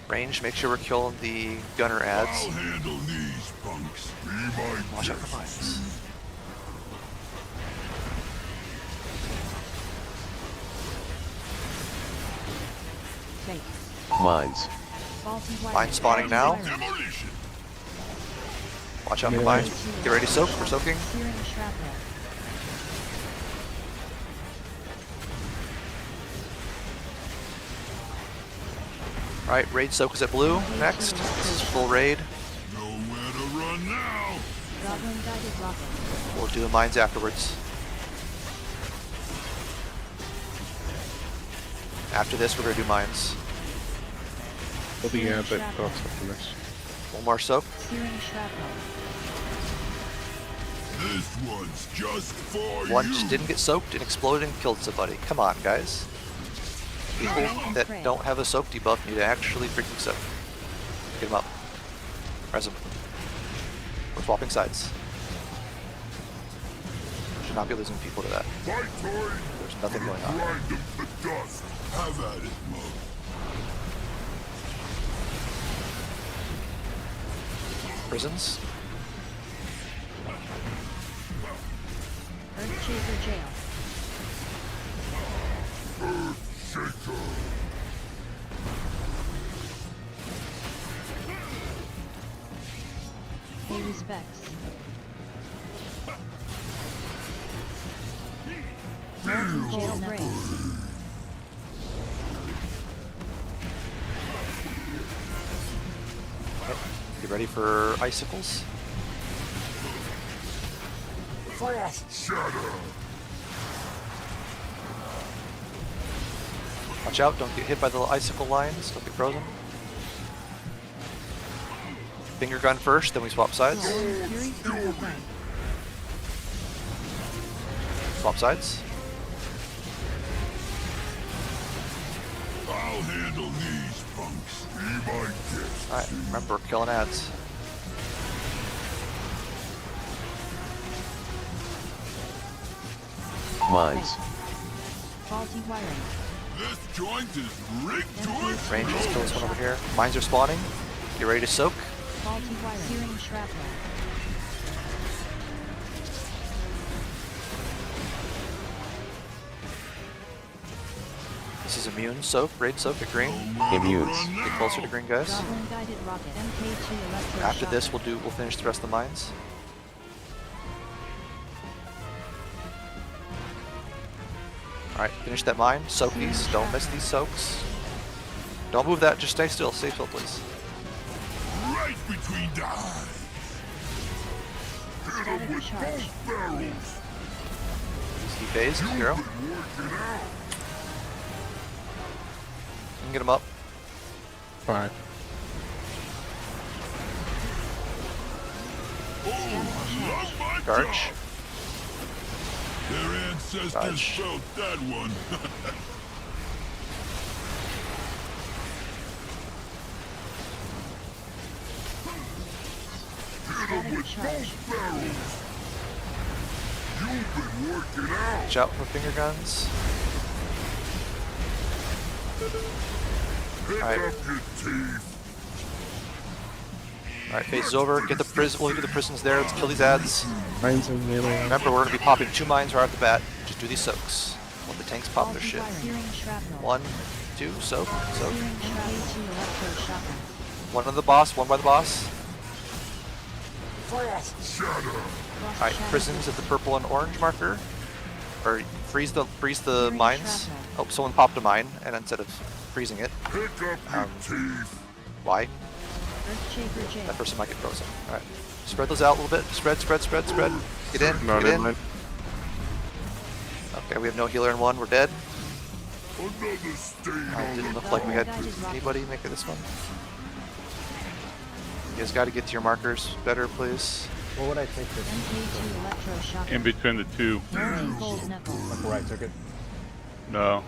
Speaker 1: Range, make sure we're killing the gunner ads.
Speaker 7: I'll handle these punks. Be my
Speaker 1: Watch out for mines.
Speaker 6: Fake.
Speaker 8: Mines.
Speaker 6: Faulty wire.
Speaker 1: Mine spawning now.
Speaker 7: demolition.
Speaker 1: Watch out for mines. Get ready to soak. We're soaking.
Speaker 6: Searing shrapnel.
Speaker 1: Alright, raid soak is at blue. Next. This is full raid.
Speaker 7: Nowhere to run now.
Speaker 6: Goblin guided rocket.
Speaker 1: We'll do the mines afterwards. After this, we're going to do mines.
Speaker 11: Looking at that cost after this.
Speaker 1: One more soak.
Speaker 6: Searing shrapnel.
Speaker 7: This one's just for
Speaker 1: One
Speaker 7: you.
Speaker 1: just didn't get soaked and exploded and killed somebody. Come on, guys. People that don't have a soak debuff need to actually freaking soak. Get them up. Press them. We're swapping sides. Should not be losing people to that.
Speaker 7: Fight time.
Speaker 1: There's nothing going on.
Speaker 7: Grind them to dust. Have at it, Mug.
Speaker 1: Prisons.
Speaker 6: Earthshaker Jail.
Speaker 7: Shaker.
Speaker 6: Pay respects. Molten gold knuckles.
Speaker 1: Get ready for icicles.
Speaker 7: Frost shatter.
Speaker 1: Watch out, don't get hit by the icicle lines, don't get frozen. Finger gun first, then we swap sides.
Speaker 6: Fury Finger Gun.
Speaker 1: Swap sides.
Speaker 7: I'll handle these punks. Be my guest.
Speaker 1: Alright, remember, we're killing ads.
Speaker 8: Mines.
Speaker 6: Faulty wiring.
Speaker 7: This joint is rigged to it.
Speaker 1: Range, let's kill this one over here. Mines are spawning. Get ready to soak.
Speaker 6: Faulty wiring. Searing shrapnel.
Speaker 1: This is immune soak, raid soak at green.
Speaker 8: Immunes.
Speaker 1: Get closer to green, guys.
Speaker 6: Goblin guided rocket. MK2 electro
Speaker 1: After
Speaker 6: shock.
Speaker 1: this, we'll finish the rest of the mines. Alright, finish that mine. Soak these. Don't miss these soaks. Don't move that. Just stay still. Stay still, please.
Speaker 7: Right between the eyes. Hit him
Speaker 6: Static
Speaker 7: with
Speaker 6: charge.
Speaker 7: both barrels.
Speaker 1: He phased. Hero. You
Speaker 7: Working out.
Speaker 1: can get him up.
Speaker 11: 5.
Speaker 7: Love my
Speaker 1: Charge.
Speaker 7: job. Their ancestors
Speaker 1: Dodge.
Speaker 7: felt that one. Hit him with both barrels. You've been working out.
Speaker 1: Watch out for finger guns.
Speaker 7: Pick
Speaker 1: Alright.
Speaker 7: up your teeth.
Speaker 1: Alright, phase is over. Get the prison. We'll do the prisons there. Let's kill these ads.
Speaker 11: Mines in the middle.
Speaker 1: Remember, we're going to be popping 2 mines right off the bat. Just do these soaks. Let the tanks pop their
Speaker 6: Faulty
Speaker 1: shit.
Speaker 6: wiring. Searing shrapnel.
Speaker 1: 1, 2, soak, soak.
Speaker 6: Searing MK2 electro shock.
Speaker 1: One on the boss, one by the boss.
Speaker 7: Frost shatter.
Speaker 6: Frost
Speaker 1: Alright,
Speaker 6: shatter.
Speaker 1: prisons at the purple and orange marker. Or freeze the mines. Oh, someone popped a mine, and instead of freezing it, why? That person might get frozen. All right, spread those out a little bit. Spread. Get in.
Speaker 11: Not
Speaker 1: Get
Speaker 11: in
Speaker 1: in.
Speaker 11: line.
Speaker 1: Okay, we have no healer in one. We're dead.
Speaker 7: Another stain
Speaker 1: Didn't look like we had anybody make it this one. You guys got to get to your markers better, please.
Speaker 3: What would I take this?
Speaker 2: In between the two.
Speaker 3: Like where I took it?
Speaker 2: No.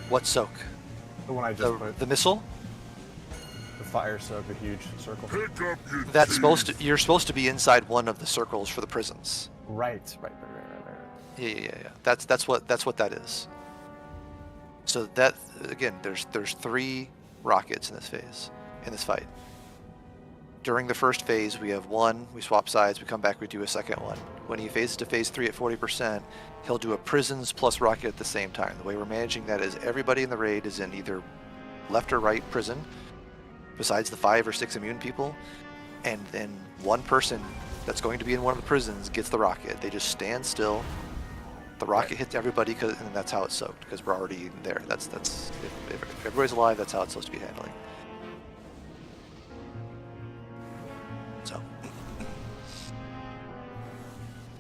Speaker 1: What soak?
Speaker 3: The one I just put.
Speaker 1: The missile?
Speaker 3: The fire soak, a huge circle.
Speaker 1: That's supposed to. You're supposed to be inside one of the circles for the prisons.
Speaker 3: Right.
Speaker 1: Yeah. That's what that is. So that again, there's 3 rockets in this phase, in this fight. During the first phase, we have one. We swap sides. We come back. We do a second one. When he phases to phase 3 at 40%, he'll do a prisons plus rocket at the same time. The way we're managing that is everybody in the raid is in either left or right prison, besides the 5 or 6 immune people, and then one person that's going to be in one of the prisons gets the rocket. They just stand still. The rocket hits everybody, and that's how it's soaked, because we're already there. That's if everybody's alive, that's how it's supposed to be handling. So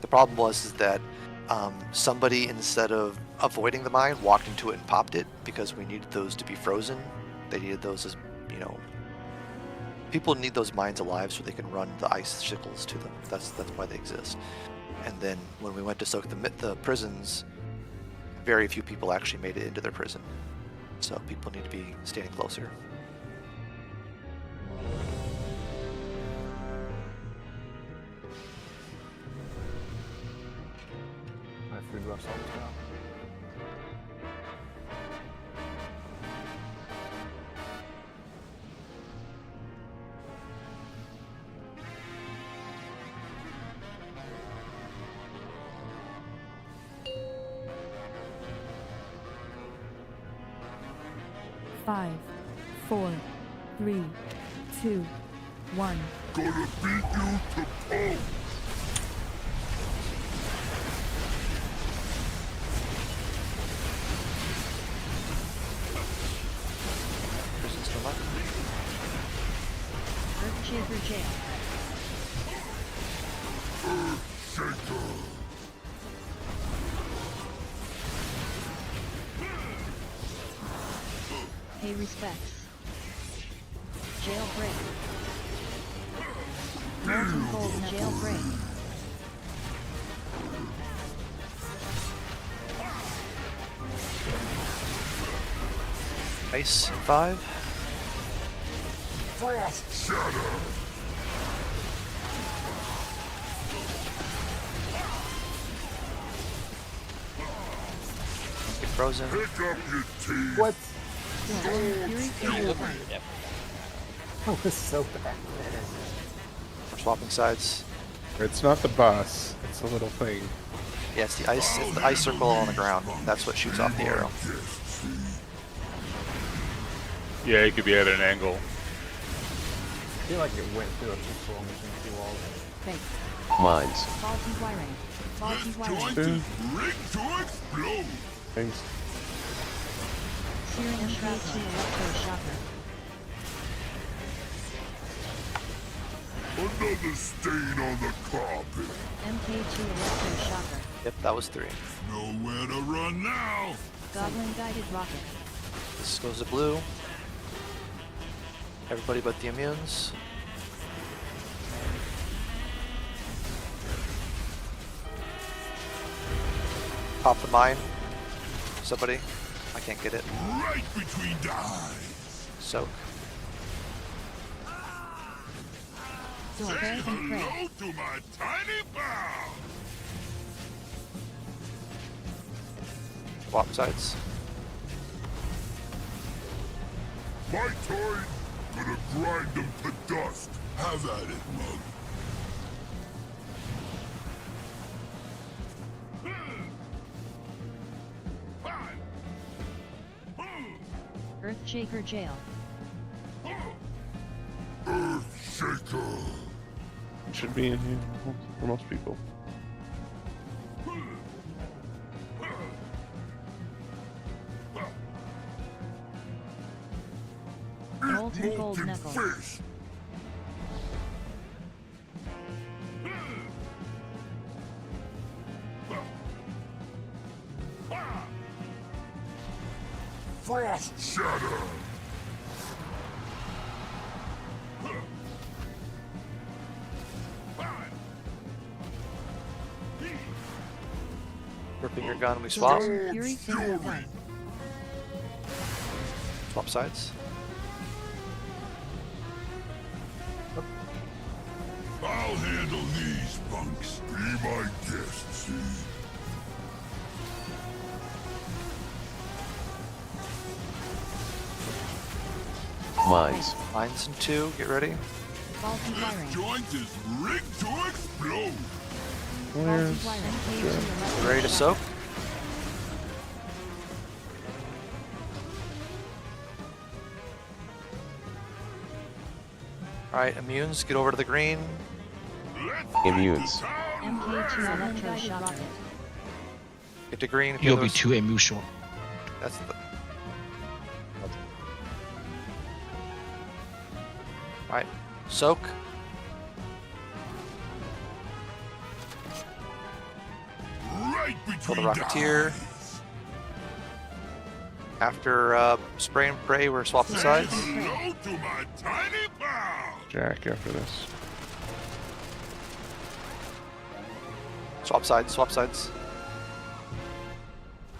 Speaker 1: the problem was that somebody, instead of avoiding the mine, walked into it and popped it, because we needed those to be frozen. They needed those as, people need those mines alive so they can run the icicles to them. That's why they exist. And then when we went to soak the prisons, very few people actually made it into their prison. So people need to be standing closer.
Speaker 3: My food rush almost out.
Speaker 14: Five, 4, 3, 2, 1.
Speaker 7: Gonna beat you to pulp.
Speaker 1: Prison's still left.
Speaker 6: Earthshaker jail.
Speaker 7: Shaker.
Speaker 6: Pay respects. Jailbreak. Molten cold jailbreak.
Speaker 1: Ice in 5.
Speaker 7: Frost shatter.
Speaker 1: Get frozen.
Speaker 7: Pick up your teeth.
Speaker 3: What?
Speaker 6: Fury
Speaker 3: Oh, this is so bad.
Speaker 1: We're swapping sides.
Speaker 11: It's not the boss. It's a little thing.
Speaker 1: Yeah, it's the ice circle on the ground. That's what shoots off the arrow.
Speaker 2: Yeah, it could be at an angle.
Speaker 3: I feel like it went through a pixel between 2 walls.
Speaker 6: Thanks.
Speaker 8: Mines.
Speaker 6: Faulty wiring. Faulty wiring.
Speaker 7: Joint is rigged to explode.
Speaker 3: Thanks.
Speaker 6: Searing shrapnel electroshocker.
Speaker 7: Another stain on the carpet.
Speaker 6: MK2 electroshocker.
Speaker 1: Yep, that was 3.
Speaker 7: Nowhere to run now.
Speaker 6: Goblin guided rocket.
Speaker 1: This goes to blue. Everybody but the immunes. Pop the mine. Somebody. I can't get it.
Speaker 7: Right between the eyes.
Speaker 1: Soak.
Speaker 6: Pray and pray.
Speaker 7: Hello to my tiny pal.
Speaker 1: Swap sides.
Speaker 7: My turn. Gonna grind them to dust. Have at it, mug.
Speaker 6: Earthshaker jail.
Speaker 7: Earthshaker.
Speaker 11: It should be in here for most people.
Speaker 14: Molten gold knuckle.
Speaker 7: Fish. Frost shatter.
Speaker 1: Gripping your gun, we swap.
Speaker 14: Fury finger gun.
Speaker 1: Swap sides.
Speaker 7: I'll handle these punks. Be my guest, see?
Speaker 8: Mines.
Speaker 1: Mines in 2, get ready.
Speaker 14: Faulty
Speaker 7: This
Speaker 14: wiring.
Speaker 7: joint is rigged to explode.
Speaker 14: Faulty wiring. MK2
Speaker 1: Ready to soak? Alright, immunes, get over to the green.
Speaker 8: Immunes.
Speaker 14: MK2 electroshock rocket.
Speaker 1: Get to green. If
Speaker 10: You'll be
Speaker 1: others-
Speaker 10: 2 immune short.
Speaker 1: That's the. Alright, soak.
Speaker 7: Right
Speaker 1: Pull the
Speaker 7: between
Speaker 1: Rocketeer. After spray and pray, we're swapping sides.
Speaker 7: Hello to my tiny pal.
Speaker 11: Jack after this.
Speaker 1: Swap sides, swap sides.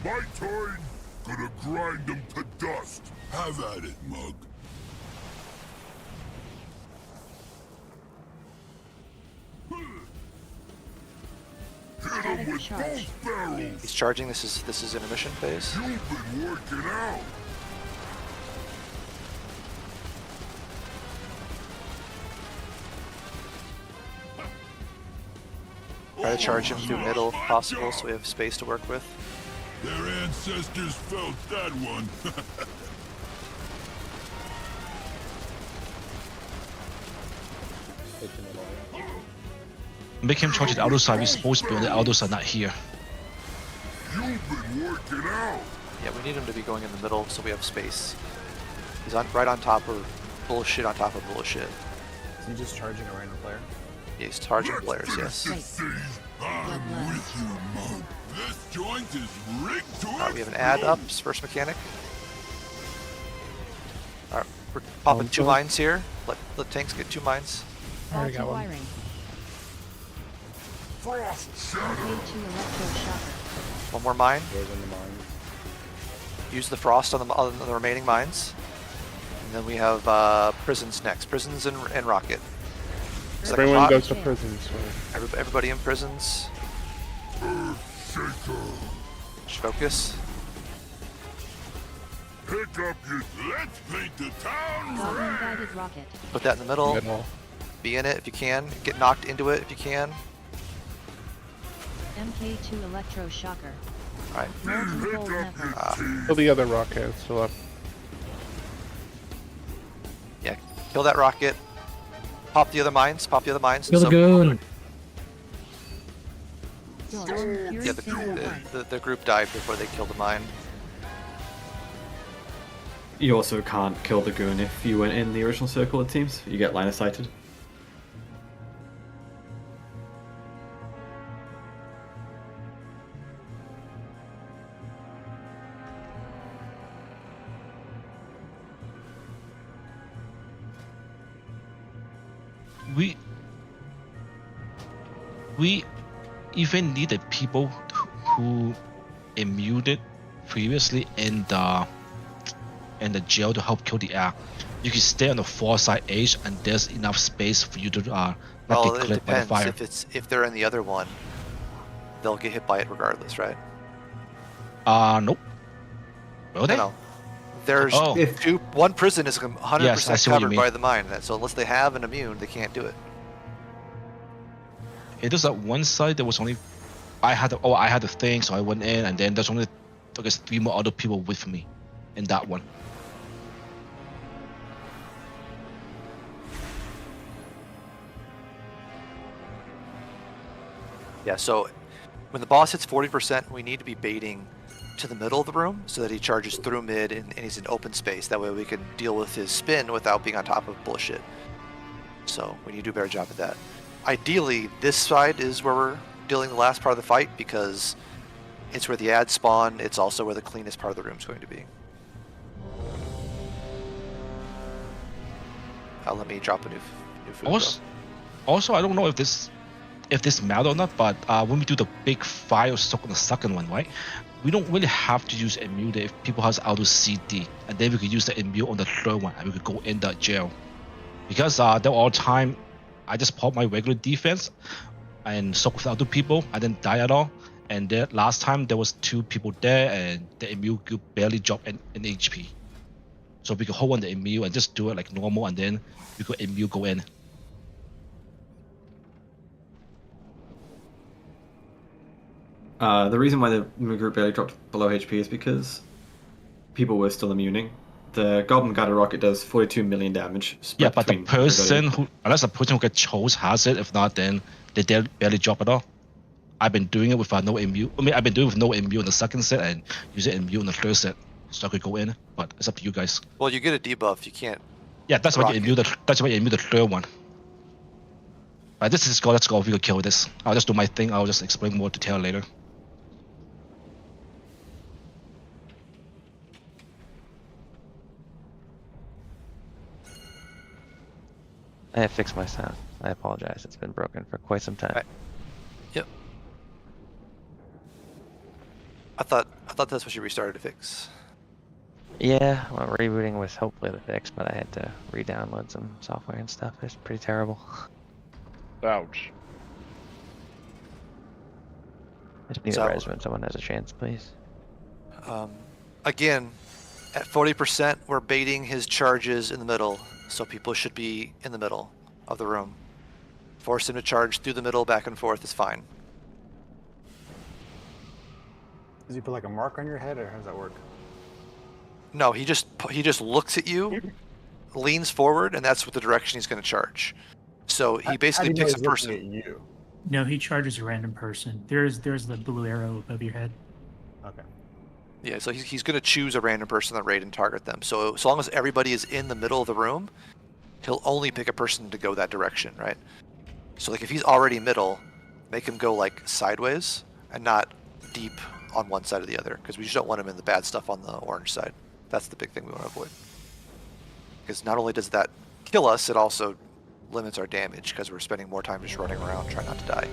Speaker 7: My turn. Gonna grind them to dust. Have at it, mug. Hit him with both barrels.
Speaker 1: He's charging. This is intermission phase.
Speaker 7: You've been working out.
Speaker 1: Try to charge him through middle if possible, so we have space to work with.
Speaker 7: Their ancestors felt that one.
Speaker 10: Make him charge the outer side. We're supposed to be on the outer side, not here.
Speaker 7: You've been working out.
Speaker 1: Yeah, we need him to be going in the middle so we have space. He's right on top of bullshit on top of bullshit.
Speaker 3: Is he just charging a random player?
Speaker 1: Yeah, he's charging players, yes.
Speaker 7: I'm with you, mug. This joint is rigged to
Speaker 1: We have an add up, first mechanic. Alright, we're popping 2 mines here. Let tanks get 2 mines.
Speaker 14: Faulty wiring.
Speaker 7: Frost
Speaker 14: MK2 electroshocker.
Speaker 1: 1 more mine.
Speaker 8: Goes in the mines.
Speaker 1: Use the frost on the remaining mines. And then we have prisons next. Prisons and rocket. Second
Speaker 11: Everyone
Speaker 1: shot.
Speaker 11: goes to prison, so.
Speaker 1: Everybody in prisons.
Speaker 7: shaker.
Speaker 1: Just focus.
Speaker 7: Pick up your. Let's paint the town
Speaker 14: Goblin
Speaker 7: red.
Speaker 14: guided rocket.
Speaker 1: Put that in the middle.
Speaker 11: Middle.
Speaker 1: Be in it if you can. Get knocked into it if you can.
Speaker 14: MK2 electroshocker.
Speaker 1: Alright.
Speaker 14: Molten gold knuckle.
Speaker 11: Kill the other rocket still up.
Speaker 1: Yeah, kill that rocket. Pop the other mines. Pop the other mines.
Speaker 13: Kill the goon.
Speaker 14: Fury
Speaker 1: Yeah,
Speaker 14: finger gun.
Speaker 1: the group died before they killed the mine.
Speaker 5: You also can't kill the goon if you went in the original circle, it seems. You get line of sighted.
Speaker 10: We even needed people who immuned previously in the jail to help kill the air. You can stay on the far side edge, and there's enough space for you to not
Speaker 1: Well,
Speaker 10: get
Speaker 1: it
Speaker 10: clipped by the
Speaker 1: depends.
Speaker 10: fire.
Speaker 1: If they're in the other one, they'll get hit by it regardless, right?
Speaker 10: Nope. Will they?
Speaker 1: No. There's
Speaker 10: Oh.
Speaker 1: one prison is 100%
Speaker 10: Yes, I see what you
Speaker 1: covered
Speaker 10: mean.
Speaker 1: by the mine, so unless they have an immune, they can't do it.
Speaker 10: It is at one side there was only I had the thing, so I went in, and then there's only I guess 3 more other people with me in that one.
Speaker 1: Yeah, so when the boss hits 40%, we need to be baiting to the middle of the room so that he charges through mid and he's in open space. That way we can deal with his spin without being on top of bullshit. So we need to do a better job of that. Ideally, this side is where we're dealing the last part of the fight because it's where the ads spawn. It's also where the cleanest part of the room is going to be. Let me drop a new food.
Speaker 10: Also, I don't know if this matter or not, but when we do the big fire soak on the second one, right? We don't really have to use immune if people has auto CD, and then we could use the immune on the third one, and we could go in the jail. Because there all time, I just pop my regular defense and soak with other people, and then die at all. And then last time there was 2 people there, and the immune could barely drop in HP. So we could hold on the immune and just do it like normal, and then we could immune go in.
Speaker 5: The reason why the group barely dropped below HP is because people were still immuning. The Goblin Guided Rocket does 42 million damage.
Speaker 10: Yeah, but the person who, unless the person who gets chose has it, if not, then they barely drop at all. I've been doing it with no immune. I mean, I've been doing it with no immune in the second set and using immune in the third set, so I could go in. But it's up to you guys.
Speaker 1: Well, you get a debuff. You can't.
Speaker 10: Yeah, that's why you immune the. That's why you immune the third one. But this is go. Let's go. We could kill this. I'll just do my thing. I'll just explain more detail later.
Speaker 9: I have fixed my sound. I apologize. It's been broken for quite some time.
Speaker 1: Yep. I thought that's what you restarted to fix.
Speaker 9: Yeah, well, rebooting was hopefully the fix, but I had to re-download some software and stuff. It's pretty terrible.
Speaker 2: Ouch.
Speaker 9: Just need a res when someone has a chance, please.
Speaker 1: Again, at 40%, we're baiting his charges in the middle, so people should be in the middle of the room. Force him to charge through the middle, back and forth is fine.
Speaker 3: Does he put like a mark on your head, or how does that work?
Speaker 1: No, he just looks at you, leans forward, and that's what the direction he's going to charge. So he basically picks a person.
Speaker 20: No, he charges a random person. There's the blue arrow above your head.
Speaker 3: Okay.
Speaker 1: Yeah, so he's going to choose a random person on the raid and target them. So as long as everybody is in the middle of the room, he'll only pick a person to go that direction, right? So like if he's already middle, make him go like sideways and not deep on one side or the other, because we just don't want him in the bad stuff on the orange side. That's the big thing we want to avoid. Because not only does that kill us, it also limits our damage because we're spending more time just running around trying not to die.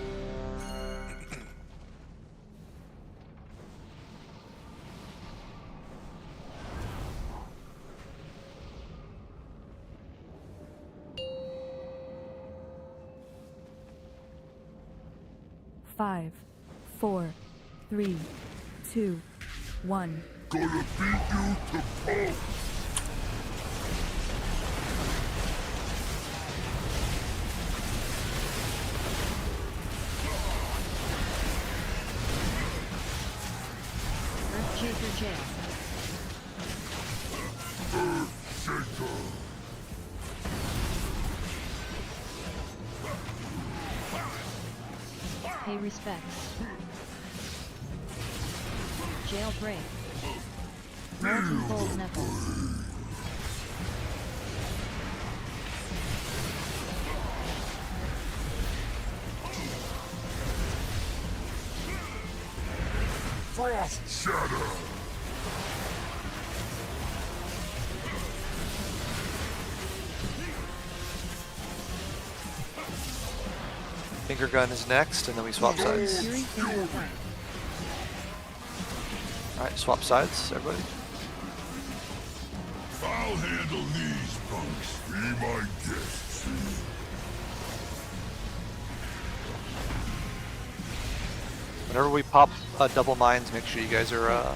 Speaker 21: Five, 4, 3, 2, 1.
Speaker 7: Gonna beat you to pulp.
Speaker 14: Earthshaker jail. Pay respects. Jailbreak. Molten Bolt Knuckles.
Speaker 7: Frost Shatter.
Speaker 1: Finger gun is next, and then we swap sides. Alright, swap sides, everybody.
Speaker 7: I'll handle these punks. Be my guests.
Speaker 1: Whenever we pop double mines, make sure you guys are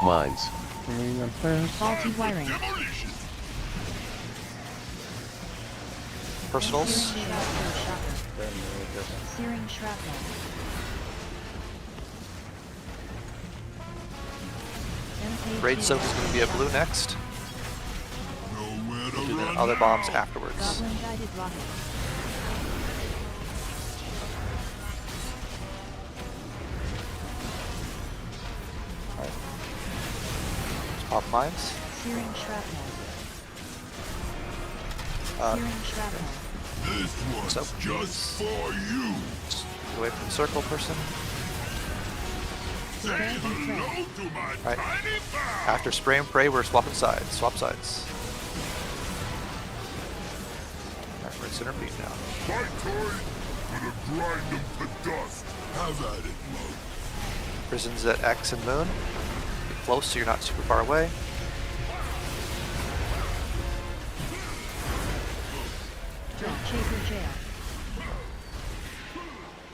Speaker 9: Mines.
Speaker 14: Faulty wiring.
Speaker 1: personals.
Speaker 14: Searing shrapnel.
Speaker 1: Raid soak is going to be a blue next. We'll do the other bombs afterwards.
Speaker 14: Goblin guided rocket.
Speaker 1: Pop mines.
Speaker 14: Searing shrapnel. Searing shrapnel.
Speaker 7: This one's
Speaker 1: So,
Speaker 7: just for you.
Speaker 1: Get away from the circle person.
Speaker 7: Say hello to my
Speaker 1: Right.
Speaker 7: tiny pal.
Speaker 1: After spray and pray, we're swapping sides. Swap sides. Alright, we're in center beat now.
Speaker 7: Fight time. Gonna grind them to dust. Have at it, mug.
Speaker 1: Prison's at X and Moon. Get close so you're not super far away.
Speaker 14: Earth Shaker Jail.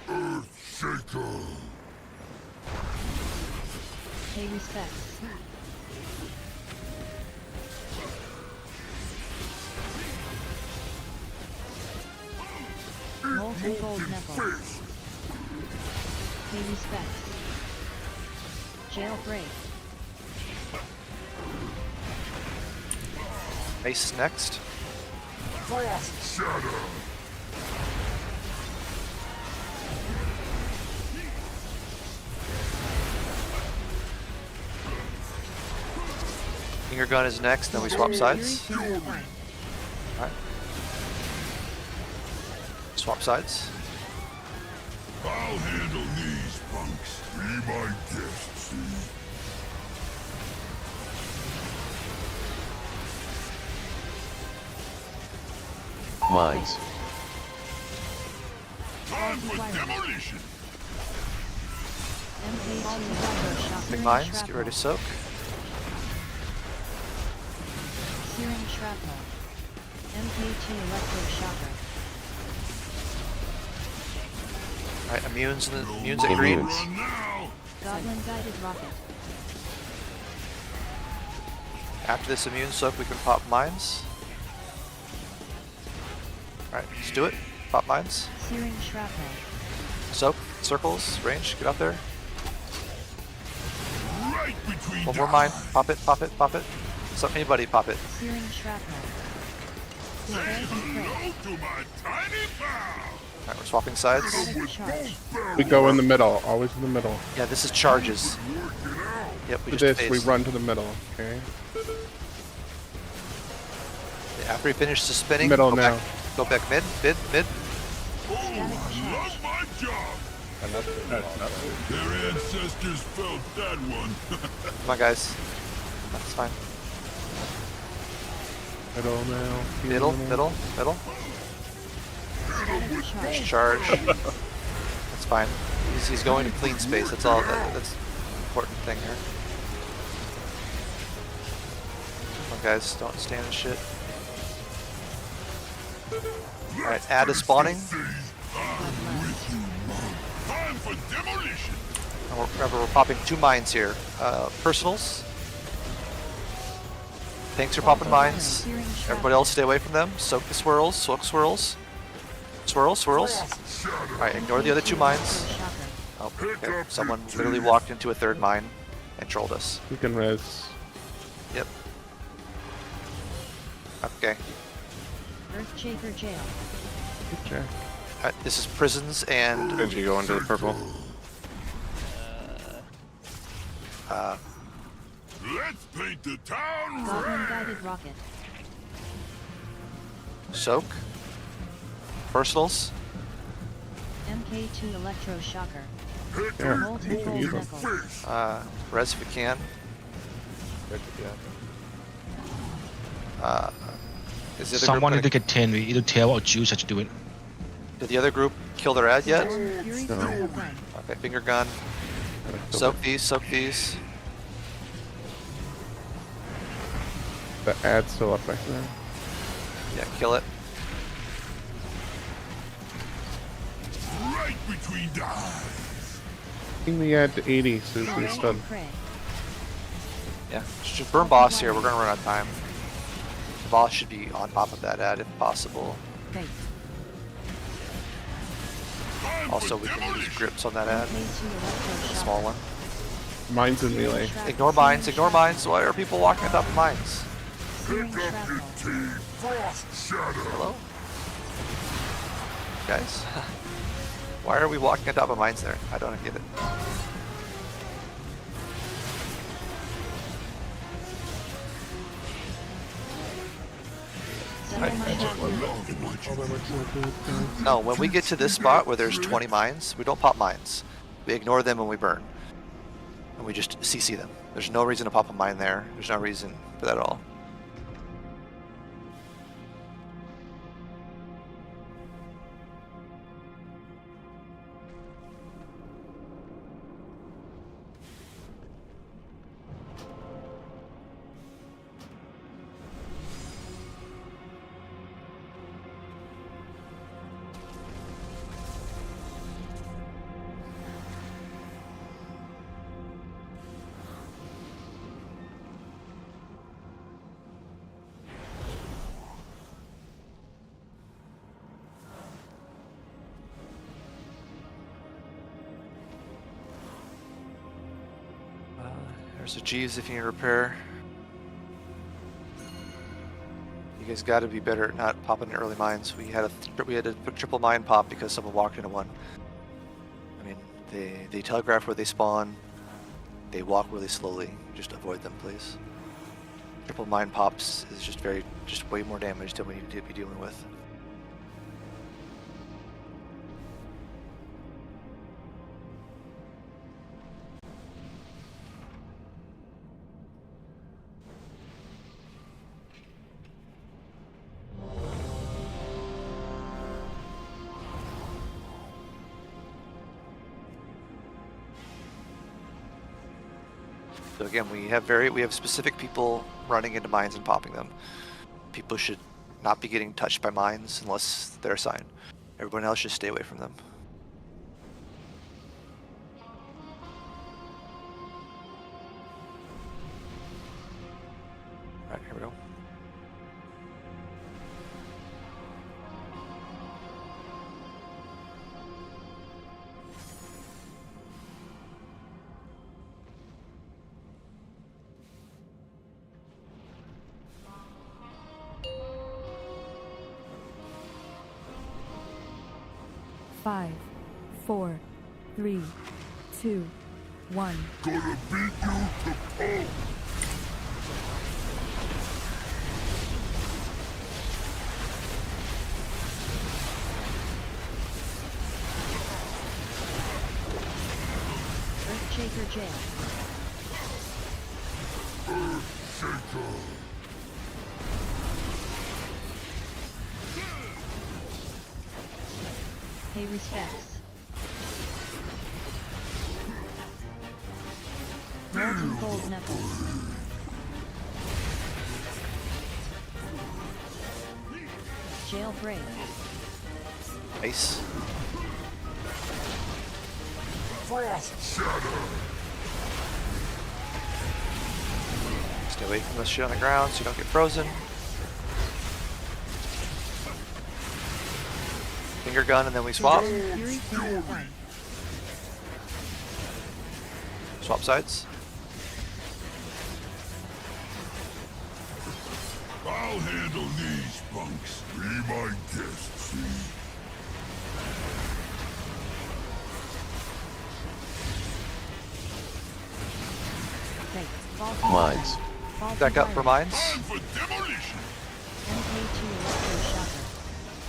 Speaker 7: Earth Shaker.
Speaker 14: Pay respects. Molten gold knuckle. Pay respects. Jailbreak.
Speaker 1: Mace next.
Speaker 7: Frost Shatter.
Speaker 1: Finger gun is next, then we swap sides. Alright. Swap sides.
Speaker 7: I'll handle these punks. Be my guest, see?
Speaker 8: Mines.
Speaker 7: Time for demolition.
Speaker 1: Big mines, get ready to soak.
Speaker 14: Searing shrapnel. MK2 electroshocker.
Speaker 1: Alright, immunes at green.
Speaker 14: Goblin guided rocket.
Speaker 1: After this immune soak, we can pop mines. Alright, let's do it. Pop mines.
Speaker 14: Searing shrapnel.
Speaker 1: Soak, circles, range, get up there.
Speaker 7: Right between
Speaker 1: One more mine. Pop it, pop it, pop it. So anybody pop it.
Speaker 14: Searing shrapnel.
Speaker 7: Say hello to my tiny pal.
Speaker 1: Alright, we're swapping sides.
Speaker 14: Static charge.
Speaker 11: We go in the middle, always in the middle.
Speaker 1: Yeah, this is charges. Yep, we
Speaker 11: For
Speaker 1: just
Speaker 11: this, we
Speaker 1: phased.
Speaker 11: run to the middle, okay?
Speaker 1: After he finishes the spinning,
Speaker 11: Middle
Speaker 1: go
Speaker 11: now.
Speaker 1: back. Go back mid, mid, mid.
Speaker 14: Static charge.
Speaker 7: Love my job. Their ancestors felt that one.
Speaker 1: Come on, guys. That's fine.
Speaker 11: Middle now.
Speaker 1: Middle, middle, middle.
Speaker 14: Static charge.
Speaker 1: Charge. That's fine. He's going to clean space. That's all. That's the important thing here. Come on, guys. Don't stand in shit. Alright, add a spawning.
Speaker 7: Time for demolition.
Speaker 1: And remember, we're popping 2 mines here. Personals. Tanks are popping mines. Everybody else stay away from them. Soak the swirls. Soak swirls. Swirl, swirls. Alright, ignore the other 2 mines. Oh, okay. Someone literally walked into a 3rd mine and trolled us.
Speaker 11: You can res.
Speaker 1: Yep. Okay.
Speaker 14: Earth Shaker Jail.
Speaker 11: Good check.
Speaker 1: This is prisons and...
Speaker 8: Did you go into the purple?
Speaker 7: Let's paint the town
Speaker 14: Goblin
Speaker 7: red.
Speaker 14: guided rocket.
Speaker 1: Soak. Personals.
Speaker 14: MK2 electroshocker.
Speaker 11: Yeah.
Speaker 14: Molten gold
Speaker 11: use 'em.
Speaker 14: knuckle.
Speaker 1: Res if we can. Is the other
Speaker 10: Someone
Speaker 1: group
Speaker 10: need to get 10. We either tail or juice how to do it.
Speaker 1: Did the other group kill their ad yet?
Speaker 14: Fury
Speaker 11: No.
Speaker 14: finger gun.
Speaker 1: Okay, finger gun. Soak these, soak these.
Speaker 11: The ad's still up back there.
Speaker 1: Yeah, kill it.
Speaker 7: Right between the eyes.
Speaker 11: Bring the ad to 80 so it's
Speaker 14: Prey
Speaker 11: stun.
Speaker 14: and prey.
Speaker 1: Yeah, just burn boss here. We're gonna run out of time. The boss should be on top of that ad if possible.
Speaker 14: Fate.
Speaker 1: Also, we can use grips on that ad.
Speaker 14: MK2 electroshocker.
Speaker 1: Small one.
Speaker 11: Mine's in melee.
Speaker 1: Ignore mines, ignore mines. Why are people walking on top of mines?
Speaker 14: Searing shrapnel.
Speaker 7: Frost Shatter.
Speaker 1: Hello? Guys? Why are we walking on top of mines there? I don't get it. No, when we get to this spot where there's 20 mines, we don't pop mines. We ignore them when we burn. And we just CC them. There's no reason to pop a mine there. There's no reason for that at all. There's a Jeeves if you need repair. You guys got to be better at not popping in early mines. We had a triple mine pop because someone walked into one. I mean, they telegraph where they spawn. They walk really slowly. Just avoid them, please. Triple mine pops is just way more damage than we need to be dealing with. So again, we have specific people running into mines and popping them. People should not be getting touched by mines unless they're assigned. Everyone else should stay away from them. Alright, here we go.
Speaker 21: Five, 4, 3, 2, 1.
Speaker 7: Gonna beat you to pulp.
Speaker 14: Earthshaker jail.
Speaker 7: Earthshaker.
Speaker 14: Pay respects. Molten gold knuckles. Jailbreak.
Speaker 1: Nice.
Speaker 7: Frost shatter.
Speaker 1: Stay away from this shit on the ground so you don't get frozen. Finger gun and then we swap. Swap sides.
Speaker 7: I'll handle these punks. Be my guest, see?
Speaker 1: Mines. Back up for mines.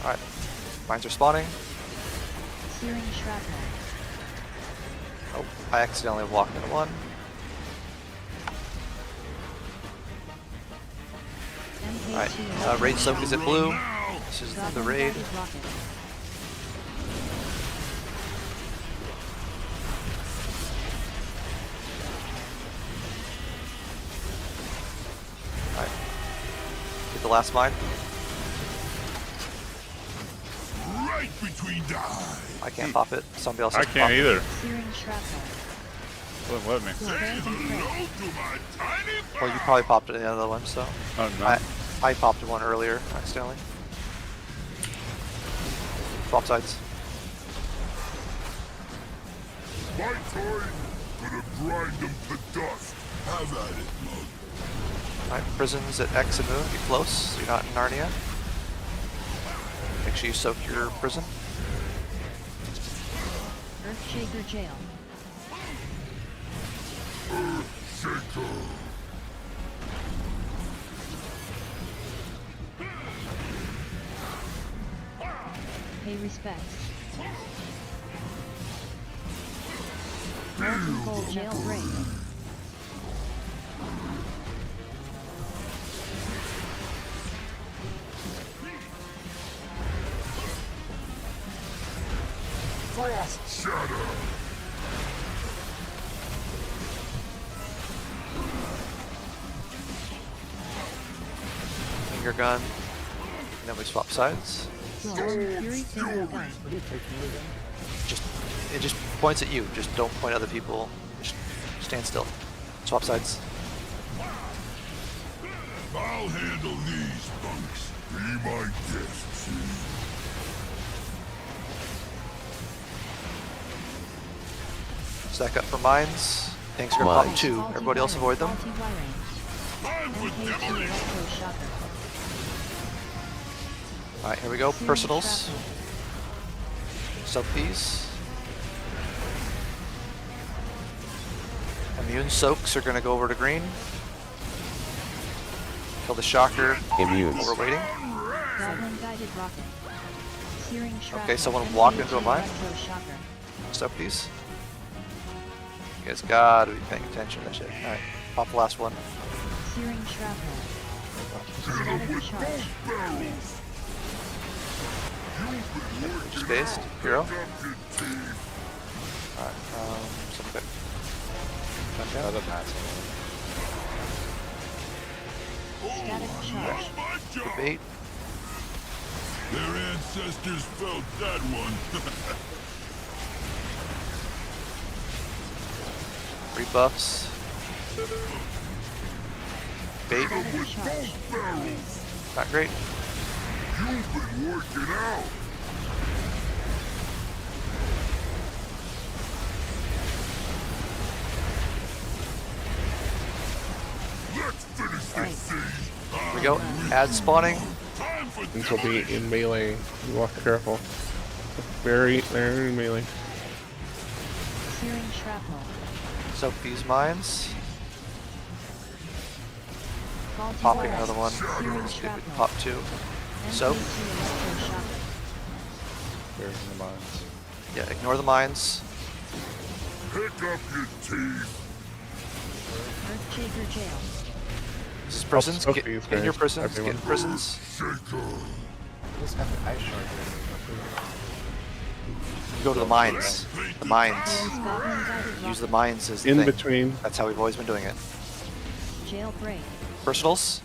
Speaker 1: Alright. Mines are spawning.
Speaker 14: Searing shrapnel.
Speaker 1: Oh, I accidentally walked into one. Alright, raid soak is at blue. This is the raid. Alright. Get the last mine.
Speaker 7: Right between the eyes.
Speaker 1: I can't pop it. Somebody else
Speaker 2: I
Speaker 1: has to
Speaker 2: can't
Speaker 1: pop
Speaker 2: either.
Speaker 14: Searing shrapnel.
Speaker 2: Wouldn't let me.
Speaker 1: Well, you probably popped it in the other one, so.
Speaker 2: Oh, no.
Speaker 1: I popped one earlier, accidentally. Swap sides.
Speaker 7: My time. Gonna grind them to dust. Have at it, mug.
Speaker 1: Alright, prisons at X and Moon. Get close, so you're not in Narnia. Make sure you soak your prison.
Speaker 14: Earthshaker jail.
Speaker 7: Earthshaker.
Speaker 14: Pay respects. Molten Gold Jailbreak.
Speaker 7: Frost Shadow.
Speaker 1: Finger gun. And then we swap sides.
Speaker 14: Fury Finger Gun.
Speaker 1: It just points at you. Just don't point at other people. Just stand still. Swap sides.
Speaker 7: I'll handle these bunks. Be my guests.
Speaker 1: Stack up for mines. Tanks are gonna pop 2. Everybody else avoid them. Alright, here we go. Personals. Sub these. Immune soaks are gonna go over to green. Kill the shocker.
Speaker 8: Immune.
Speaker 1: While we're waiting.
Speaker 14: Goblin Guided Rocket. Searing Shrapnel.
Speaker 1: Okay, someone walked into a mine.
Speaker 14: Shocker.
Speaker 1: Sub these. You guys gotta be paying attention to that shit. Alright, pop the last one.
Speaker 14: Searing Shrapnel. Static Charge.
Speaker 1: Just based. Hero. Alright, something good.
Speaker 14: Static Charge.
Speaker 1: Good bait.
Speaker 7: Their ancestors felt that one.
Speaker 1: Rebuffs. Bait. Not great.
Speaker 7: You've been working out. Let's finish this scene.
Speaker 1: Here we go. Add spawning.
Speaker 11: These will be in melee. You walk careful. Very melee.
Speaker 14: Searing Shrapnel.
Speaker 1: Soak these mines.
Speaker 14: Faulty
Speaker 1: Popping
Speaker 14: Wire.
Speaker 1: another one.
Speaker 14: Searing
Speaker 1: Let's see if we can
Speaker 14: Shrapnel.
Speaker 1: pop 2. Soak.
Speaker 14: NK2 Electro Shocker.
Speaker 8: There's the mines.
Speaker 1: Yeah, ignore the mines.
Speaker 7: Pick up your teeth.
Speaker 14: Earthshaker Jail.
Speaker 1: This is prisons.
Speaker 11: Soak
Speaker 1: Get
Speaker 11: these
Speaker 1: in your
Speaker 11: guys,
Speaker 1: prisons.
Speaker 11: everyone.
Speaker 1: Get in prisons.
Speaker 3: Just have an ice shard
Speaker 1: Go to the mines. The mines.
Speaker 14: Goblin Guided
Speaker 1: Use the
Speaker 14: Rocket.
Speaker 1: mines as the
Speaker 11: In
Speaker 1: thing.
Speaker 11: between.
Speaker 1: That's how we've always been doing it.
Speaker 14: Jailbreak.
Speaker 1: Personals.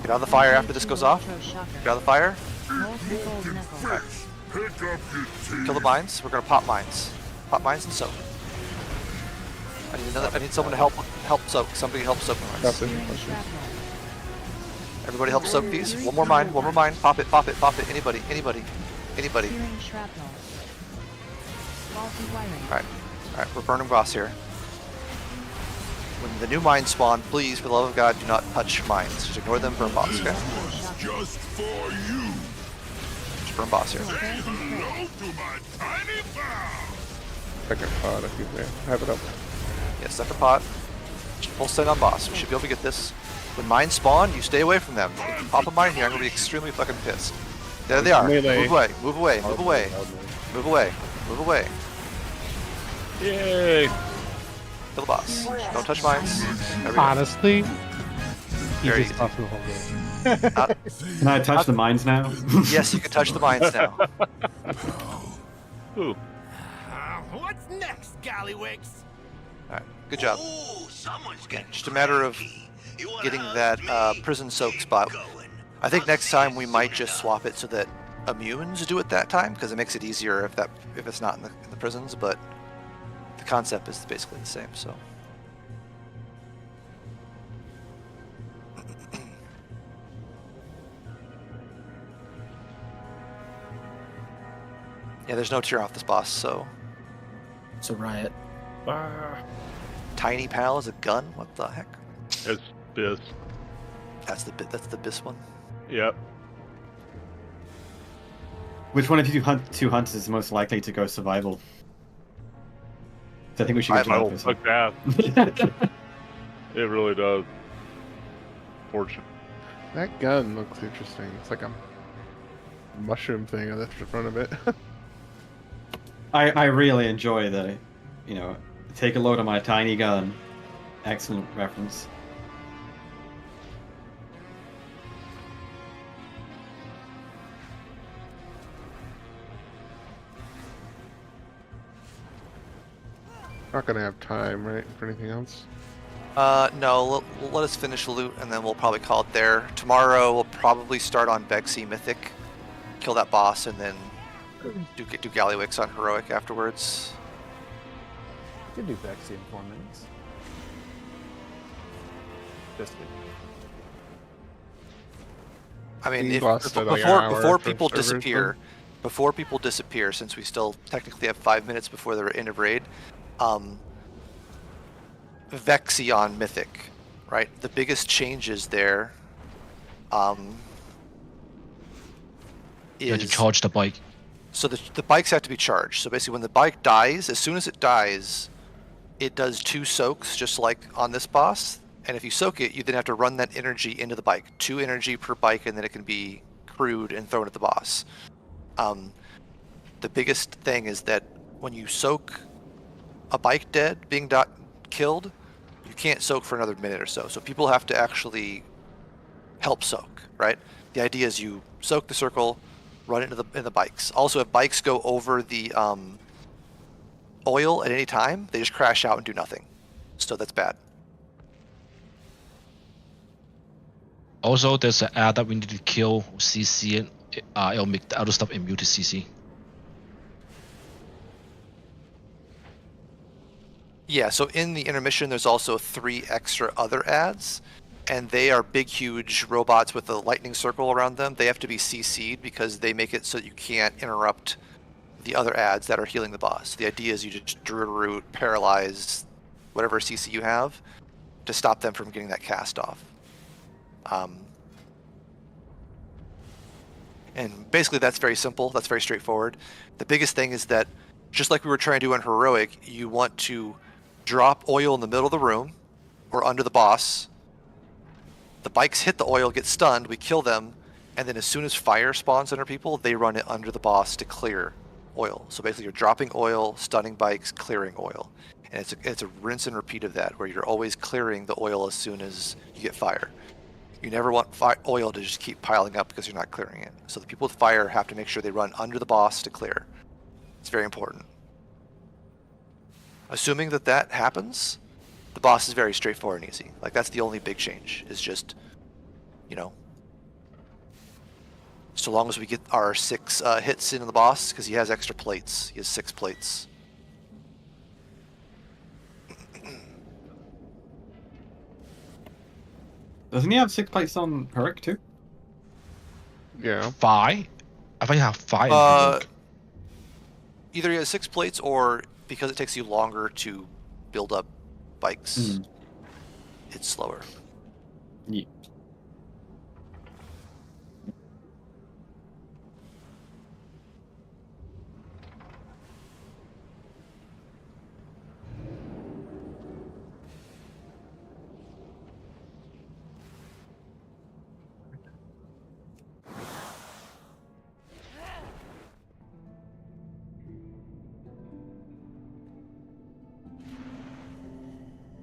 Speaker 1: Get out of the fire after this goes off.
Speaker 14: Electro Shocker.
Speaker 1: Get out of the fire.
Speaker 14: Molten Gold Knuckle.
Speaker 1: Alright.
Speaker 7: Pick up your teeth.
Speaker 1: Kill the mines. We're gonna pop mines. Pop mines and soak. I need someone to help soak. Somebody help soak the mines.
Speaker 11: Got
Speaker 14: Searing
Speaker 11: this.
Speaker 14: Shrapnel.
Speaker 1: Everybody help soak these. One more mine. One more mine. Pop it. Pop it. Pop it. Anybody. Anybody. Anybody.
Speaker 14: Searing Shrapnel. Faulty Wiring.
Speaker 1: Alright. Alright, we're burning boss here. When the new mines spawn, please, for the love of God, do not touch mines. Just ignore them, burn boss, okay?
Speaker 7: Just for you.
Speaker 1: Just burn boss here.
Speaker 7: Hello to my tiny pal.
Speaker 11: Second pod if you can. Have it up.
Speaker 1: Yeah, second pot. Just full send on boss. We should be able to get this. When mines spawn, you stay away from them. If you pop a mine here, I'm gonna be extremely fucking pissed. There they are.
Speaker 11: Melee.
Speaker 1: Move away, move away, move away. Move away, move away.
Speaker 11: Yay!
Speaker 1: Kill the boss. Don't touch mines. There we go.
Speaker 4: Honestly,
Speaker 1: Very
Speaker 4: easiest
Speaker 1: easy.
Speaker 4: boss in the whole game.
Speaker 5: Can I touch the mines now?
Speaker 1: Yes, you can touch the mines now.
Speaker 11: Ooh.
Speaker 7: What's next, Gallywix?
Speaker 1: Alright, good job. Yeah, just a matter of getting that prison soak spot. I think next time we might just swap it so that immunes do it that time, because it makes it easier if it's not in the prisons, but the concept is basically the same, so. Yeah, there's no tear off this boss, so.
Speaker 15: It's a riot.
Speaker 11: Ah.
Speaker 1: Tiny Pal is a gun? What the heck?
Speaker 2: It's this.
Speaker 1: That's the bis one.
Speaker 2: Yep.
Speaker 5: Which one of you two hunters is most likely to go survival? I think we should go
Speaker 2: Survival.
Speaker 5: survival.
Speaker 2: Fuck that. It really does. Fortune.
Speaker 11: That gun looks interesting. It's like a mushroom thing that's in front of it.
Speaker 5: I really enjoy the, take a load of my tiny gun. Excellent reference.
Speaker 11: Not gonna have time, right, for anything else.
Speaker 1: No, let us finish loot and then we'll probably call it there. Tomorrow we'll probably start on Bexy Mythic, kill that boss, and then do Gallywix on Heroic afterwards.
Speaker 3: Could do Bexy in 4 minutes. Just kidding.
Speaker 1: I mean,
Speaker 11: We
Speaker 1: if,
Speaker 11: lost it like an
Speaker 1: before
Speaker 11: hour
Speaker 1: before
Speaker 11: for
Speaker 1: people
Speaker 11: servers,
Speaker 1: disappear, before people disappear, since we still technically have 5 minutes before they're in a raid, Vexy on Mythic, right? The biggest changes there,
Speaker 10: You have to
Speaker 1: is
Speaker 10: charge the bike.
Speaker 1: so the bikes have to be charged. So basically, when the bike dies, as soon as it dies, it does 2 soaks, just like on this boss. And if you soak it, you then have to run that energy into the bike. 2 energy per bike, and then it can be crewed and thrown at the boss. The biggest thing is that when you soak a bike dead, being killed, you can't soak for another minute or so. So people have to actually help soak, right? The idea is you soak the circle, run it in the bikes. Also, if bikes go over the oil at any time, they just crash out and do nothing. So that's bad.
Speaker 10: Also, there's an ad that we need to kill CC, and it'll make the other stuff immune to CC.
Speaker 1: Yeah, so in the intermission, there's also 3 extra other ads, and they are big, huge robots with a lightning circle around them. They have to be CC'd because they make it so that you can't interrupt the other ads that are healing the boss. The idea is you just Druid Root, paralyze whatever CC you have to stop them from getting that cast off. And basically that's very simple, that's very straightforward. The biggest thing is that, just like we were trying to do on Heroic, you want to drop oil in the middle of the room or under the boss. The bikes hit the oil, get stunned, we kill them, and then as soon as fire spawns under people, they run it under the boss to clear oil. So basically you're dropping oil, stunning bikes, clearing oil. And it's a rinse and repeat of that, where you're always clearing the oil as soon as you get fire. You never want oil to just keep piling up because you're not clearing it. So the people with fire have to make sure they run under the boss to clear. It's very important. Assuming that that happens, the boss is very straightforward and easy. Like, that's the only big change, is just, so long as we get our 6 hits into the boss, because he has extra plates. He has 6 plates.
Speaker 5: Doesn't he have 6 plates on Heroic too?
Speaker 11: Yeah.
Speaker 10: 5? I think you have 5 in Heroic.
Speaker 1: Either he has 6 plates, or because it takes you longer to build up bikes, it's slower.
Speaker 5: Yeah.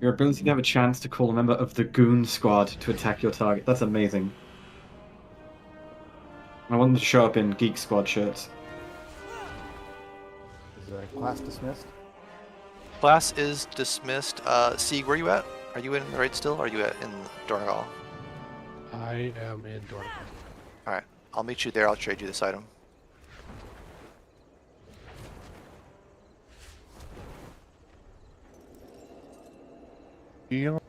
Speaker 5: Your ability to have a chance to call a member of the Goon Squad to attack your target. That's amazing. I want them to show up in Geek Squad shirts.
Speaker 3: Is class dismissed?
Speaker 1: Class is dismissed. Sieg, where are you at? Are you in the raid still, or are you in Dornagal?
Speaker 4: I am in Dornagal.
Speaker 1: Alright, I'll meet you there. I'll trade you this item.
Speaker 11: Heal.